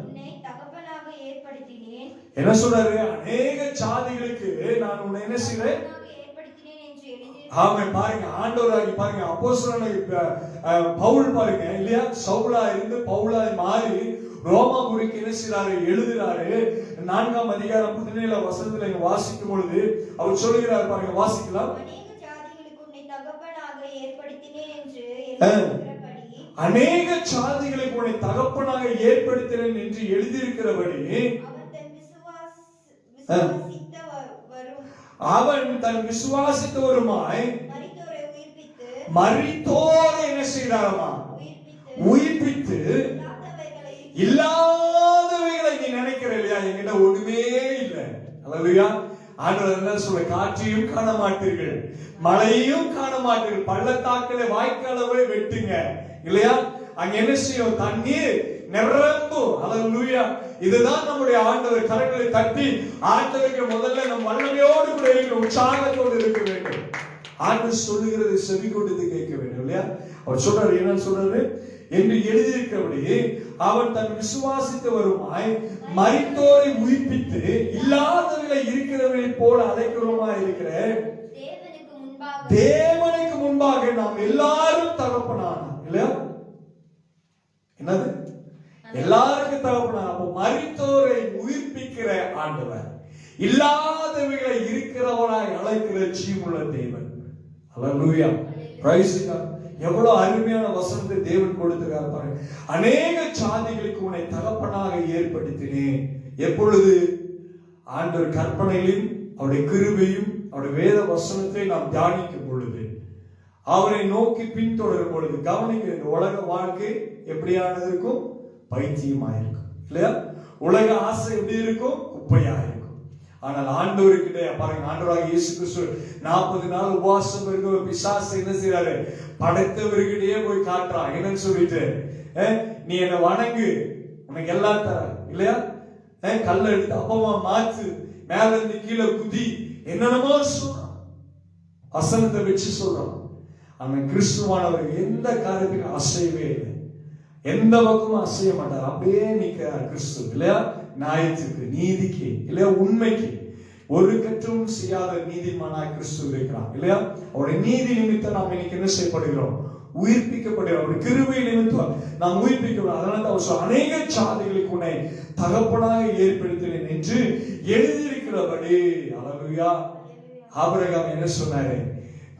உன்னை தகப்பனாக ஏற்படுத்தினேன்.
என்ன சொல்றாரு? அநேக ஜாதிகளுக்கு நான் உன்னை என்ன செய்றேன்?
ஏற்படுத்தினேன் என்று எழுதி.
ஆமென். பாருங்க, ஆண்டவராகி பாருங்க, அப்போஸ்தலனாகிய பவுல் பாருங்க இல்லையா, சவுலா இருந்து பவுலாய் மாறி ரோமாபுரிக்கு என்ன செய்றாரு? எழுதுறாரு. 4ஆம் அதிகாரம் 17ஆம் வசனத்துல இங்க வாசிக்கும் பொழுது அவர் சொல்லுகிறார் பாருங்க, வாசிக்கலாம்.
அநேக ஜாதிகளுக்கு உன்னை தகப்பனாக ஏற்படுத்தினேன் என்று எழுதியிருக்கிறபடி,
அநேக ஜாதிகளுக்கு உன்னை தகப்பனாக ஏற்படுத்தினேன் என்று எழுதியிருக்கிறபடி, அவன் தன் விசுவாசித்தவருமாய் மரித்தோரை என்ன செய்தாரமா? உயிர்ப்பித்து. இல்லாதவைகளை நீ நினைக்கிற இல்லையா, என்கிட்ட ஒண்ணுமே இல்லை. அல்லேலூயா. ஆண்டவர் என்ன சொல்ல? காற்றையும் காண மாட்டீர்கள், மழையையும் காண மாட்டீர்கள், பள்ளத்தாக்களை வாய்க்காலவே வெட்டுங்க இல்லையா, அங்க என்ன செய்யும்? தண்ணீர் நிரம்பும். அல்லேலூயா. இதுதான் நம்முடைய ஆண்டவர். கரங்களை தட்டி ஆண்டவருக்கு முதல்ல நம் வல்லமையோடு கூட இருக்கிற உற்சாகத்தோடு இருக்க வேண்டும். ஆண்டவர் சொல்லுகிறது செவி கொடுத்து கேட்க வேண்டும் இல்லையா. அவர் சொல்றாரு, என்ன சொல்றாரு? என்று எழுதியிருக்கிறபடி அவன் தன் விசுவாசித்து வருமாய் மரித்தோரை உயிர்ப்பித்து இல்லாதவர்களை இருக்கிறவர்களை போல அழைக்கிறவமாய் இருக்கிற தேவனுக்கு முன்பாக நாம் எல்லாரும் தகப்பனான இல்லையா. என்னது? எல்லாருக்கும் தகப்பனான. அப்போ மரித்தோரை உயிர்ப்பிக்கிற ஆண்டவர், இல்லாதவர்களை இருக்கிறவராய் அழைக்கிற ஜீவனுள்ள தேவன். அல்லேலூயா. Praise God. எவ்வளவு அருமையான வசனத்தை தேவன் கொடுத்திருக்கார் பாருங்க. அநேக ஜாதிகளுக்கு உன்னை தகப்பனாக ஏற்படுத்தினேன். எப்பொழுது? ஆண்டவர் கற்பனையிலும் அவருடைய கிருபையும் அவருடைய வேத வசனத்தை நாம் தியானிக்கும் பொழுது, அவரை நோக்கி பின்தொடரும் பொழுது. கவனிக்க, இந்த உலக வாழ்க்கை எப்படியானது இருக்கும்? பைத்தியமாயிருக்கும் இல்லையா. உலக ஆசை எப்படி இருக்கும்? குப்பையாயிருக்கும். ஆனால் ஆண்டவர்கிட்ட பாருங்க, ஆண்டவராக இயேசு கிறிஸ்து 40 நாள் உபவாசம் இருக்க பிசாசு என்ன செய்யறாரு? படைத்தவர்கிட்டயே போய் காட்டுறான். என்னன்னு சொல்லிட்டு, நீ என்ன வணங்கு, உனக்கு எல்லாம் தர இல்லையா, கல்ல எடுத்து அப்பமா மாத்து, மேல இருந்து கீழே குதி, என்னென்னமோ சொல்றான், வசனத்தை வச்சு சொல்றான். அவன் கிறிஸ்துவானவர் எந்த காரியத்துக்கு அசையவே இல்லை, எந்த பக்கமும் அசைய மாட்டார். அப்படியே நிக்கிறார் கிறிஸ்து இல்லையா. நியாயத்துக்கு, நீதிக்கு இல்லையா, உண்மைக்கு ஒரு கற்றும் செய்யாத நீதிமானாய் கிறிஸ்து இருக்கிறார் இல்லையா. அவருடைய நீதி நிமித்தம் நாம் இன்னைக்கு என்ன செய்யப்படுகிறோம்? உயிர்ப்பிக்கப்படுகிறோம். அவருடைய கிருபை நிமித்தம் நாம் உயிர்ப்பிக்கிறோம். அதனால அவர் அநேக ஜாதிகளுக்கு உன்னை தகப்பனாக ஏற்படுத்தினேன் என்று எழுதியிருக்கிறபடி. அல்லேலூயா. ஆபிரகாம் என்ன சொன்னாரு?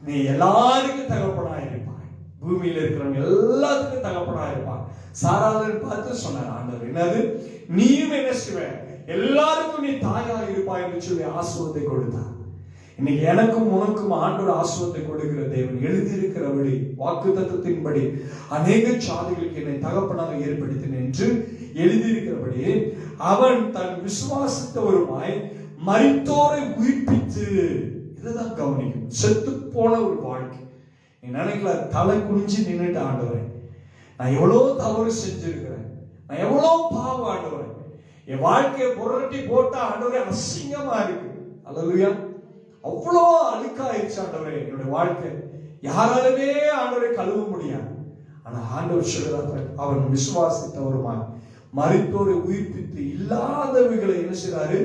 நீ எல்லாருக்கும் தகப்பனாக இருப்பாய், பூமியில இருக்கிறவங்க எல்லாத்துக்கும் தகப்பனாக இருப்பான். சாராளன் பார்த்து சொன்னார் ஆண்டவர், என்னது? நீயும் என்ன செய்வ? எல்லாருக்கும் நீ தாயாக இருப்பாய் என்று சொல்லி ஆசீர்வாதத்தை கொடுத்தார். இன்னைக்கு எனக்கும் உனக்கும் ஆண்டவர் ஆசீர்வாதத்தை கொடுக்கிற தேவன். எழுதியிருக்கிறபடி வாக்குத்தத்தத்தின்படி அநேக ஜாதிகளுக்கு என்னை தகப்பனாக ஏற்படுத்தினேன் என்று எழுதியிருக்கிறபடி அவன் தன் விசுவாசித்தவருமாய் மரித்தோரை உயிர்ப்பித்து. இதுதான் கவனிக்கும். செத்து போன ஒரு வாழ்க்கை. நீ நினைக்கல, தலை குனிஞ்சு நின்னுட்டு ஆண்டவரே, நான் எவ்வளவு தவறு செஞ்சிருக்கிறேன், நான் எவ்வளவு பாவம் ஆண்டவரே, என் வாழ்க்கையை புரட்டி போட்டா ஆண்டவரே அசிங்கமா இருக்கு. அல்லேலூயா. அவ்வளோ அழுக்காயிருச்சு ஆண்டவரே என்னுடைய வாழ்க்கை, யாராலுமே ஆண்டவரை கழுவ முடியாது. ஆனா ஆண்டவர் சொல்றார், அவன் விசுவாசித்தவருமாய் மரித்தோரை உயிர்ப்பித்து இல்லாதவைகளை என்ன செய்றாரு?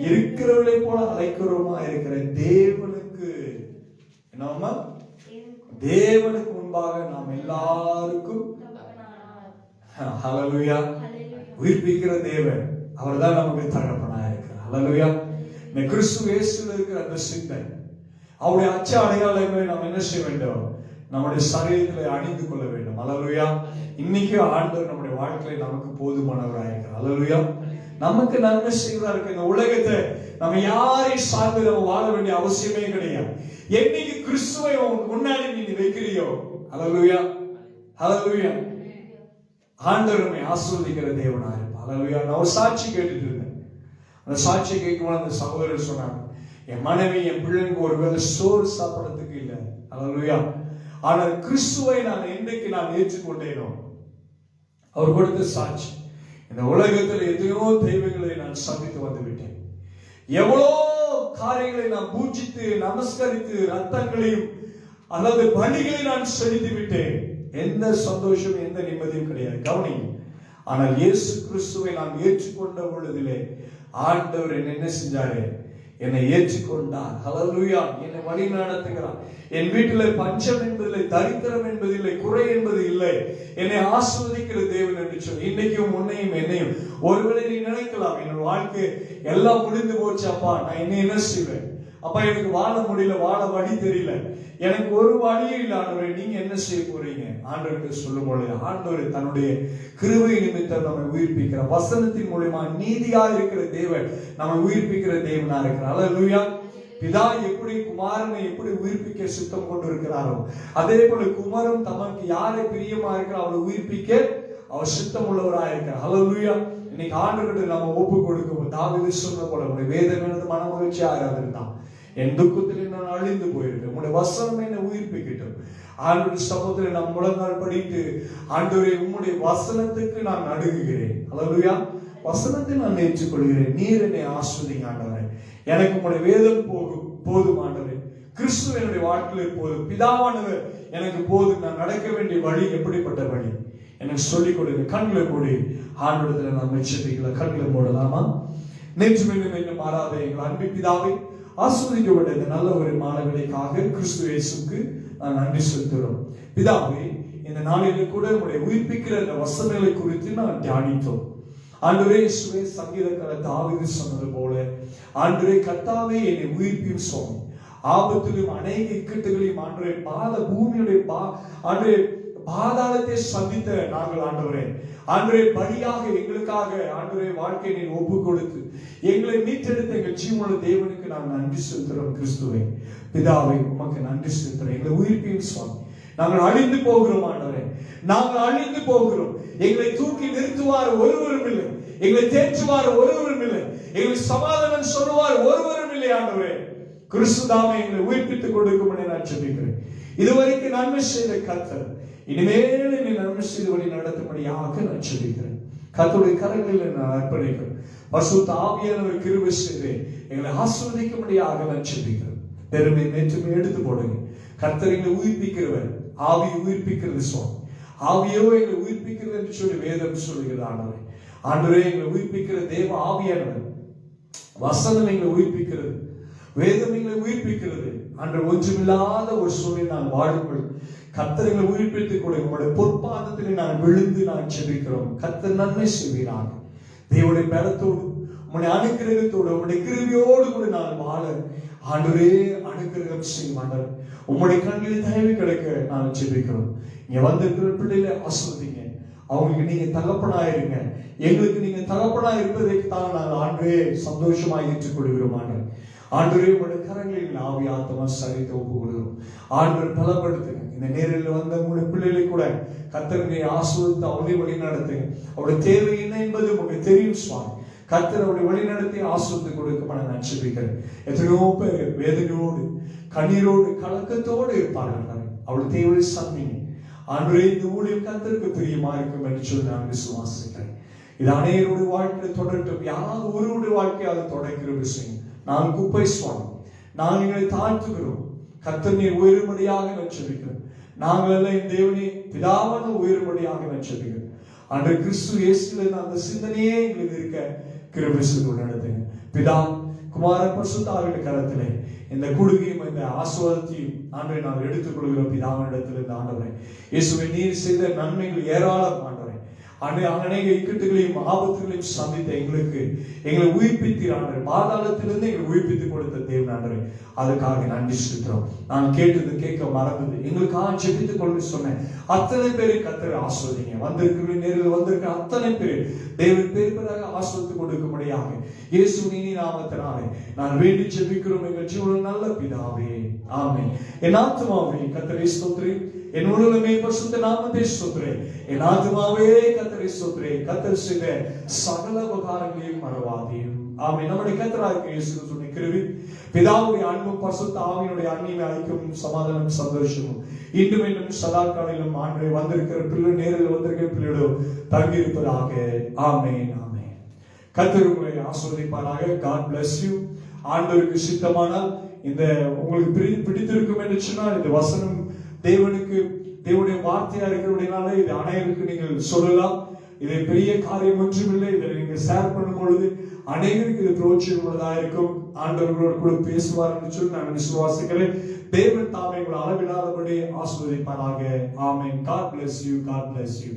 இருக்கிறவர்களை போல அழைக்கிறவருமா இருக்கிற தேவனுக்கு என்னமா? தேவனுக்கு முன்பாக நாம் எல்லாருக்கும் ஹல்லேலூயா உயிர்ப்பிக்கிற தேவன், அவர்தான் நமக்கு தகப்பனாக இருக்கிறார். ஹல்லேலூயா. இந்த கிறிஸ்து இயேசுவில் இருக்கிற அந்த சிந்தை, அவருடைய அச்ச அடையாளங்களை நாம் என்ன செய்ய வேண்டும்? நம்முடைய சரீரத்தில் அணிந்து கொள்ள வேண்டும். ஹல்லேலூயா. இன்னைக்கு ஆண்டவர் நம்முடைய வாழ்க்கையில நமக்கு போதுமானவராக இருக்கிறார். ஹல்லேலூயா. நமக்கு நன்மை செய்வதா இருக்கு. இந்த உலகத்தை நம்ம யாரை சார்ந்து நம்ம வாழ வேண்டிய அவசியமே கிடையாது. என்னைக்கு கிறிஸ்துவை முன்னாடி நீங்க வைக்கிறியோ, ஹல்லேலூயா ஹல்லேலூயா, ஆண்டவர் நம்மை ஆசீர்வதிக்கிற தேவனா இருப்பார். ஹல்லேலூயா. நான் ஒரு சாட்சி கேட்டுட்டு இருந்தேன். அந்த சாட்சியை கேட்கும்போது அந்த சகோதரர் சொன்னாங்க, என் மனைவி என் பிள்ளைக்கு ஒருவேளை சோறு சாப்பிடறதுக்கு இல்லை. ஹல்லேலூயா. ஆனால் கிறிஸ்துவை நான் என்றைக்கு நான் ஏற்றுக்கொண்டேனோ, அவர் கொடுத்த சாட்சி, இந்த உலகத்தில் எத்தனையோ தெய்வங்களை நான் சந்தித்து வந்து விட்டேன். எவ்வளோ காரியங்களை நான் பூஜித்து நமஸ்கரித்து ரத்தங்களையும் அல்லது பலிகளை நான் செலுத்தி விட்டேன். எந்த சந்தோஷம் எந்த நிம்மதியும் கிடையாது. கவனிங்க. ஆனால் இயேசு கிறிஸ்துவை நான் ஏற்றுக்கொண்ட பொழுதிலே ஆண்டவர் என்ன செஞ்சாரு? என்னை ஏற்றுக்கொண்டார். ஹல்லேலூயா. என்னை வழி நடத்துகிறார். என் வீட்டிலே பஞ்சம் என்பதில்லை, தரித்திரம் என்பதில்லை, குறை என்பது இல்லை. என்னை ஆசீர்வதிக்கிற தேவன் என்று சொல்லி இன்னைக்கும் உன்னையும் என்னையும் ஒருவேளை நீ நினைக்கலாம், என் வாழ்க்கை எல்லாம் முடிந்து போச்சு அப்பா, நான் என்ன செய்வேன் அப்பா, எனக்கு வாழ முடியல, வாழ வழி தெரியல, எனக்கு ஒரு வழியும் இல்லை ஆண்டவரே, நீங்க என்ன செய்ய போறீங்க? ஆண்டவருக்கு சொல்லும் பொழுது ஆண்டவர் தன்னுடைய கிருபை நிமித்தம் நம்மை உயிர்ப்பிக்கிற வசனத்தின் மூலமா நீதியா இருக்கிற தேவன் நம்மை உயிர்ப்பிக்கிற தேவனா இருக்கிறார். அல்லேலூயா. பிதா எப்படி குமாரனை எப்படி உயிர்ப்பிக்க சித்தம் கொண்டு இருக்கிறாரோ அதே போல குமாரன் தமக்கு யாரை பிரியமா இருக்கிறார் அவரை உயிர்ப்பிக்க அவர் சித்தம் உள்ளவராக இருக்கிறார். அல்லேலூயா. இன்னைக்கு ஆண்டவர்கிட்ட நம்ம ஒப்பு கொடுக்கும் தாவீது சொன்ன போல உடைய வேதம் எனது மன மகிழ்ச்சியாக இருந்தான், என் துக்கத்தில் நான் அழிந்து போயிருக்கேன், உங்களுடைய வசனம் என்னை உயிர்ப்பிக்கட்டும். ஆண்டவருடைய சமூகத்தில் நான் முழங்கால் படிட்டு ஆண்டவரே உம்முடைய வசனத்துக்கு நான் நடுங்குகிறேன். அல்லேலூயா. வசனத்தை நான் ஏற்றுக்கொள்கிறேன், நீர் என்னை ஆஸ்வதிங்க ஆண்டவரே, எனக்கு உங்களுடைய வேதம் போதும் ஆண்டவரே, கிறிஸ்து என்னுடைய வாழ்க்கையில் போதும், பிதாவானவர் எனக்கு போதும், நான் நடக்க வேண்டிய வழி எப்படிப்பட்ட வழி எனக்கு சொல்லிக் கொடுங்க. கண்களை மூடி ஆண்டவரத்தில் நாம் மெச்சரிக்கலாம். கண்களை மூடலாமா? நேற்று மீண்டும் மாறாத எங்கள் அன்பின் பிதாவை ஆஸ்வதிக்கப்பட்ட இந்த நல்ல ஒரு மாணவர்களுக்காக கிறிஸ்து இயேசுவுக்கு நான் நன்றி செலுத்துகிறோம். பிதாவே, இந்த நாளிலே கூட உங்களுடைய உயிர்ப்பிக்கிற இந்த வசனங்களை குறித்து நான் தியானித்தோம். ஆண்டவரே இயேசுவே, சங்கீதக்காரர் தாவீது சொன்னது போல ஆண்டவரே கர்த்தாவே என்னை உயிர்ப்பியும் சுவாமி, ஆபத்திலும் அநேக இக்கட்டுகளையும் ஆண்டவரே பூமியுடைய ஆண்டவரே பாதாளத்தை சந்தித்த நாங்கள் ஆண்டவரே பலியாக எங்களுக்காக ஆண்டவரே வாழ்க்கையை நீர் ஒப்பு கொடுத்து எங்களை மீட்டெடுத்த எங்கள் ஜீவனுள்ள தேவனுக்கு நாங்கள் நன்றி செலுத்துகிறோம். கிறிஸ்துவே பிதாவை உமக்கு நன்றி செலுத்துகிறோம். எங்களை உயிர்ப்பியும் சுவாமி, நாங்கள் அழிந்து போகிறோம் ஆண்டவரே, நாங்கள் அழிந்து போகிறோம். எங்களை தூக்கி நிறுத்துவார் ஒருவரும் இல்லை, எங்களை தேற்றுவார் ஒருவரும் இல்லை, எங்களை சமாதானம் சொல்லுவார் ஒருவரும் இல்லை ஆண்டவரே. கிறிஸ்து தாமே எங்களை உயிர்ப்பித்துக் கொடுக்கும் என நான் ஜெபிக்கிறேன். இதுவரைக்கும் நன்மை செய்த கர்த்தர் இனிமேல் என்னை நன்மை செய்து வழி நடத்தும்படியாக நான் ஜெபிக்கிறேன். கர்த்தருடைய கரங்களில் நான் அர்ப்பணிக்கிறேன். பரிசுத்த ஆவியானவர் கிருபை செய்து எங்களை ஆசீர்வதிக்கும்படியாக நான் ஜெபிக்கிறேன். பெருமை மேற்றுமை எடுத்து போடுங்க. கர்த்தர் எங்களை உயிர்ப்பிக்கிறவர், ஆவியை உயிர்ப்பிக்கிறது சுவாமி, ஆவியோ எங்களை உயிர்ப்பிக்கிறது என்று சொல்லி வேதம் சொல்லுகிறது. ஆண்டவரே ஆண்டவரே எங்களை உயிர்ப்பிக்கிற தேவ ஆவியானவர், வசனம் எங்களை உயிர்ப்பிக்கிறது, வேதம் எங்களை உயிர்ப்பிக்கிறது. அன்று ஒன்றுமில்லாத ஒரு சூழலை நான் வாழுங்கள் கர்த்தர் எங்களை உயிர்ப்பித்துக் கொடுங்க. உங்களுடைய பொற்பாதத்தில் நான் விழுந்து நான் ஜெபிக்கிறோம். கர்த்தர் நன்மை செய்வீராக. தேவனுடைய பலத்தோடு உங்களுடைய அனுக்கிரகத்தோடு உங்களுடைய கிருபையோடு கூட நான் வாழ ஆண்டவரே அனுக்கிரகம் செய்யும். ஆண்டவர் உங்களுடைய கண்களில் தயவு கிடைக்க நான் ஜெபிக்கிறோம். இங்க வந்திருக்கிற பிள்ளைகளை ஆசீர்வதிங்க. அவங்களுக்கு நீங்க தகப்பனாயிருங்க, எங்களுக்கு நீங்க தகப்பனாய் இருப்பதற்கு தான் நாங்கள் ஆண்டவரே சந்தோஷமாக ஏற்றுக்கொள்கிறோம். ஆண்டவரே உங்களுடைய கரங்களில் ஆவி ஆத்மா சரித்து ஒப்பு கொடுக்கிறோம். ஆண்டவர் பலப்படுத்துங்க. இந்த நேரில் வந்த உங்களுடைய பிள்ளைகளை கூட கர்த்தரை ஆசீர்வதித்து அவளை வழி நடத்துங்க. அவருடைய தேவை என்ன என்பது உங்களுக்கு தெரியும் சுவாமி. கர்த்தர் அவருடைய வழி நடத்தி ஆசீர்வதித்து கொடுக்க நான் ஜெபிக்கிறேன். எத்தனையோ பேர் வேதனையோடு கண்ணீரோடு கலக்கத்தோடு இருப்பார்கள். அவருடைய தேவையை சந்திங்க. ஆண்டவரே இந்த ஊழியம் கர்த்தருக்கு பிரியமா இருக்கும் என்று சொல்லி நான் விசுவாசிக்கிறேன். இது அனைவருடைய வாழ்க்கையை தொடரட்டும். யாராவது ஒருவருடைய வாழ்க்கையாக தொடர்கிற விஷயம் நான் குப்பை சுவாமி, நாங்கள் எங்களை தாழ்த்துகிறோம். கர்த்தர் நீர் உயரும்படியாக நான் ஜெபிக்கிறேன். நாங்கள் எல்லாம் இந்த தேவனே பிதாவான உயரும்படியாக நான் ஜெபிக்கிறேன். அன்று கிறிஸ்து இயேசுவின் அந்த சிந்தனையே எங்களுக்கு இருக்க கிருபை செய்து நடத்துங்க. பிதா குமார பரிசுத்த ஆவியின் கரத்திலே இந்த குடுகையும் இந்த ஆசீர்வாதத்தையும் ஆண்டவரை நாம் எடுத்துக் கொள்கிறோம். பிதாவின் இடத்தில் இந்த ஆண்டவரை இயேசுவை நீர் செய்த நன்மைகள் ஏராளம் ஆண்டவரை அநேக இக்கட்டுகளையும் ஆபத்துகளையும் சந்தித்த எங்களை உயிர்ப்பித்தீர். பாதாளத்திலிருந்து எங்களை உயிர்ப்பித்துக் கொடுத்த தேவன் ஆண்டவரே, அதுக்காக நன்றி செலுத்துறோம். நான் கேட்டது கேட்க மறந்தது எங்களுக்காக ஜெபித்துக் கொண்டு சொன்னேன். அத்தனை பேரை கர்த்தரை ஆசீர்வதிங்க. வந்திருக்கிற நேரில் வந்திருக்கிற அத்தனை பேர் தேவன் பேருப்பதாக ஆசீர்வதித்து கொடுக்கும்படியாக இயேசுவின் நாமத்தினாலே நான் வேண்டி ஜெபிக்கிறோம் எங்கள் ஜீவனில் நல்ல பிதாவே, ஆமென். என் ஆத்துமாவே கர்த்தரை ஸ்தோத்திரி, என் உடலுமே பரிசுத்த நாமத்தை ஸ்தோத்திரே. என் ஆத்துமாவே கர்த்தரை ஸ்தோத்திரே. கர்த்தர் செய்த சகல உபகாரங்களையும் மறவாதே. ஆமென். நம்முடைய கர்த்தராகிய இயேசு கிறிஸ்துவின் கிருபை, பிதாவுடைய அன்பும் பரிசுத்த ஆவியினுடைய அன்பின் ஐக்கியமும் சமாதானமும் சந்தோஷமும் இன்னும் இன்னும் சதா காலையிலும் ஆண்டவரே வந்திருக்கிற பிள்ளை, நேரில் வந்திருக்கிற பிள்ளையோடு தங்கி இருப்பதாக. ஆமென். ஆமென். கர்த்தர் உங்களை ஆசீர்வதிப்பாராக. God bless you. ஆண்டவருக்கு சித்தமானால் இந்த உங்களுக்கு பிடித்திருக்கும் என்று சொன்னால் இந்த வசனம் தேவனுடைய வார்த்தையா இருக்கிறபடினால இது அனைவருக்கு நீங்கள் சொல்லலாம். இது பெரிய காரியம் ஒன்றுமில்லை. இதை நீங்க ஷேர் பண்ணும் பொழுது அனைவருக்கு இது பிரோஜனமுள்ளதாக இருக்கும். ஆண்டவர்களோடு கூட பேசுவார் என்று சொல்லி நான் விசுவாசிக்கிறேன். தேவன் தாமே உங்களை அளவில்லாதபடி ஆசீர்வதிப்பாராக. ஆமென். God bless you. God bless you.